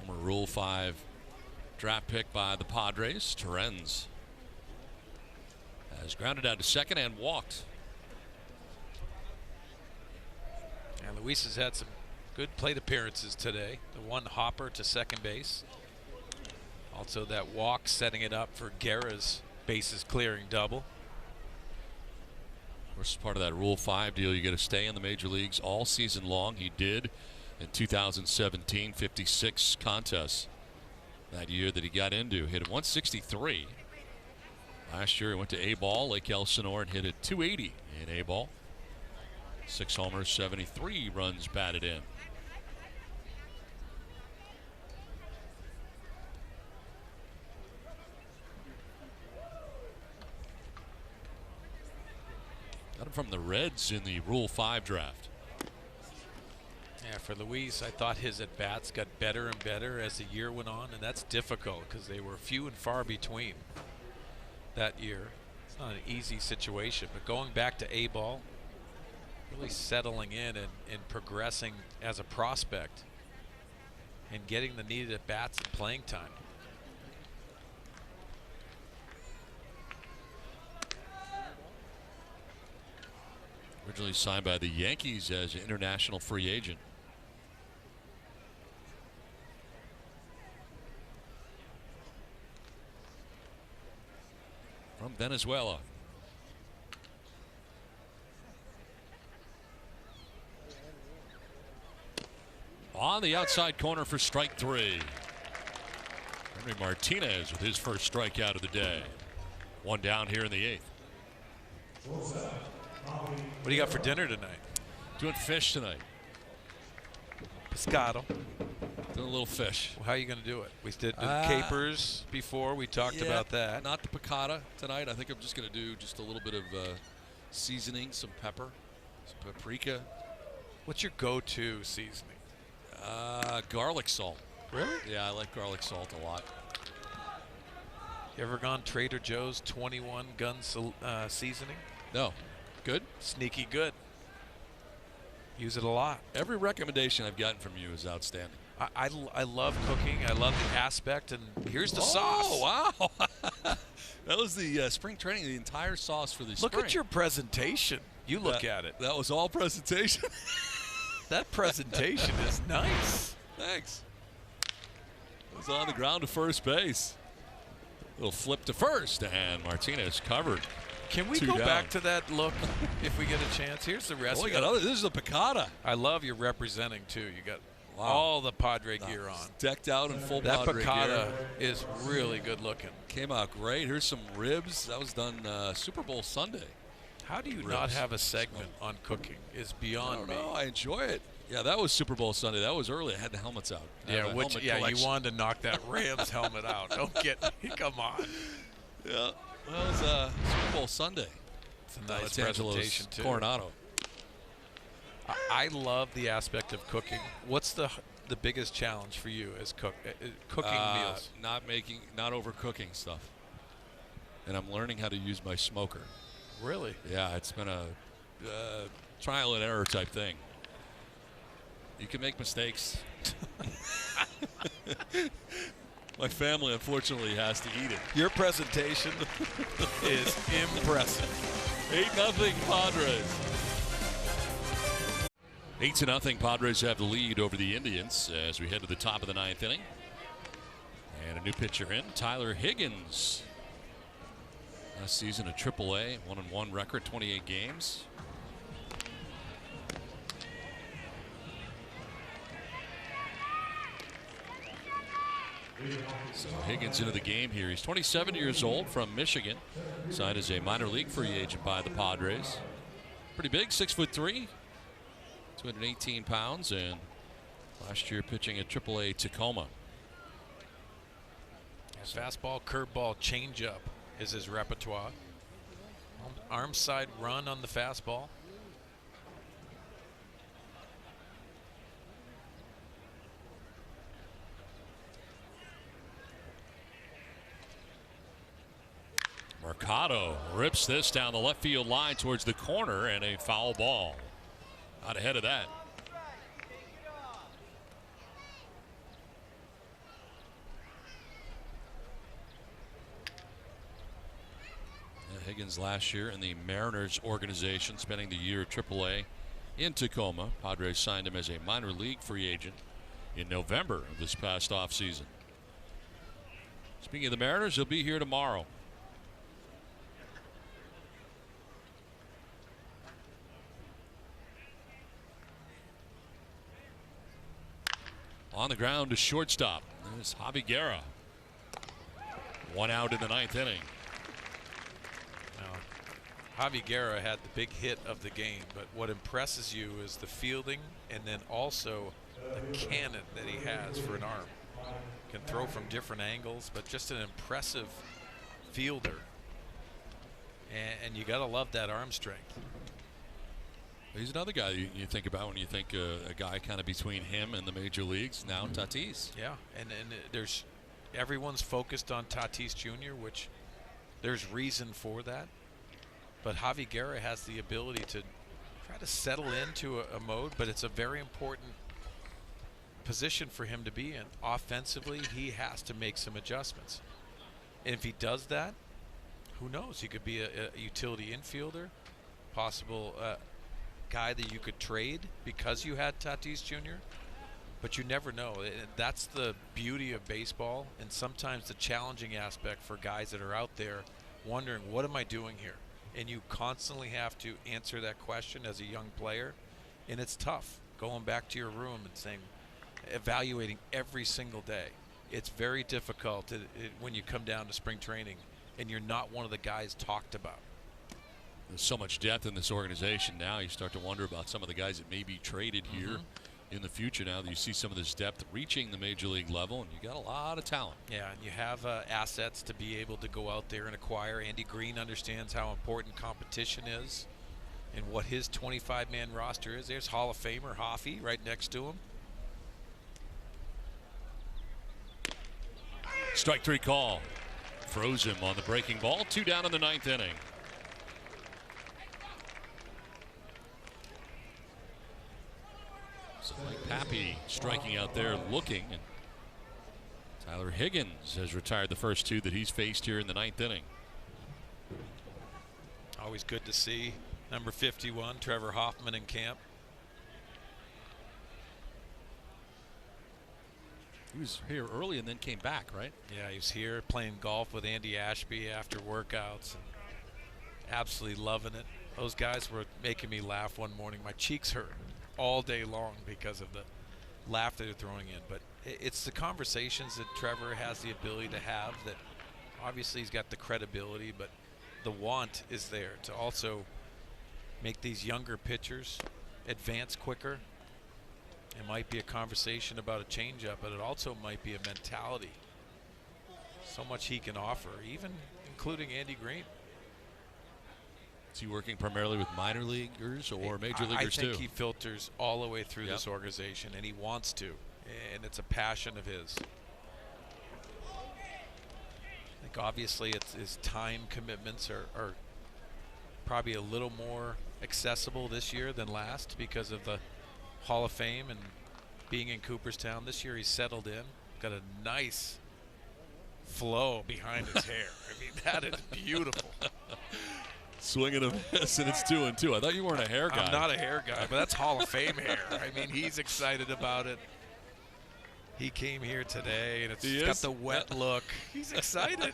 Former Rule 5 draft pick by the Padres. Terens has grounded out to second and walked. And Luis has had some good plate appearances today. The one hopper to second base. Also that walk setting it up for Guerra's bases clearing double. Of course, part of that Rule 5 deal, you get to stay in the major leagues all season long. He did in 2017, 56 contests that year that he got into. Hit 163. Last year he went to A-ball, Lake Elsinore, and hit at 280 in A-ball. 6 homers, 73 runs batted in. Got him from the Reds in the Rule 5 draft. Yeah, for Luis, I thought his at-bats got better and better as the year went on, and that's difficult because they were few and far between that year. It's not an easy situation, but going back to A-ball, really settling in and progressing as a prospect and getting the needed at-bats and playing time. Originally signed by the Yankees as an international free agent. From Venezuela. On the outside corner for strike 3. Henry Martinez with his first strikeout of the day. One down here in the 8th. What do you got for dinner tonight? Doing fish tonight. Pescado. Doing a little fish. Well, how are you going to do it? We did the capers before. We talked about that. Not the piccata tonight. I think I'm just going to do just a little bit of seasoning, some pepper, some paprika. What's your go-to seasoning? Garlic salt. Really? Yeah, I like garlic salt a lot. You ever gone Trader Joe's 21 gun seasoning? No. Good? Sneaky good. Use it a lot. Every recommendation I've gotten from you is outstanding. I love cooking. I love the aspect, and here's the sauce. Oh, wow. That was the spring training, the entire sauce for the spring. Look at your presentation. You look at it. That was all presentation. That presentation is nice. Thanks. It was on the ground to first base. Little flip to first, and Martinez covered. Can we go back to that look if we get a chance? Here's the rest. This is a piccata. I love your representing, too. You got all the Padre gear on. Decked out in full That Padre piccata gear. is really good looking. Came out great. Here's some ribs. That was done Super Bowl Sunday. How do you not have a segment on cooking is beyond me. I enjoy it. Yeah, that was Super Bowl Sunday. That was early. I had the helmets out. Yeah, you wanted to knock that Rams helmet out. Don't get me. Come on. Yeah, well, it was Super Bowl Sunday. It's a nice presentation, too. Coronado. I love the aspect of cooking. What's the biggest challenge for you as cooking meals? Not overcooking stuff. And I'm learning how to use my smoker. Really? Yeah, it's been a trial and error type thing. You can make mistakes. My family, unfortunately, has to eat it. Your presentation is impressive. 8-0 Padres. 8-0 Padres have the lead over the Indians as we head to the top of the 9th inning. And a new pitcher in, Tyler Higgins. Last season a AAA, 1-1 record, 28 games. So Higgins into the game here. He's 27 years old, from Michigan. Signed as a minor league free agent by the Padres. Pretty big, 6'3", 218 pounds, and last year pitching at AAA Tacoma. Fastball, curveball, changeup is his repertoire. Arm side run on the fastball. Mercado rips this down the left field line towards the corner, and a foul ball. Out ahead of that. Higgins last year in the Mariners organization, spending the year at AAA in Tacoma. Padres signed him as a minor league free agent in November of this past offseason. Speaking of the Mariners, he'll be here tomorrow. On the ground to shortstop. There's Javi Guerra. 1 out in the 9th inning. Now, Javi Guerra had the big hit of the game, but what impresses you is the fielding and then also the cannon that he has for an arm. Can throw from different angles, but just an impressive fielder. And you got to love that arm strength. He's another guy you think about when you think a guy kind of between him and the major leagues. Now Tatis. Yeah, and there's everyone's focused on Tatis Jr., which there's reason for that. But Javi Guerra has the ability to try to settle into a mode, but it's a very important position for him to be in. Offensively, he has to make some adjustments. And if he does that, who knows? He could be a utility infielder, possible guy that you could trade because you had Tatis Jr., but you never know. That's the beauty of baseball, and sometimes the challenging aspect for guys that are out there wondering, what am I doing here? And you constantly have to answer that question as a young player, and it's tough going back to your room and saying, evaluating every single day. It's very difficult when you come down to spring training and you're not one of the guys talked about. There's so much depth in this organization now. You start to wonder about some of the guys that may be traded here in the future now that you see some of this depth reaching the major league level, and you got a lot of talent. Yeah, and you have assets to be able to go out there and acquire. Andy Green understands how important competition is and what his 25-man roster is. There's Hall of Famer Hoffy right next to him. Strike 3 call. Froze him on the breaking ball. 2 down in the 9th inning. So Mike Pappy striking out there looking. And Tyler Higgins has retired the first 2 that he's faced here in the 9th inning. Always good to see number 51, Trevor Hoffman, in camp. He was here early and then came back, right? Yeah, he was here playing golf with Andy Ashby after workouts. And absolutely loving it. Those guys were making me laugh one morning. My cheeks hurt all day long because of the laugh they're throwing in. But it's the conversations that Trevor has the ability to have that obviously he's got the credibility, but the want is there to also make these younger pitchers advance quicker. It might be a conversation about a changeup, but it also might be a mentality. So much he can offer, even including Andy Green. Is he working primarily with minor leaguers or major leaguers too? I think he filters all the way through this organization, and he wants to, and it's a passion of his. I think obviously his time commitments are probably a little more accessible this year than last because of the Hall of Fame and being in Cooperstown. This year he's settled in, got a nice flow behind his hair. I mean, that is beautiful. Swinging a miss, and it's 2-2. I thought you weren't a hair guy. I'm not a hair guy, but that's Hall of Fame hair. I mean, he's excited about it. He came here today, and it's got the wet look. He's excited.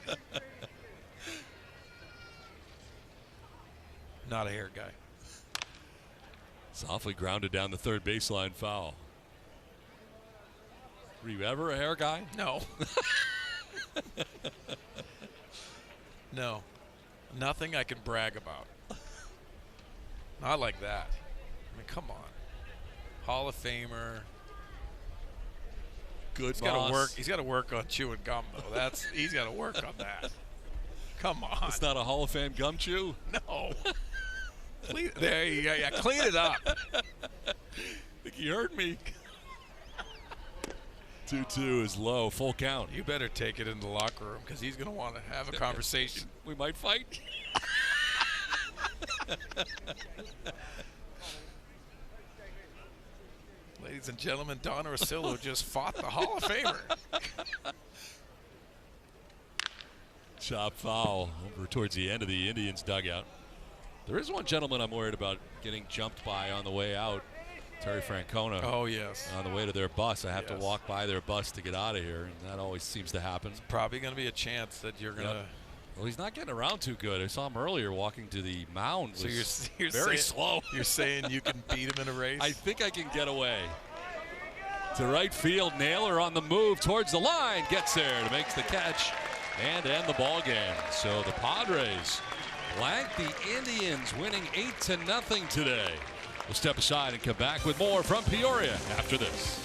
Not a hair guy. Softly grounded down the third baseline foul. Were you ever a hair guy? No. No. Nothing I can brag about. Not like that. I mean, come on. Hall of Famer. Good He's boss. got to work. He's got to work on chewing gum, though. He's got to work on that. Come on. It's not a Hall of Fame gum chew. No. There you go. Yeah, clean it up. I think you heard me. 2-2 is low, full count. You better take it in the locker room because he's going to want to have a conversation. We might fight. Ladies and gentlemen, Don Orsillo just fought the Hall of Famer. Chop foul over towards the end of the Indians dugout. There is one gentleman I'm worried about getting jumped by on the way out. Terry Francona. Oh, yes. On the way to their bus. I have to walk by their bus to get out of here, and that always seems to happen. It's probably going to be a chance that you're going to. Well, he's not getting around too good. I saw him earlier walking to the mound. So you're very saying, slow. You're saying you can beat him in a race? I think I can get away. To right field, Naylor on the move towards the line. Gets there to make the catch and end the ball game. So the Padres blank the Indians, winning 8-0 today. We'll step aside and come back with more from Peoria after this.